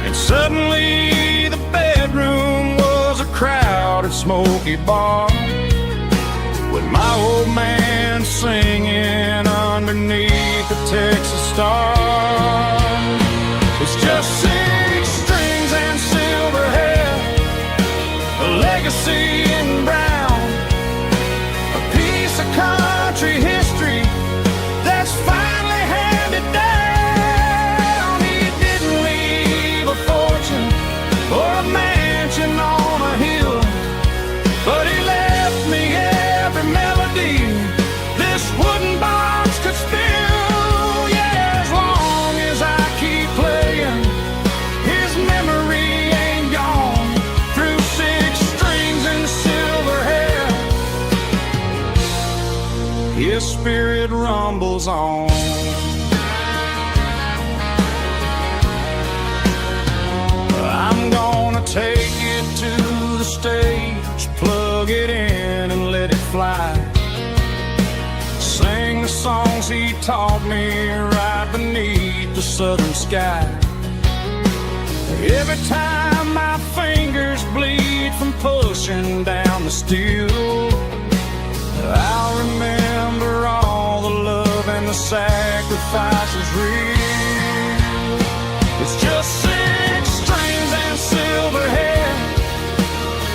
And suddenly the bedroom was a crowded, smoky bar, with my old man singing underneath the Texas star. It's just 6 strings and silver hair, a legacy in brown, a piece of country history that's finally handed down. He didn't leave a fortune or a mansion on a hill, but he left me every melody this wooden box could spill. Yeah, as long as I keep playing, his memory ain't gone. Through 6 strings and silver hair, his spirit rumbles on. I'm gonna take it to the stage, plug it in and let it fly, sing the songs he taught me right beneath the southern sky. Every time my fingers bleed from pushing down the steel, I'll remember all the love and the sacrifices real. It's just 6 strings and silver hair,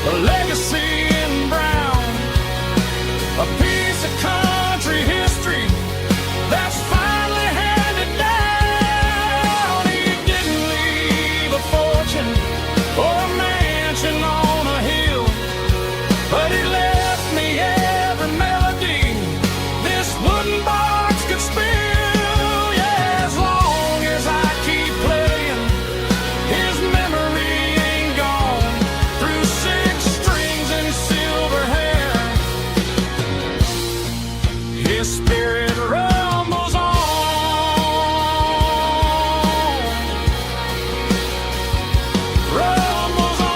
a legacy in brown, a piece of country history that's finally handed down. He didn't leave a fortune or a mansion on a hill, but he left me every melody this wooden box could spill. Yeah, as long as I keep playing, his memory ain't gone. Through 6 strings and silver hair, his spirit rumbles on. Rumbles on.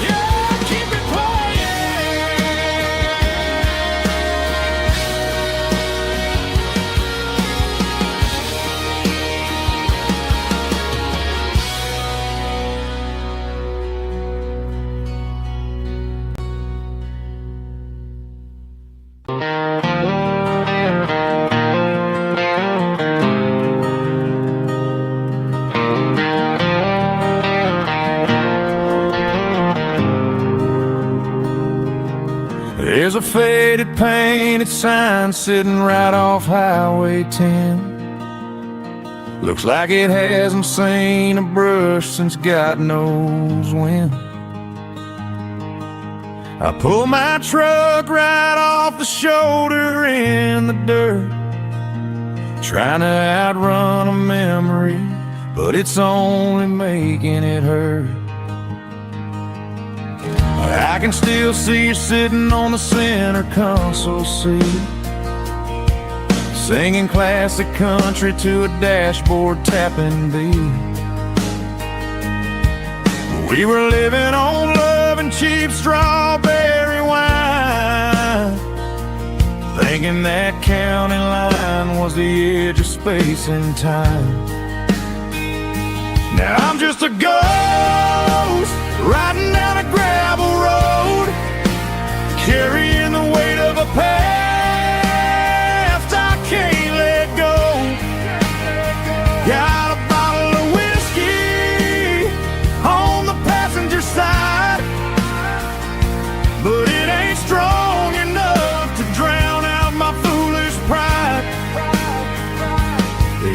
Yeah, keep it playing. There's a faded painted sign sitting right off Highway 10. Looks like it hasn't seen a brush since God knows when. I pull my truck right off the shoulder in the dirt, trying to outrun a memory, but it's only making it hurt. I can still see you sitting on the center console seat, singing classic country to a dashboard tapping beat. We were living on love and cheap strawberry wine, thinking that county line was the edge of space and time. Now I'm just a ghost riding down a gravel road, carrying the weight of a past I can't let go. Got a bottle of whiskey on the passenger side, but it ain't strong enough to drown out my foolish pride.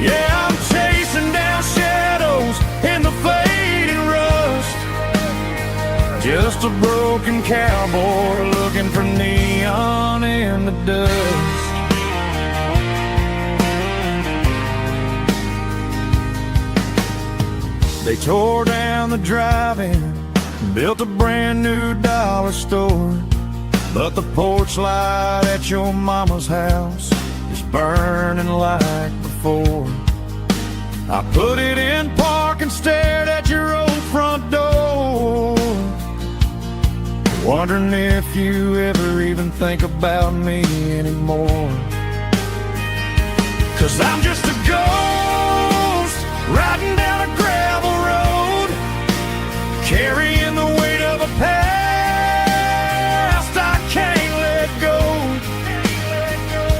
Yeah, I'm chasing down shadows in the fading rust, just a broken cowboy looking for neon in the dust. They tore down the drive-in, built a brand new dollar store, but the porch light at your mama's house is burning like before. I put it in park and stared at your old front door, wondering if you ever even think about me anymore. 'Cause I'm just a ghost riding down a gravel road, carrying the weight of a past I can't let go.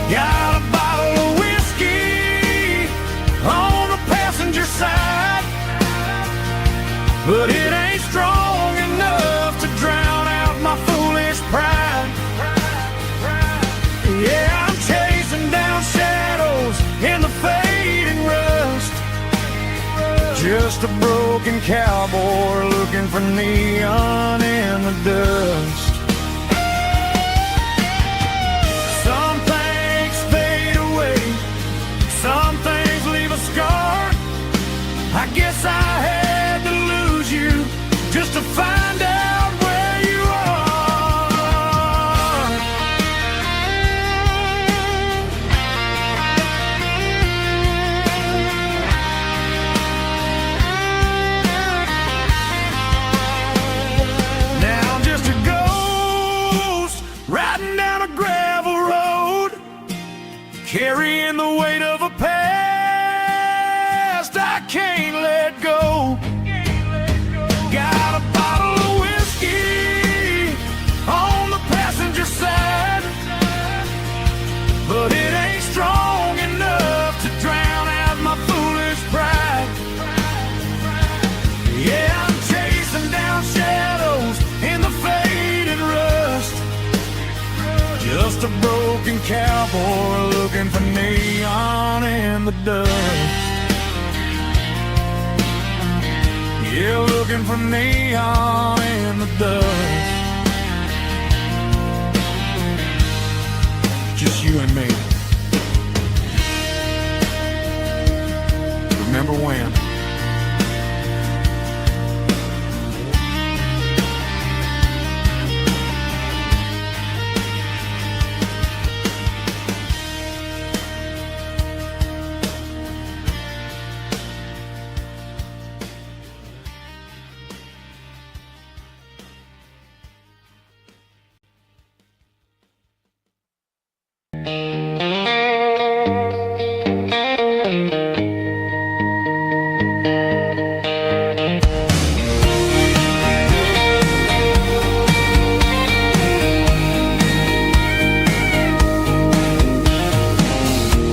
Got a bottle of whiskey on the passenger side, but it ain't strong enough to drown out my foolish pride. Yeah, I'm chasing down shadows in the fading rust, just a broken cowboy looking for neon in the dust. Some things fade away, some things leave a scar. I guess I had to lose you just to find out where you are. Now I'm just a ghost riding down a gravel road, carrying the weight of a past I can't let go. Got a bottle of whiskey on the passenger side, but it ain't strong enough to drown out my foolish pride. Yeah, I'm chasing down shadows in the fading rust, just a broken cowboy looking for neon in the dust. Yeah, looking for neon in the dust. Just you and me. Remember when?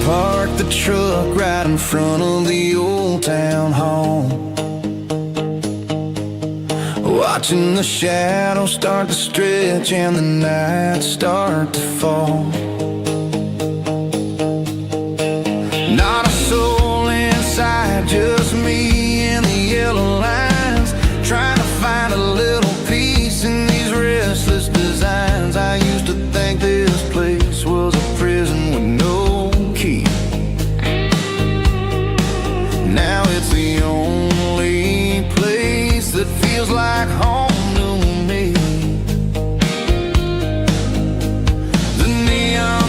Parked the truck right in front of the old town hall, watching the shadows start to stretch and the night start to fall. Not a soul inside, just me and the yellow lines, trying to find a little peace in these restless designs. I used to think this place was a prison with no key. Now it's the only place that feels like home to me. The neon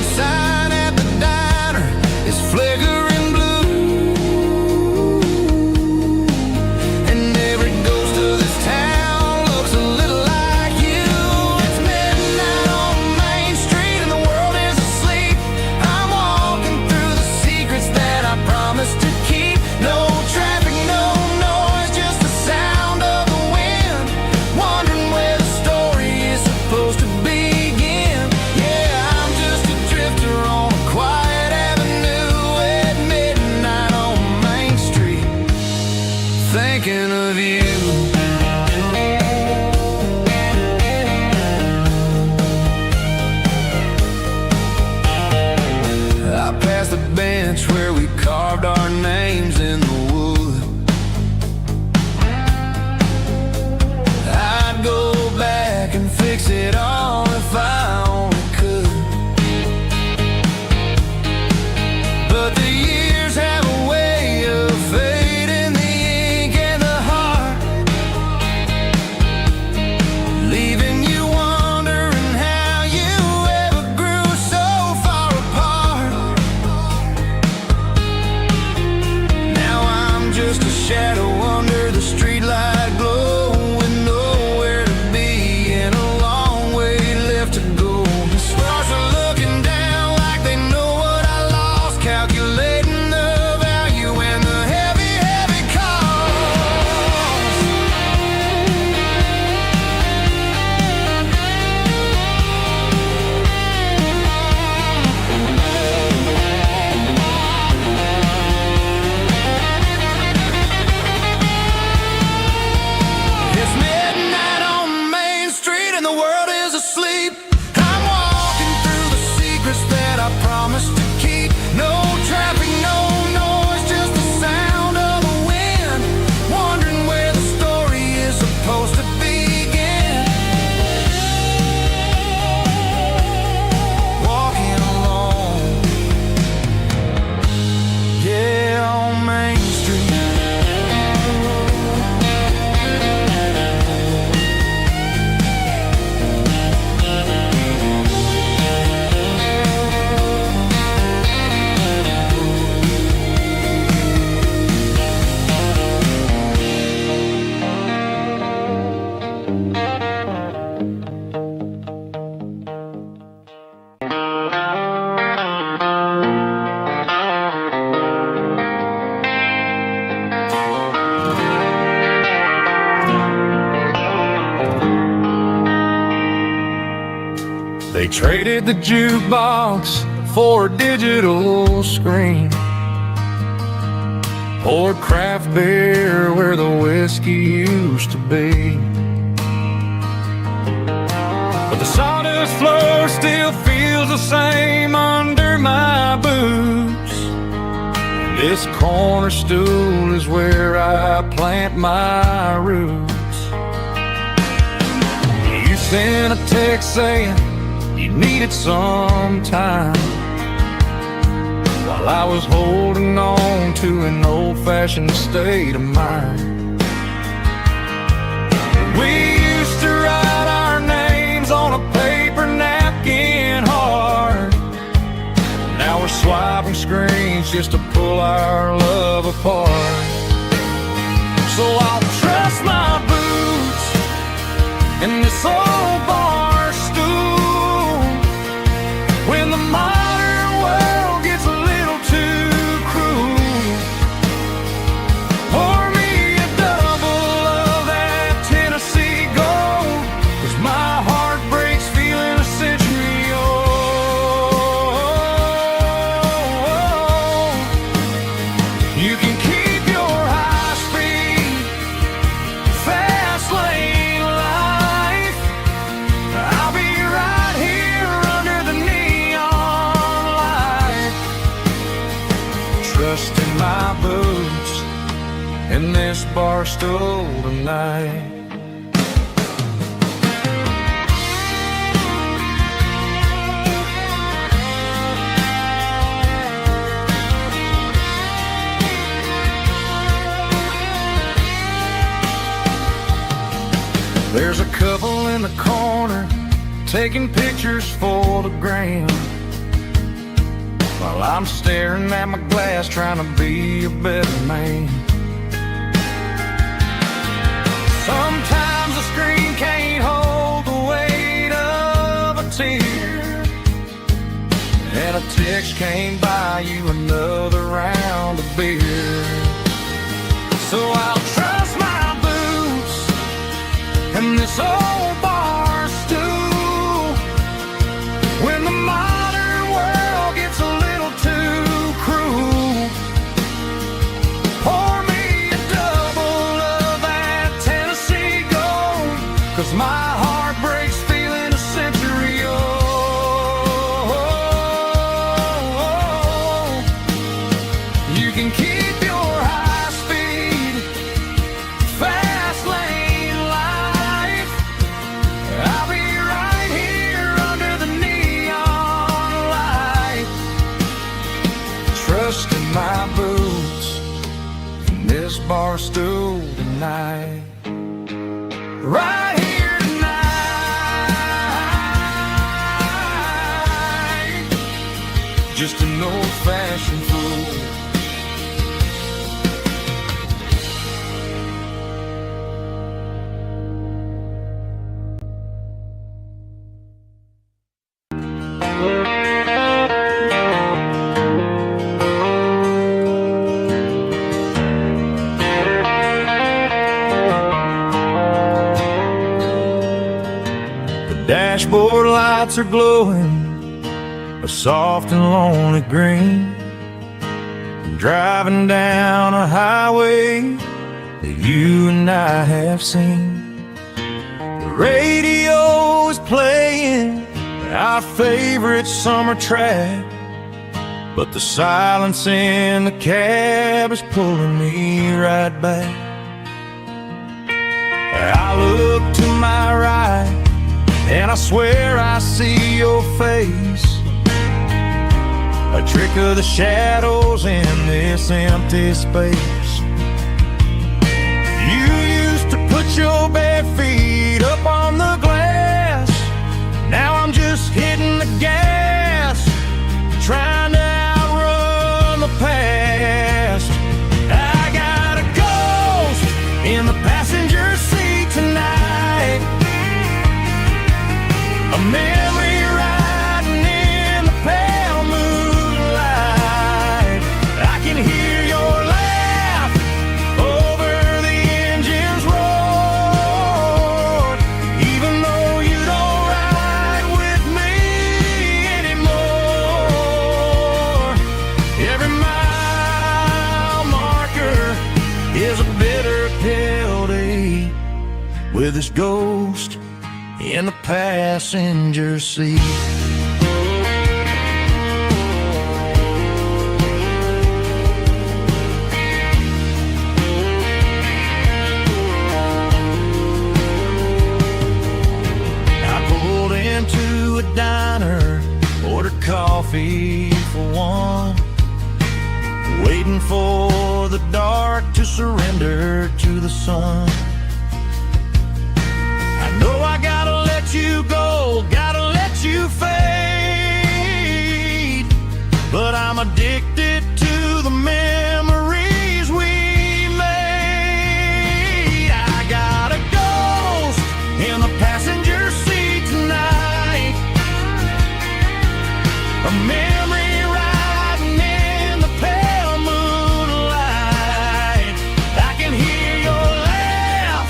Traded the jukebox for a digital screen, poured craft beer where the whiskey used to be. But the sawdust floor still feels the same under my boots. This corner stool is where I plant my roots. You sent a text saying you needed some time, while I was holding on to an old-fashioned state of mind. We used to write our names on a paper napkin hard. Now we're swiping screens just to pull our love apart. So I'll trust my boots in this old bar stool when the modern world gets a little too cruel. Pour me a double of that Tennessee Gold, 'cause my heart breaks feeling a century old. You can keep your high-speed, fast lane life. I'll be right here under the neon light, trusting my boots in this bar stool tonight. There's a couple in the corner taking pictures for the gram, while I'm staring at my glass trying to be a better man. Sometimes the screen can't hold the weight of a tear, and a text can't buy you another round of beer. So I'll trust my boots and this old bar stool when the modern world gets a little too cruel. Pour me a double of that Tennessee Gold, 'cause my heart breaks feeling a century old. You can keep your high-speed, fast lane life. I'll be right here under the neon light, trusting my boots in this bar stool tonight. Right here tonight, just an old-fashioned fool. Dashboard lights are glowing a soft and lonely green. I'm driving down a highway that you and I have seen. The radio is playing our favorite summer track, but the silence in the cab is pulling me right back. I look to my right and I swear I see your face, a trick of the shadows in this empty space. You used to put your bare feet up on the glass. Now I'm just hitting the gas, trying to outrun the past. I got a ghost in the passenger seat tonight, a memory riding in the pale moonlight. I can hear your laugh over the engine's roar, even with his ghost in the passenger seat. I pulled into a diner, ordered coffee for one, waiting for the dark to surrender to the sun. I know I gotta let you go, gotta let you fade, but I'm addicted to the memories we made. I got a ghost in the passenger seat tonight, a memory riding in the pale moonlight. I can hear your laugh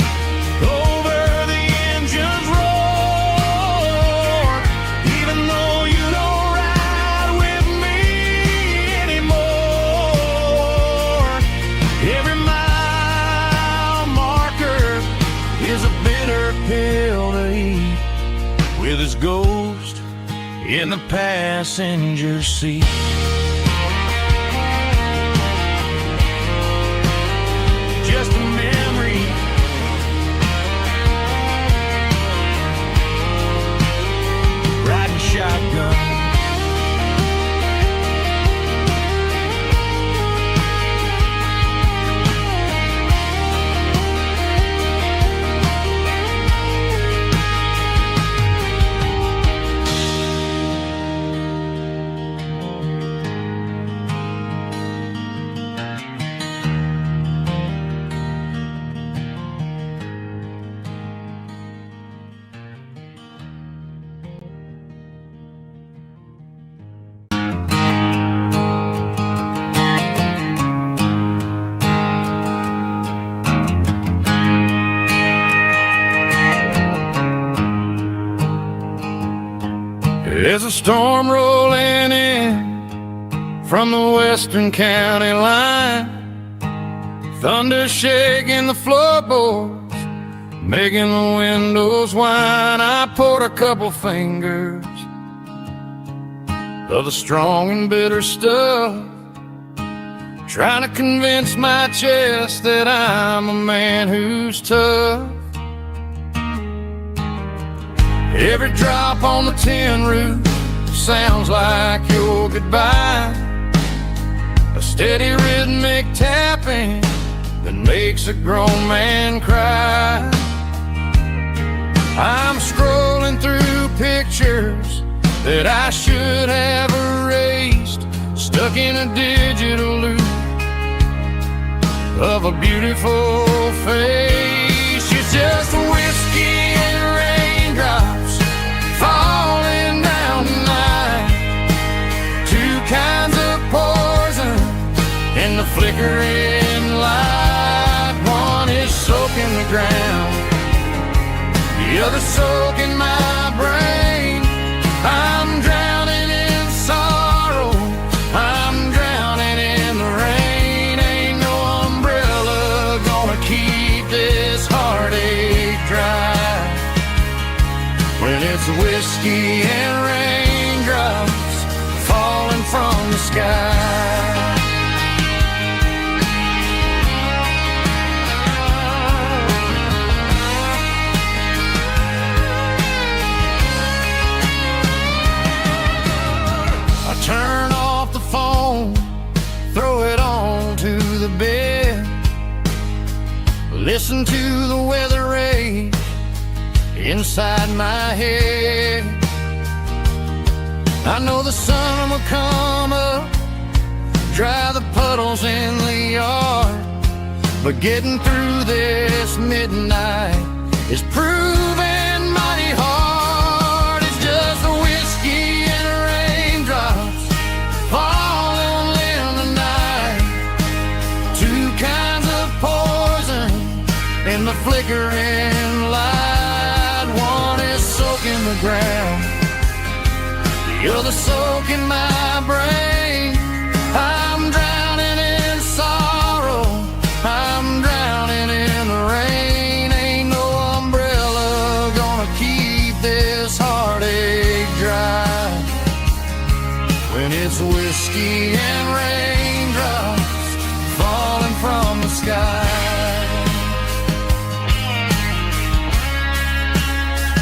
over the engine's roar, even though you don't ride with me anymore. Every mile marker is a bitter pill to eat, with his ghost in the passenger seat. Just a memory, riding shotgun. There's a storm rolling in from the western county line, thunder shaking the floorboards, making the windows whine. I poured a couple fingers of the strong and bitter stuff, trying to convince my chest that I'm a man who's tough. Every drop on the tin roof sounds like your goodbye, a steady rhythmic tapping that makes a grown man cry. I'm scrolling through pictures that I should have erased, stuck in a digital loop of a beautiful face. It's just whiskey and raindrops falling down tonight, two kinds of poison in the flickering light. One is soaking the ground, the other soaking my brain. I'm drowning in sorrow, I'm drowning in the rain. Ain't no umbrella gonna keep this heartache dry when it's whiskey and raindrops falling from the sky. I turn off the phone, throw it on to the bed, listen to the weather rage inside my head. I know the sun will come up, dry the puddles in the yard, but getting through this midnight is proving mighty hard. It's just a whiskey and raindrops falling in the night, two kinds of poison in the flickering light. One is soaking the ground, the other soaking my brain. I'm drowning in sorrow, I'm drowning in the rain. Ain't no umbrella It's whiskey and raindrops falling from the sky.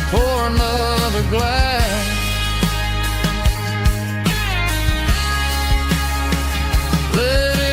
Pour another glass. Let it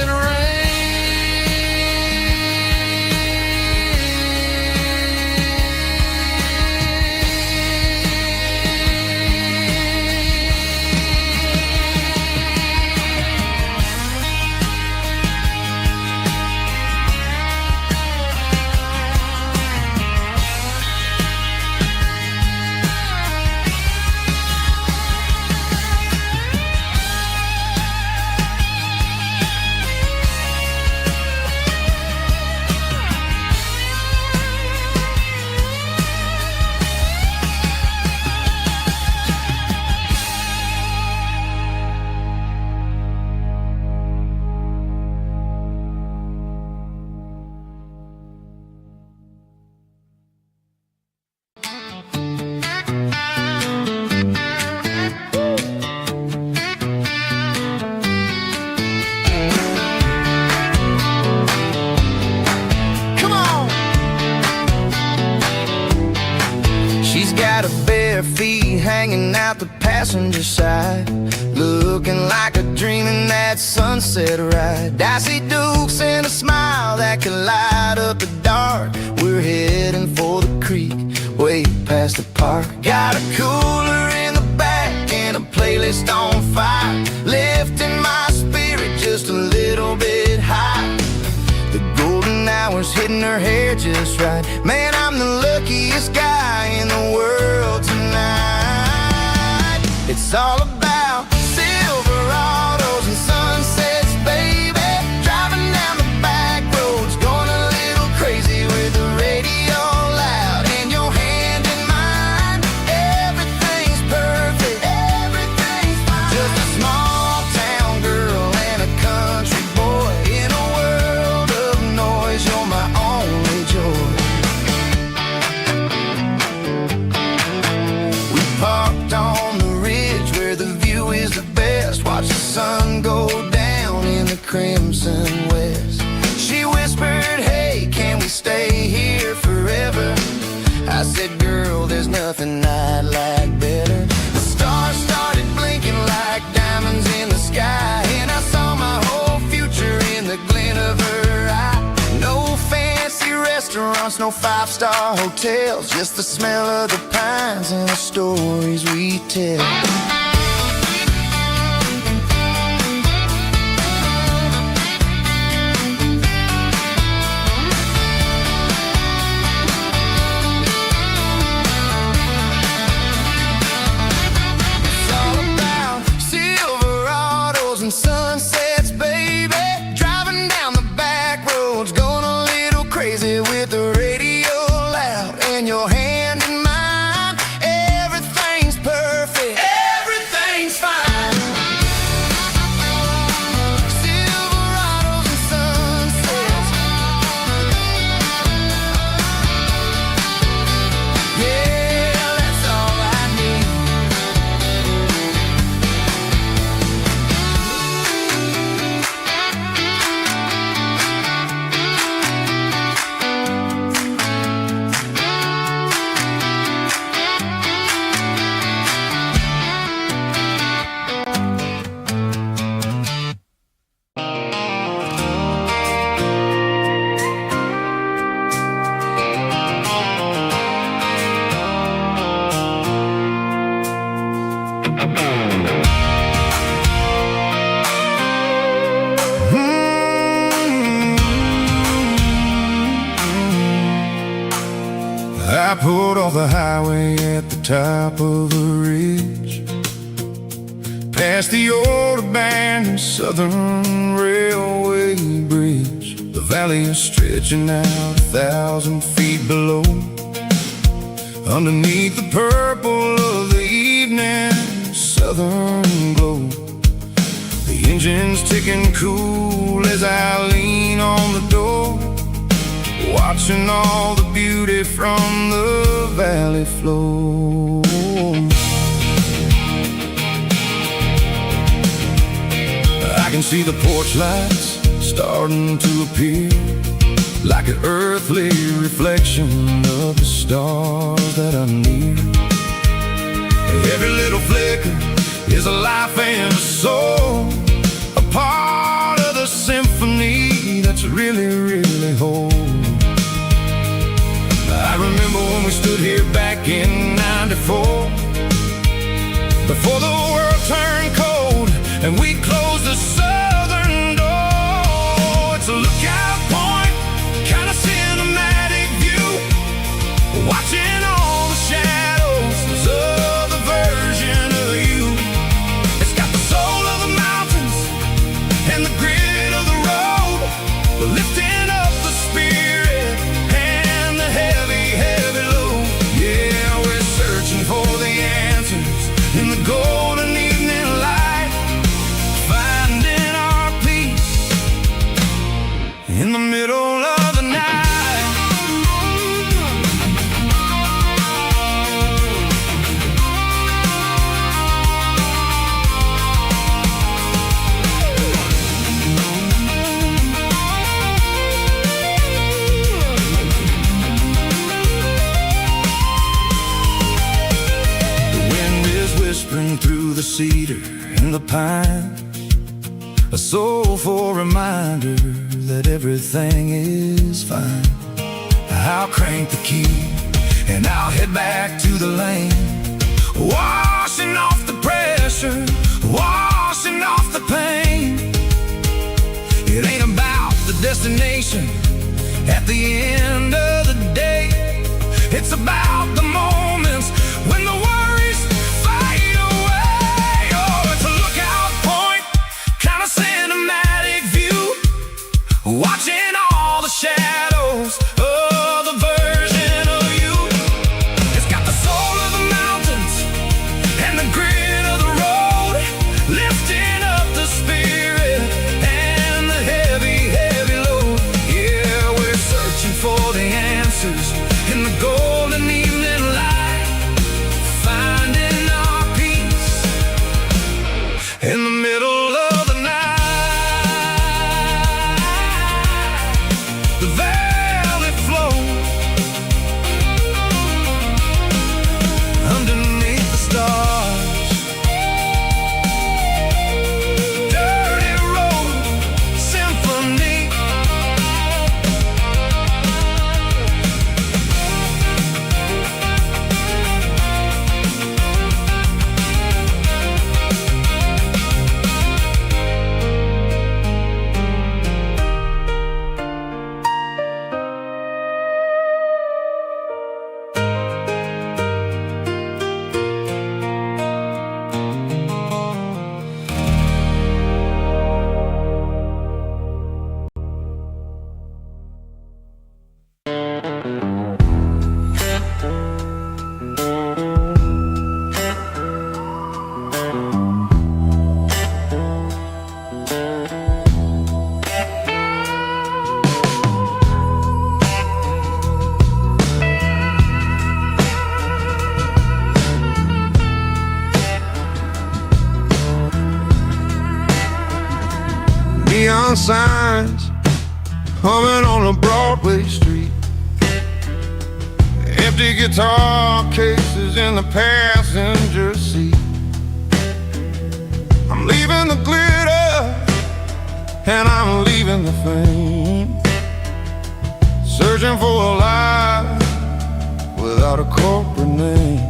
hanging out the passenger side, looking like a dream in that sunset ride. I see Dukes and a smile that can light up the dark. We're heading for the creek, way past the park. Got a cooler in the back and a playlist on fire, lifting my spirit just a little bit high. The golden hour's hitting her hair just right. Man, I'm the luckiest guy in the world tonight. It's all about Silverados and sunsets, baby. Driving down the back roads, going a little crazy with the radio loud and your hand in mine. Everything's perfect, everything's fine. Just a small town girl and a country boy in a world of noise. You're my only joy. We parked on the ridge where the view is the best. Watch the sun go down in the crimson west. She whispered, hey, can we stay here forever? I said, girl, there's nothing I'd like better. The stars started blinking like diamonds in the sky, and I saw my whole future in the glint of her eye. No fancy restaurants, no five-star hotels, just the smell of the pines and the stories we tell. It's all about Silverados and sunsets, baby. Driving down the back roads, going a little crazy with the radio loud and your hand in mine. Everything's perfect, everything's fine. Silverados and sunsets. Yeah, that's all I need. I pulled off the highway at the top of a ridge, past the old abandoned Southern Railway bridge. The valley is stretching out 1,000 feet below. Underneath the purple of the evening southern glow, the engine's ticking cool as I lean on the door, watching all the beauty from the valley flow. I can see the porch lights starting to appear, like an earthly reflection of the stars that are near. Every little flicker is a life and a soul, a part of the symphony that's really, really whole. I remember when we stood here back in '94, before the world turned cold and we closed the southern door. It's a lookout point, kind of cinematic view, watching all the shadows of the version of you. It's got the soul of the mountains and the grit of the road, lifting up the spirit and the heavy, heavy load. Yeah, we're searching for the answers in the golden evening light, finding our peace in the middle of the night. Through the cedar and the pine, a soulful reminder that everything is fine. I'll crank the key and I'll head back to the lane, washing off the pressure, washing off the pain. It ain't about the destination at the end of the day, it's about the moments when the worries fade away. Oh, it's a lookout point, kind of cinematic view, watching all the shadows of the version of you. It's got the soul of the mountains and the grit of the road, lifting up the spirit and the heavy, heavy load. Yeah, we're searching for the answers in the golden evening light, finding our peace in the middle of the night. The valley flows underneath the stars, dirty road symphony. Neon signs humming on a Broadway street, empty guitar cases in the passenger seat. I'm leaving the glitter and I'm leaving the fame, searching for a life without a corporate name.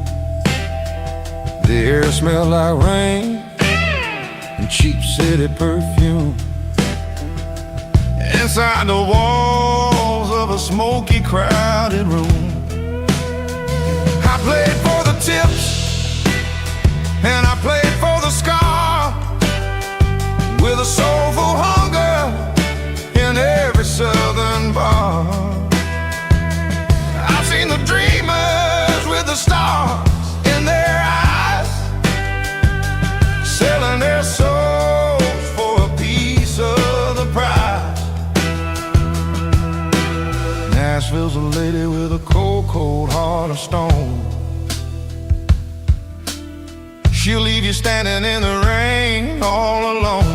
The air smells like rain and cheap city perfume. Inside the walls of a smoky, crowded room, I played for the tips and I played for the scar, with a soulful hunger in every southern bar. I've seen the dreamers with the stars in their eyes, selling their souls for a piece of the prize. Nashville's a lady with a cold, cold heart of stone. She'll leave you standing in the rain all alone.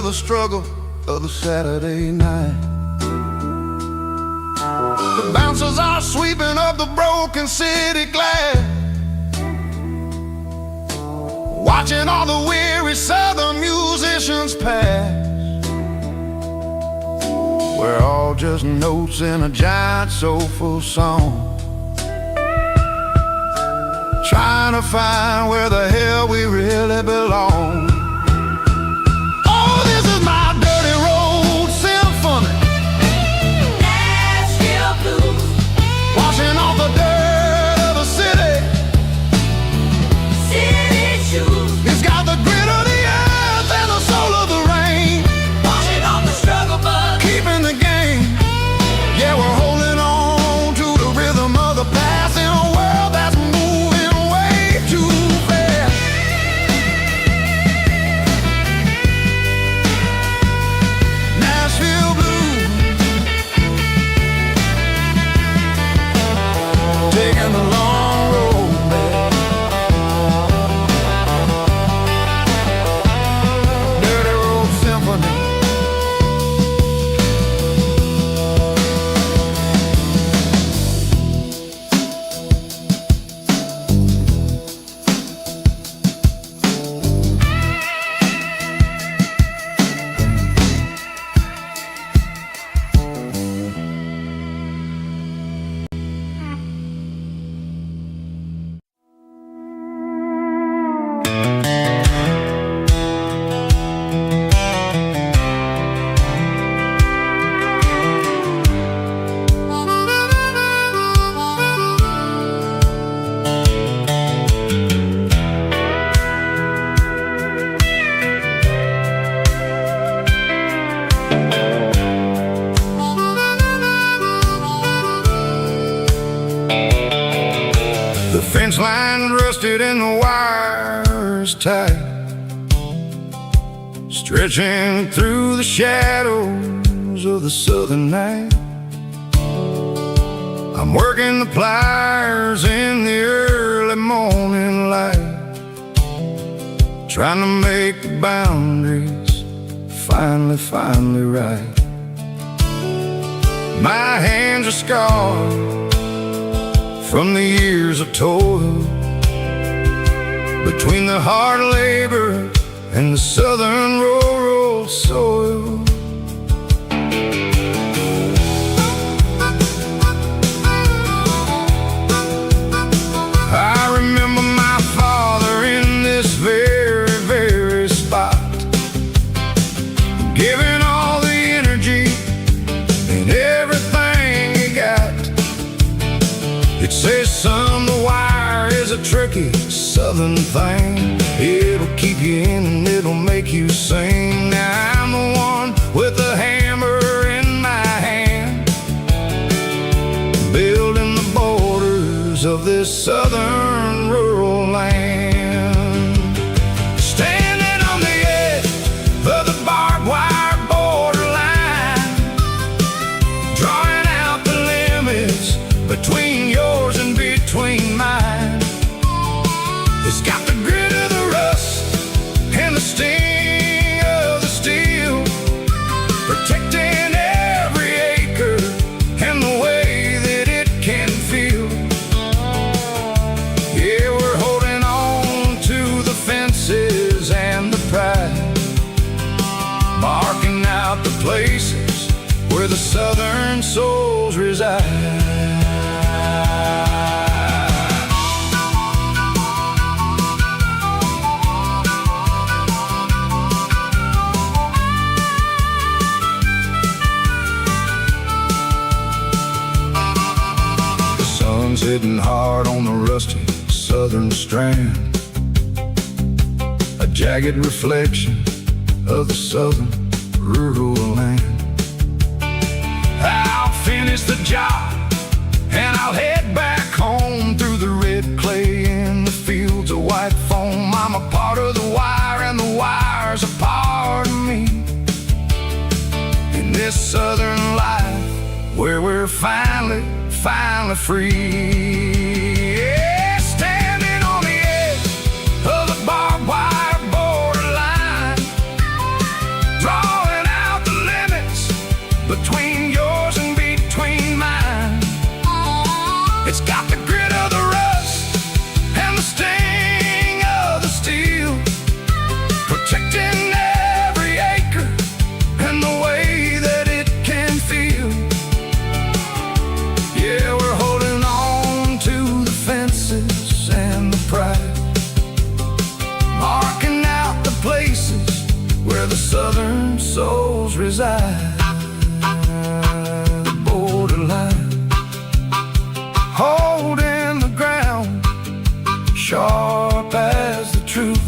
the struggle of the Saturday night. The bouncers are sweeping up the broken city glass, watching all the weary southern musicians pass. We're all just notes in a giant soulful song, trying to find where the hell we really belong. Oh, this is my dirty road symphony, Nashville blues, washing off the dirt of the city. city shoes, It's got the grit of the earth and the soul of the rain, washing off the struggle bug. keeping the game. Yeah, we're holding on to the rhythm of the past in a world that's moving way too fast. Nashville blues, taking the long road back. Dirty road symphony. The fence line rusted and the wires tight, stretching through the shadows of the southern night. I'm working the pliers in the early morning light, trying to make the boundaries finally right. My hands are scarred from the years of toil, between the hard labor and the southern rural soil. I remember my father in this very spot, giving all the energy and everything he got. It says, son, the wire is a tricky southern thing. It'll keep you in and it'll make you sing. Now I'm the one with the hammer in my hand, building the borders of this southern rural land. Standing on the edge of the barbed wire borderline, drawing out the limits between yours and between mine. It's got the grit of the rust and the sting of the steel, protecting every acre and the way that it can feel. Yeah, we're holding on to the fences and the pride, marking out the places where the southern souls reside. The sun's hitting hard on the rusty southern strand, a jagged reflection of the southern rural land. I'll finish the job and I'll head back home through the red clay in the fields of white foam. I'm a part of the wire and the wire's a part of me, in this southern life where we're finally free. Yeah, standing on the edge of the barbed wire borderline, draw where the southern souls reside. The borderline, holding the ground, sharp as the truth.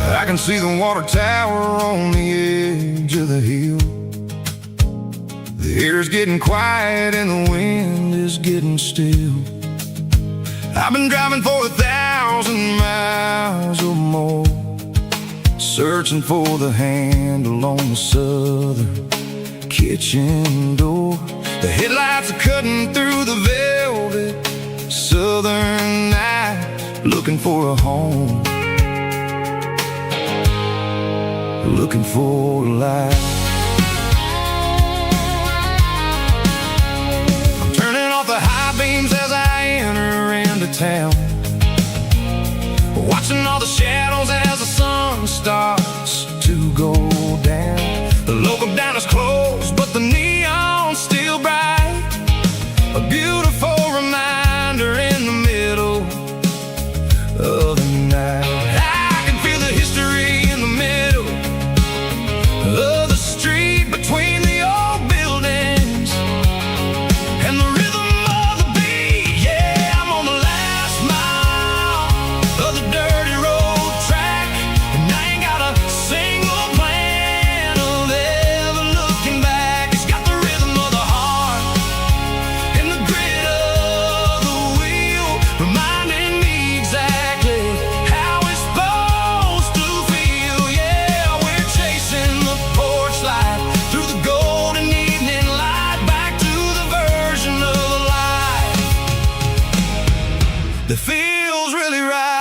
I can see the water tower on the edge of the hill. The air's getting quiet and the wind is getting still. I've been driving for 1,000 miles or more, searching for the handle on the southern kitchen door. The headlights are cutting through the velvet southern night, looking for a home, looking for a life. I'm turning off the high beams as I enter into town, watching all the shadows as the sun starts to go down. The local diner's closed, but the neon's still bright, a beautiful reminder in the middle of the night. I can feel the history in the middle of the street, between the old buildings and the rhythm of the beat. Yeah, I'm on the last mile of the dirty road track, and I ain't got a single plan of ever looking back. It's got the rhythm of the heart and the grit of the wheel, reminding me exactly how it's supposed to feel. Yeah, we're chasing the porch light through the golden evening light, back to the version of life that feels really right.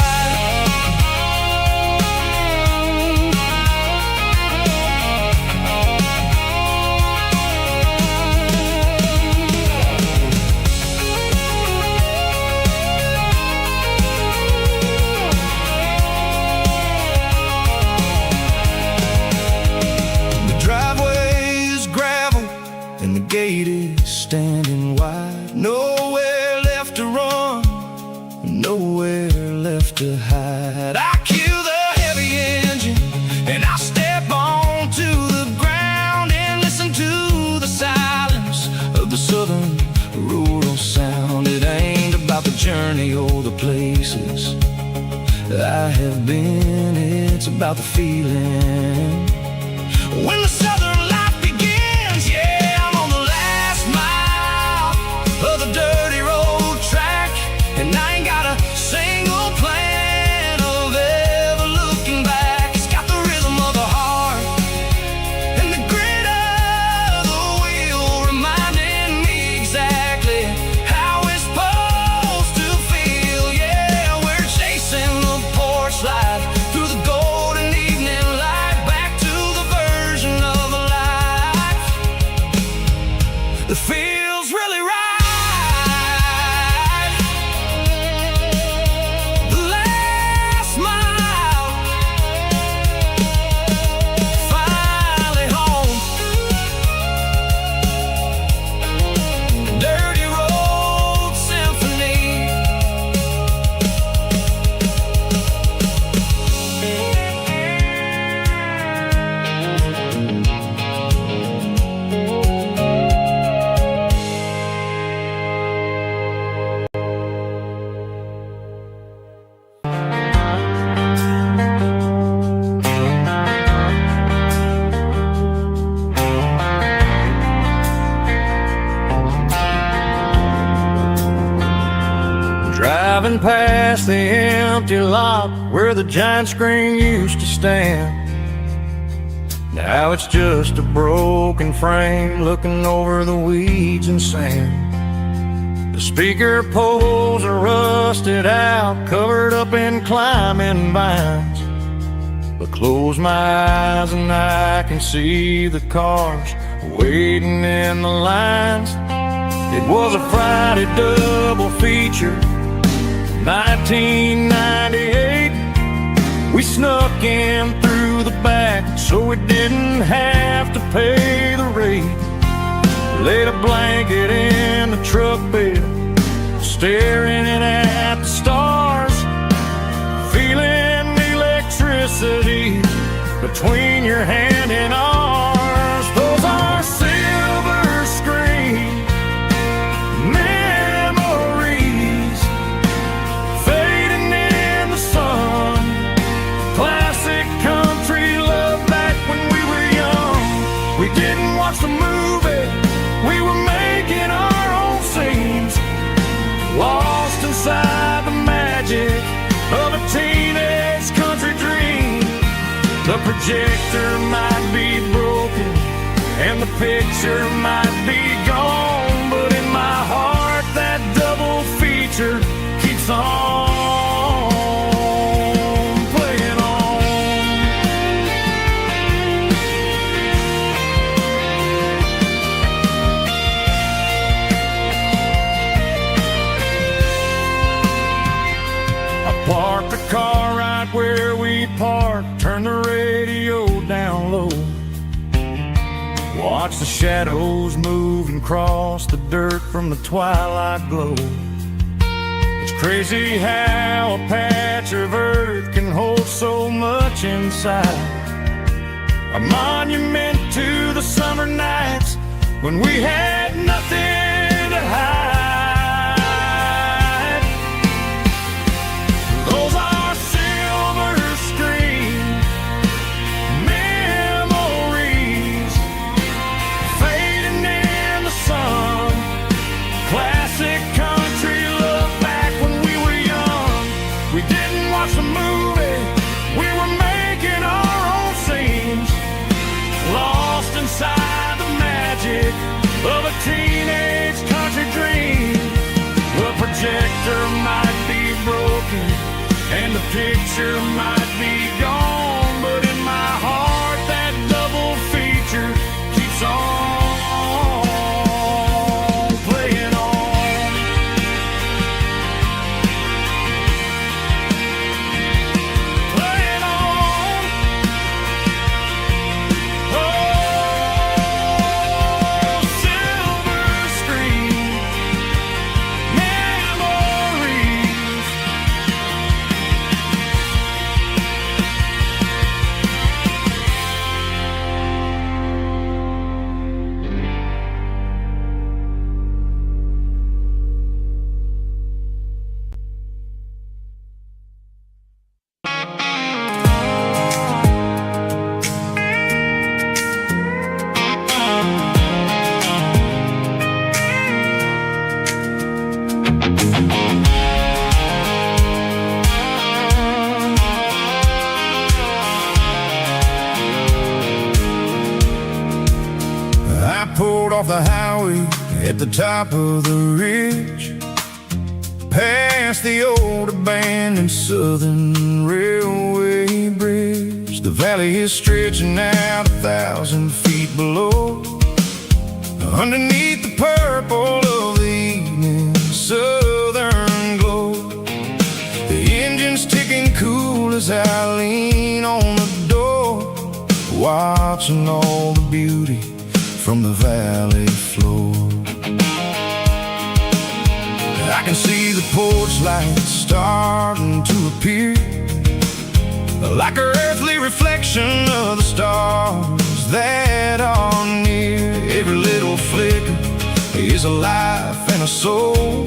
The driveway is gravel and the gate is standing wide. Nowhere left to run, nowhere left to hide. I kill the heavy engine and I step onto the ground and listen to the silence of the southern rural sound. It ain't about the journey or the places I have been, it's about the feeling when the southern life begins. Yeah, I'm on the last mile of the dirty road track, and I ain't got a single plan of ever looking back. It's got the rhythm of the heart and the grit of the wheel, reminding me exactly how it's supposed to feel. Yeah, we're chasing the porch light through the golden evening light, back to the version of life that feels really right. The last mile, finally home. Dirty road symphony. Driving past the empty lot where the giant screen used to stand. Now it's just a broken frame looking over the weeds and sand. The speaker poles are rusted out, covered up in climbing vines. But close my eyes and I can see the cars waiting in the lines. It was a Friday double feature, 1998. We snuck in through the back so we didn't have to pay the rate. Laid a blanket in the truck bed, staring at the stars, feeling the electricity between your hand and ours. Those are silver screen memories fading in the sun. Classic country love back when we were young. We didn't watch the movie, we were making our own scenes, lost inside the magic of a teenage country dream. The projector might be broken and the picture might be gone, but in my heart that double feature keeps on playing on. I parked the car right where we parked, turned the radio down low, watch the shadows move and cross the dirt from the twilight glow. It's crazy how a patch of earth can hold so much inside. A monument to the summer nights when we had nothing to hide. Those are silver screen memories fading in the sun. Classic country love back when we were young. We didn't watch the movie, we were making our own scenes, lost inside the magic of a teenage country dream. The projector might be broken and the picture might be gone, but in my heart that double feature keeps on playing on. Playing on. Oh, silver screen memories. I pulled off the highway at the top of the ridge, past the old abandoned Southern Railway bridge. The valley is stretching out 1,000 feet below, underneath the purple of the evening southern glow. The engine's ticking cool as I lean on the door, watching all the beauty from the valley floor. I can see the porch lights starting to appear, like an earthly reflection of the stars that are near. Every little flicker is a life and a soul,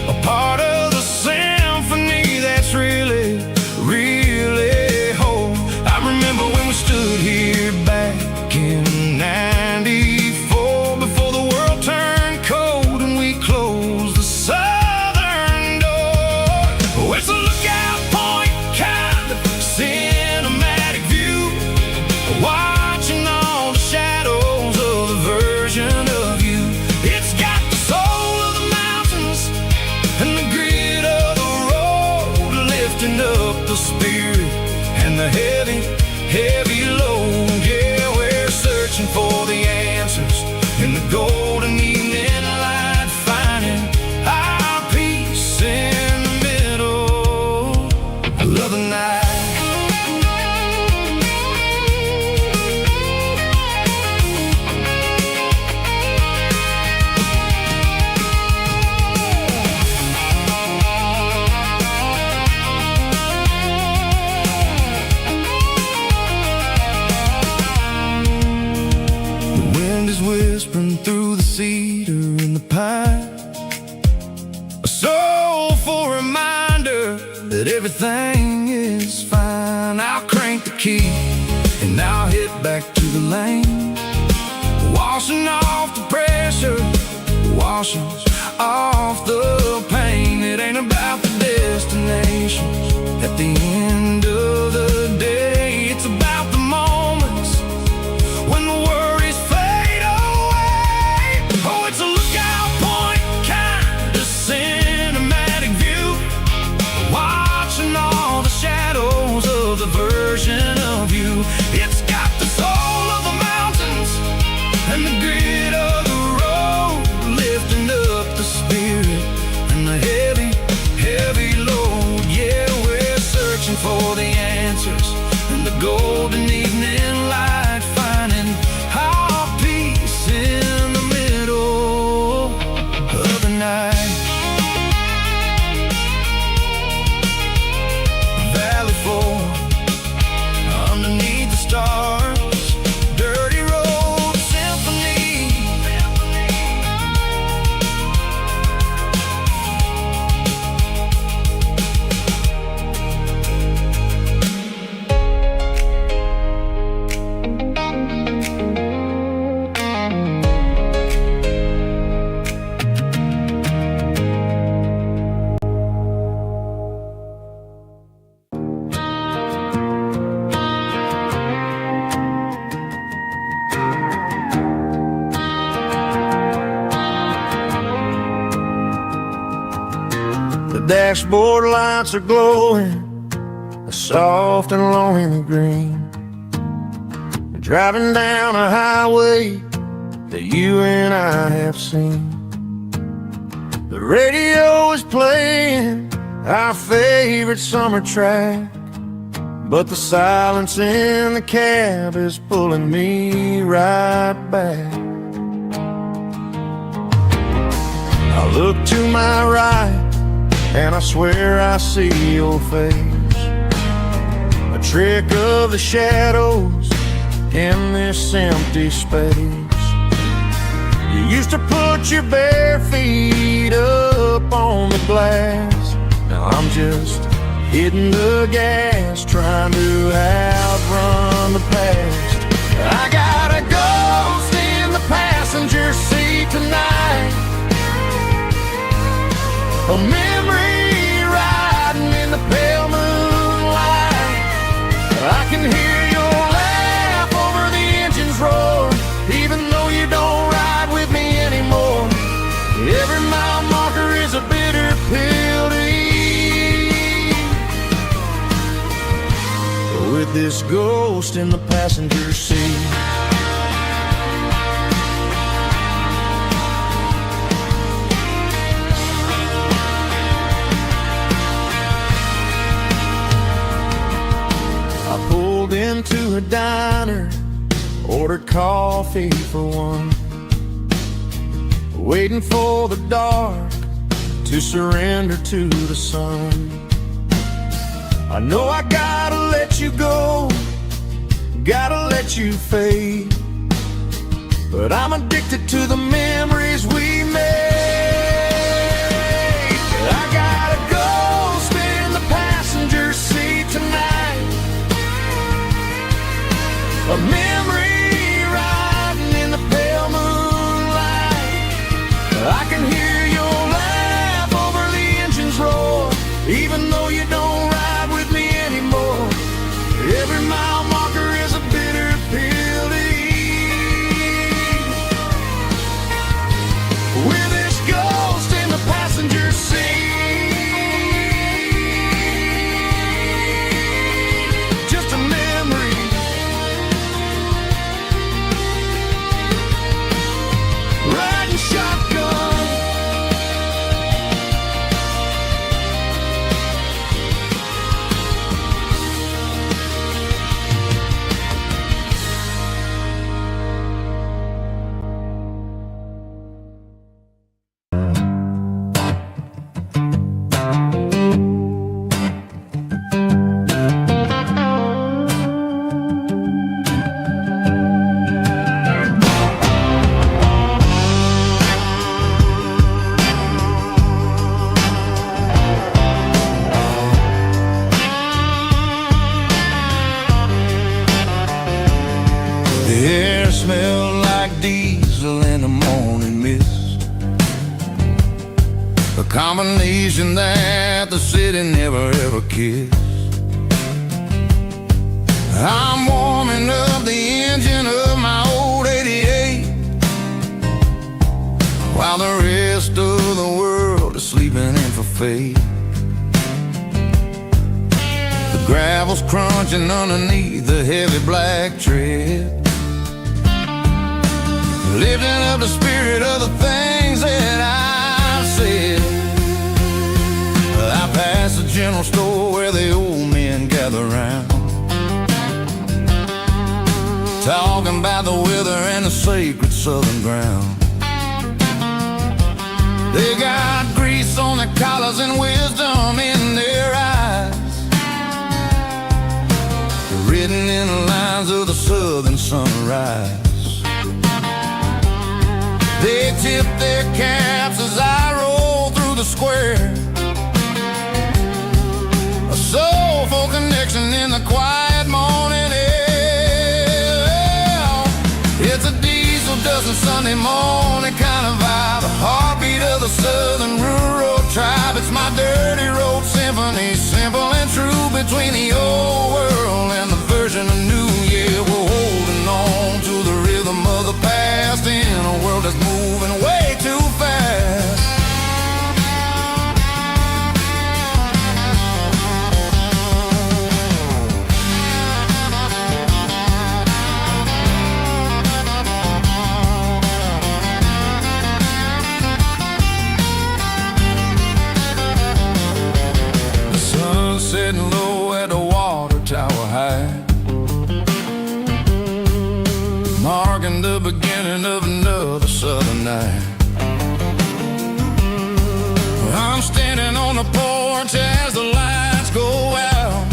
a part of the symphony that's really, really whole. I remember when we stood here back in '94, before the world turned cold and we closed the southern door. Well, it's a lookout point, and the heavy, heavy load. Yeah, we're searching for the answers in the golden evening light, finding our peace in the middle of the night. Whispering through the cedar and the pine, a soulful reminder that everything is fine. I'll crank the key and I'll head back to the lane, washing off the pressure, washing off the pain. It ain't about the destinations at the end of the day. It's about the moments when the worries fade away. Oh, it's a lookout point, kind of cinematic view, watching all the shadows of the version of you. It's got the soul of the mountains and the grit of the road, lifting up the spirit and the heavy, heavy load. Yeah, we're searching for the answers in the golden evening light, finding our peace in the middle of the night. Valley floor, underneath the stars, dirty road symphony. The dashboard lights are glowing, a soft and lonely green. Driving down a highway that you and I have seen. The radio is playing our favorite summer track, but the silence in the cab is pulling me right back. I look to my right and I swear I see your face, a trick of the shadows in this empty space. You used to put your bare feet up on the glass. Now I'm just hitting the gas, trying to outrun the past. I got a ghost in the passenger seat tonight, a memory riding in the pale moonlight. I can hear your laugh over the engine's roar, even though you don't ride with me anymore. Every mile marker is a bitter pill to eat, with this ghost in the passenger seat. I pulled into a diner, ordered coffee for one, waiting for the dark to surrender to the sun. I know I gotta let you go, gotta let you fade, but I'm addicted to the memories we made. I got a ghost in the passenger seat tonight, a memory riding in the pale moonlight. I can hear your laugh over the engine's roar, even though you don't ride with me anymore. Every mile marker is a bitter pill to eat, with this ghost in the passenger seat. Just The air smelled like diesel in the morning mist, a combination that the city never ever kissed. I'm warming up the engine of my old 88, while the rest of the world is sleeping in for fate. The gravel's crunching underneath the heavy black tread, lifting up the spirit of the things that I said. I passed the general store where the old men gather round, talking about the weather and the sacred southern ground. They got grease on their collars and wisdom in their eyes, written in the lines of the southern sunrise. They tip their caps as I roll through the square, a soulful connection in the quiet morning air. It's a diesel dusting Sunday morning kind of vibe, a heartbeat of the southern rural tribe. It's my dirty road symphony, simple and true, between the old world and the version of new. Yeah, we're holding on to the rhythm of the past in a world that's moving way too fast. The sun setting low at the water tower high, marking the beginning of another southern night. I'm standing on the porch as the lights go out,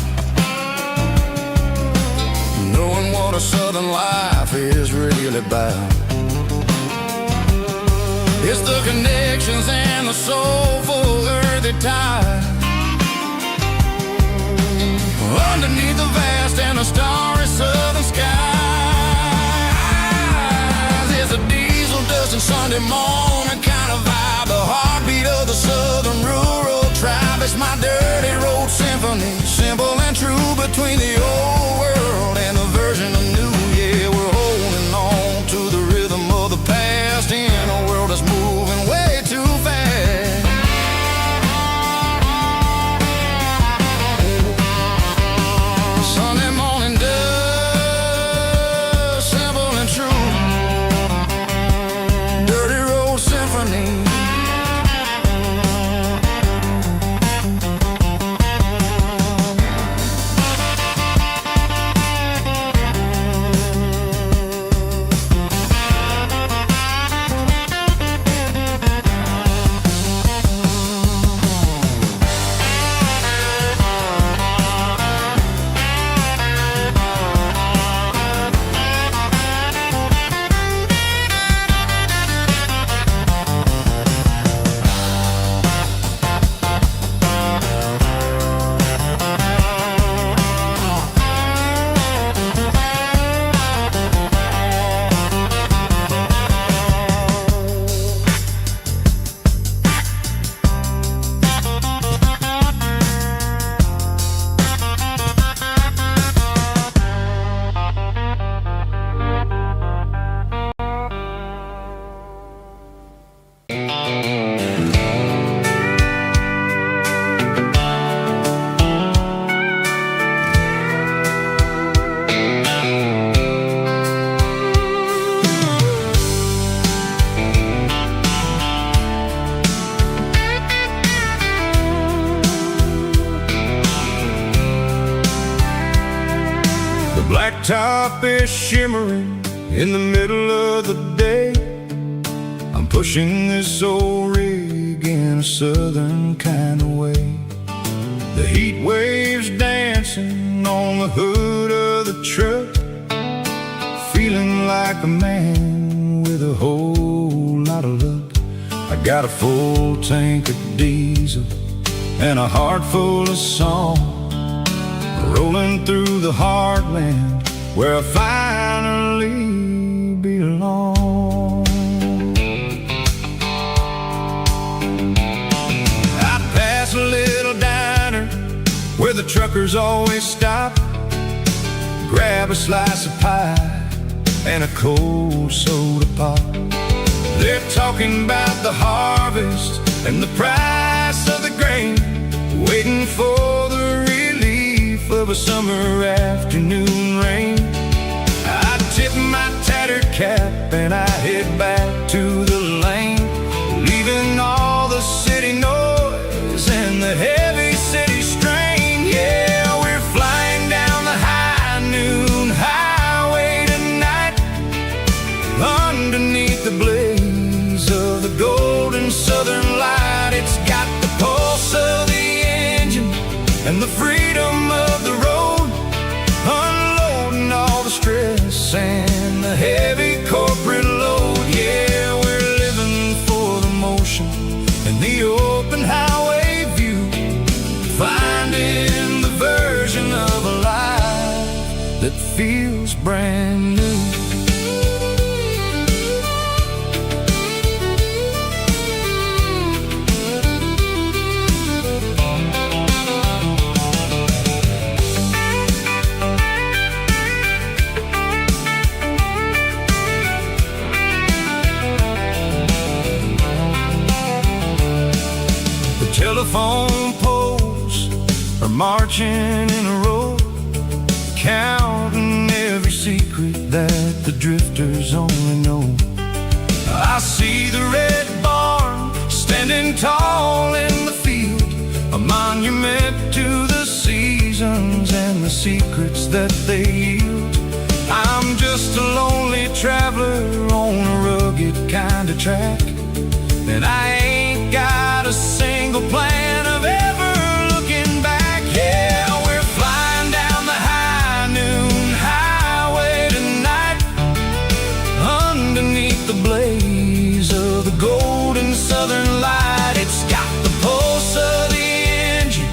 knowing what a southern life is really about. It's the connections and the soulful earthy tide, underneath the vast and the starry southern skies. It's a diesel dusting Sunday morning kind of vibe, the heartbeat of the southern rural tribe. It's my dirty road symphony, simple and true, between the old world and the version of new. Yeah, we're holding on to the rhythm of the past in a world that's moving way too fast. Sunday morning dust, simple and true, dirty road symphony. Blacktop is shimmering in the middle of the day. I'm pushing this old rig in a southern kind of way. The heat waves dancing on the hood of the truck, feeling like a man with a whole lot of luck. I got a full tank of diesel and a heart full of song, rolling through the heartland where I finally truly belong. I'd pass a little diner where the truckers always stop, grab a slice of pie and a cold soda pop. They're talking about the harvest and the price of the grain, waiting for the relief of a summer afternoon rain. I tip my tattered cap and I head back to the lane, leaving all the city noise and the heavy city strain. Yeah, we're flying down the high noon highway tonight, underneath the blaze of the golden southern light. It's got the pulse of the engine and the freedom of the road, unloading all the stress and the heavy corporate load. Yeah, we're living for the motion and the open highway view, finding the version of a life that feels brand new. Telephone poles are marching in a row, counting every secret that the drifters only know. I see the red barn standing tall in the field, a monument to the seasons and the secrets that they yield. I'm just a lonely traveler on a rugged kind of track, and I ain't got a single plan of ever looking back. Yeah, we're flying down the high noon highway tonight, underneath the blaze of the golden southern light. It's got the pulse of the engine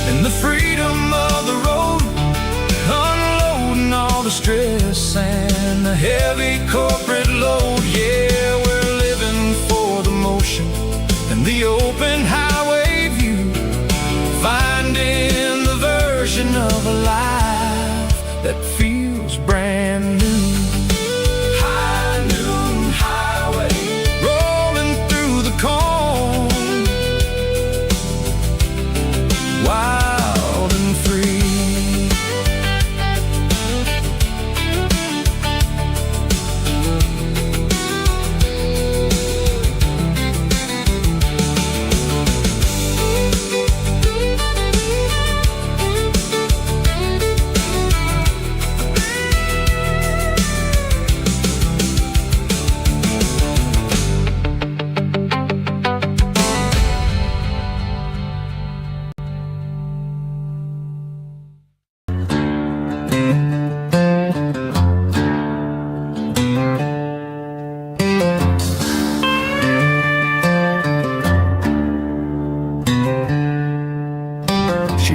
and the freedom of the road, unloading all the stress and the heavy corporate load. Yeah, we're living for the motion and the open highway view, finding the version of a life that feels brand new. High noon highway, rolling through the corn, wild and free.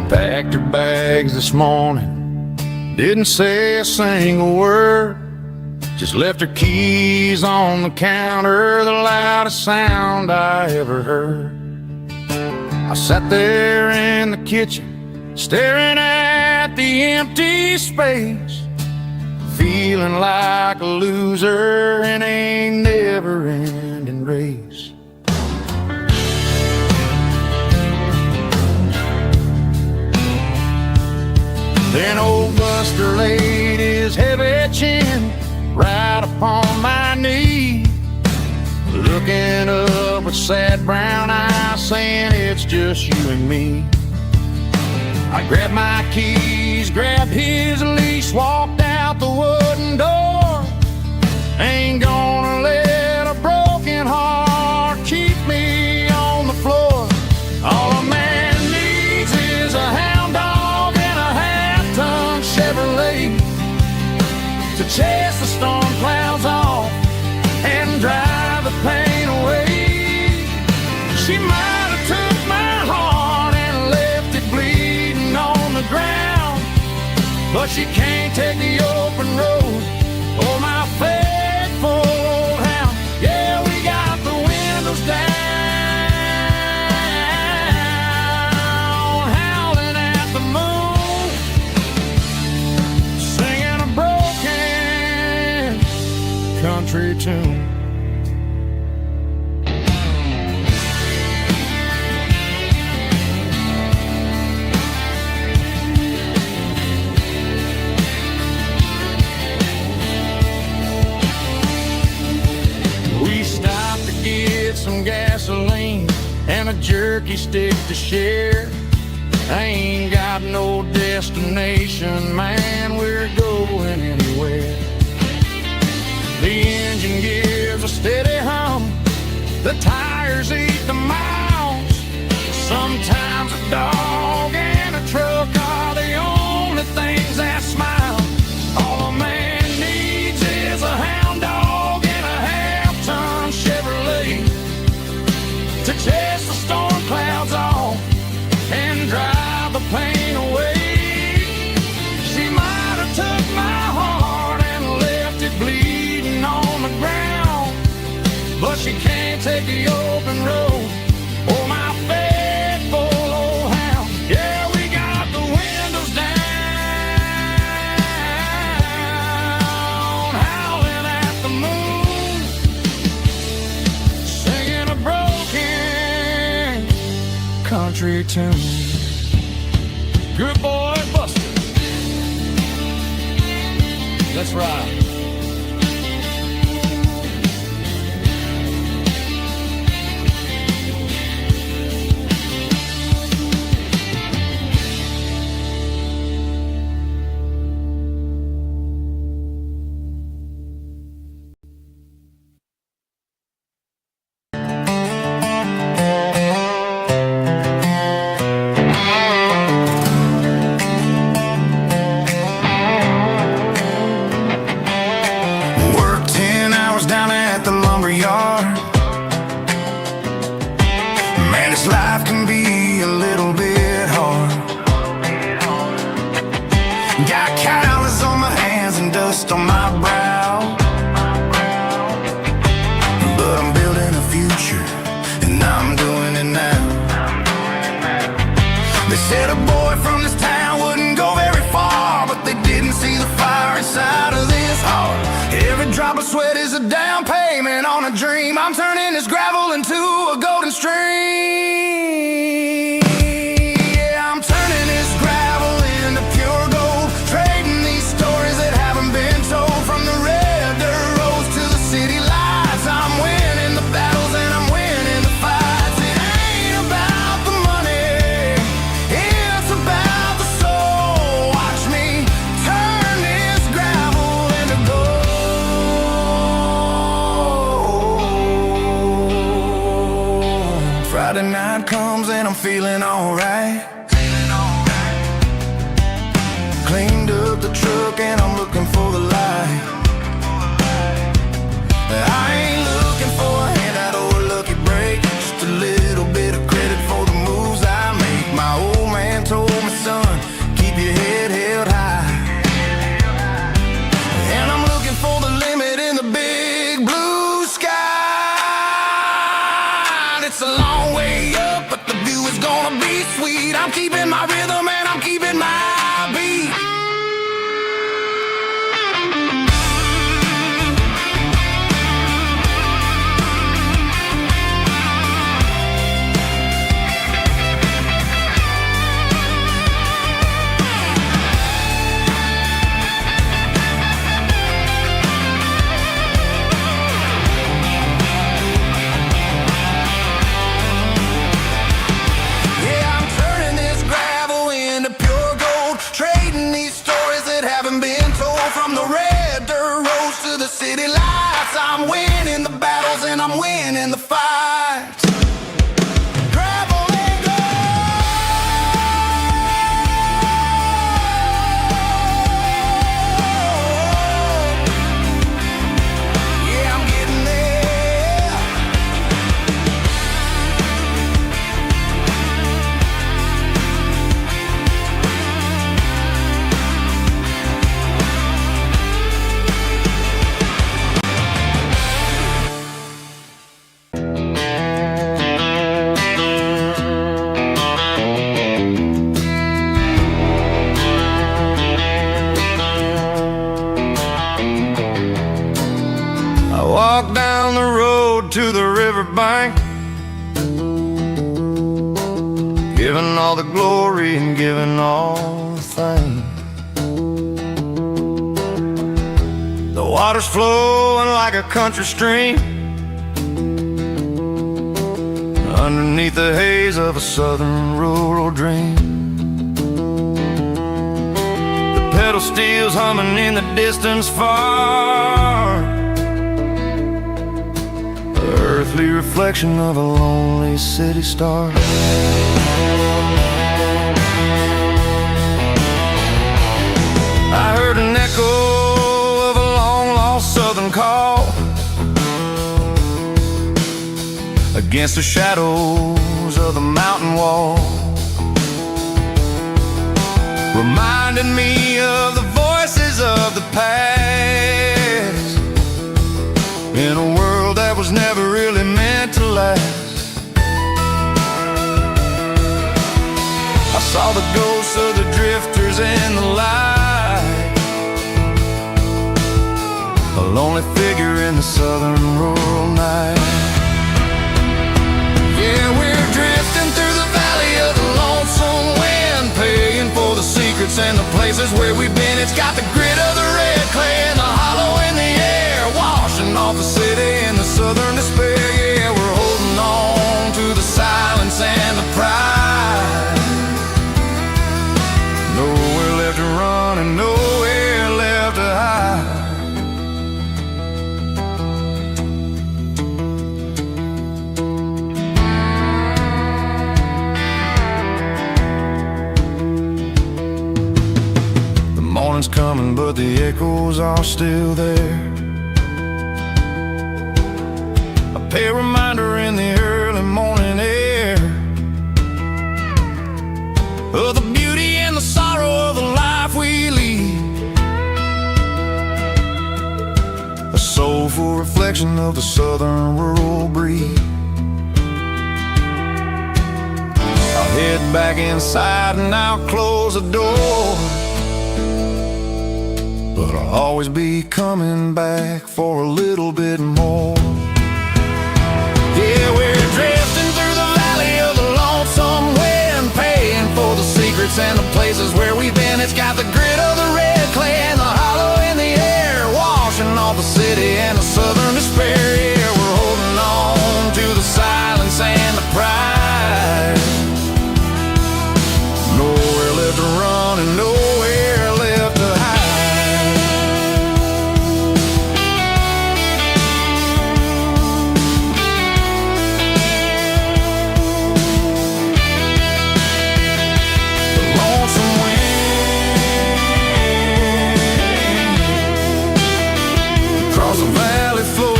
Packed her bags this morning, didn't say a single word, just left her keys on the counter, the loudest sound I ever heard. I sat there in the kitchen, staring at the empty space, feeling like a loser in a never-ending race. Then old Buster laid his heavy chin right upon my knee, looking up with sad brown eyes, saying it's just you and me. I grabbed my keys, grabbed his leash, walked out the wooden door. Ain't gonna let a broken heart keep me on the floor. All a man needs is a hound dog and a half-ton Chevrolet to chase the storm clouds off and drive the pain away. She might have took my heart and left it bleeding on the ground, but she can't take the open road or my tune. We stopped to get some gasoline and a jerky stick to share. I ain't got no destination, man, we're going anywhere. The engine gives a steady hum, the tires eat the miles. Sometimes a dog and a truck are the only things that smile. All a man needs is a hound dog and a half-ton Chevrolet to chase the storm clouds off and drive the pain away. She might have took my heart and left it bleeding on the ground, but she can't take the open road or my faithful old hound. Yeah, we got the windows down, howling at the moon, singing a broken country tune. Good boy, Buster. Let's ride. Feeling alright. Cleaned up the truck and I'm looking for the light. I ain't looking for a handout or a lucky break, just a little bit of credit for the moves I make. My old man told me, son, keep your head held high. And I'm looking for the limit in the big blue sky. It's a long way up, but the view is gonna be sweet. I'm keeping my rhythm and I'm keeping my beat. City lights, I'm winning the battles and I'm winning the fights. Gravel and gold. Yeah, I'm getting there. to the riverbank, giving all the glory and giving all the thanks. The water's flowing like a country stream underneath the haze of a southern rural dream. The pedal steel's humming in the distance far, the earthly reflection of a lonely city star. I heard an echo of a long-lost southern call against the shadows of the mountain wall, reminding me of the voices of the past, in a world that was never really meant to last. I saw the ghosts of the drifters in the light, a lonely figure in the southern rural night. Yeah, we're drifting through the valley of the lonesome wind, paying for the secrets and the places where we've been. It's got the grit of the red clay and the hollow in the air, washing off the city and the southern despair. Yeah, we're holding on to the silence and the pride. Nowhere left to run and nowhere left to hide. Morning's coming, but the echoes are still there. A pale reminder in the early morning air of the beauty and the sorrow of the life we lead, a soulful reflection of the southern rural breed. I'll head back inside and I'll close the door, but I'll always be coming back for a little bit more. Yeah, we're drifting through the valley of the lonesome wind, paying for the secrets and the places where we've been. It's got the grit of the red clay and the hollow in the air, washing off the city and the southern despair. Yeah, we're holding on to the silence and the pride. Nowhere left to run and nowhere left to hide. The valley floor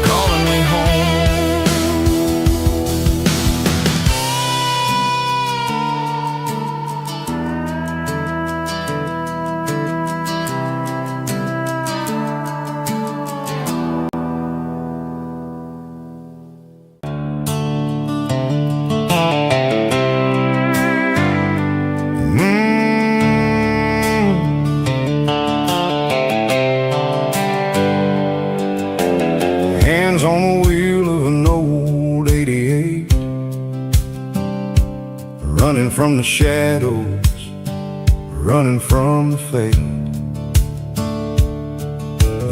calling me home. On the wheel of an old 88, running from the shadows, running from the fate.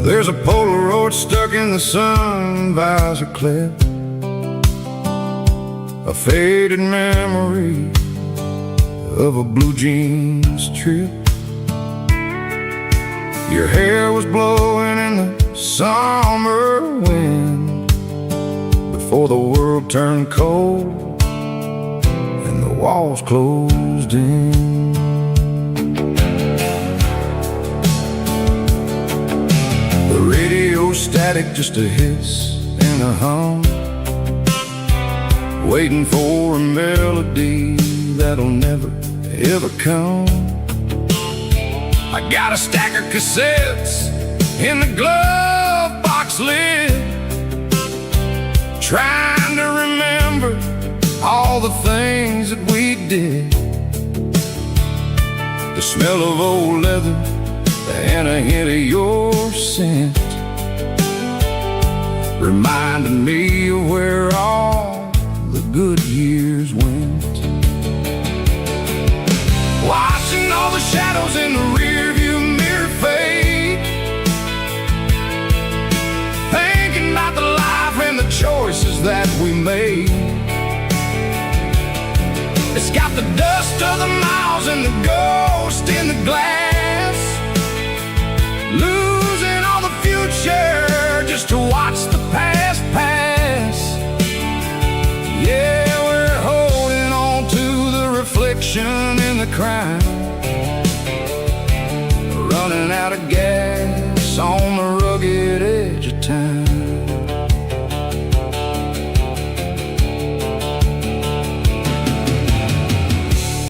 There's a Polaroid stuck in the sun visor clip, a faded memory of a blue jeans trip. Your hair was blowing in the summer wind before the world turned cold and the walls closed in. The radio static, just a hiss and a hum, waiting for a melody that'll never ever come. I got a stack of cassettes in the glove box lid, trying to remember all the things that we did. The smell of old leather and a hint of your scent, reminding me of where all the good years went. Watching all the shadows in the rearview mirror fade, thinking about the life and the choices that we made. It's got the dust of the miles and the ghost in the glass, losing all the future just to watch the past pass. Yeah, we're holding on to the reflection in the crowd, running out of gas.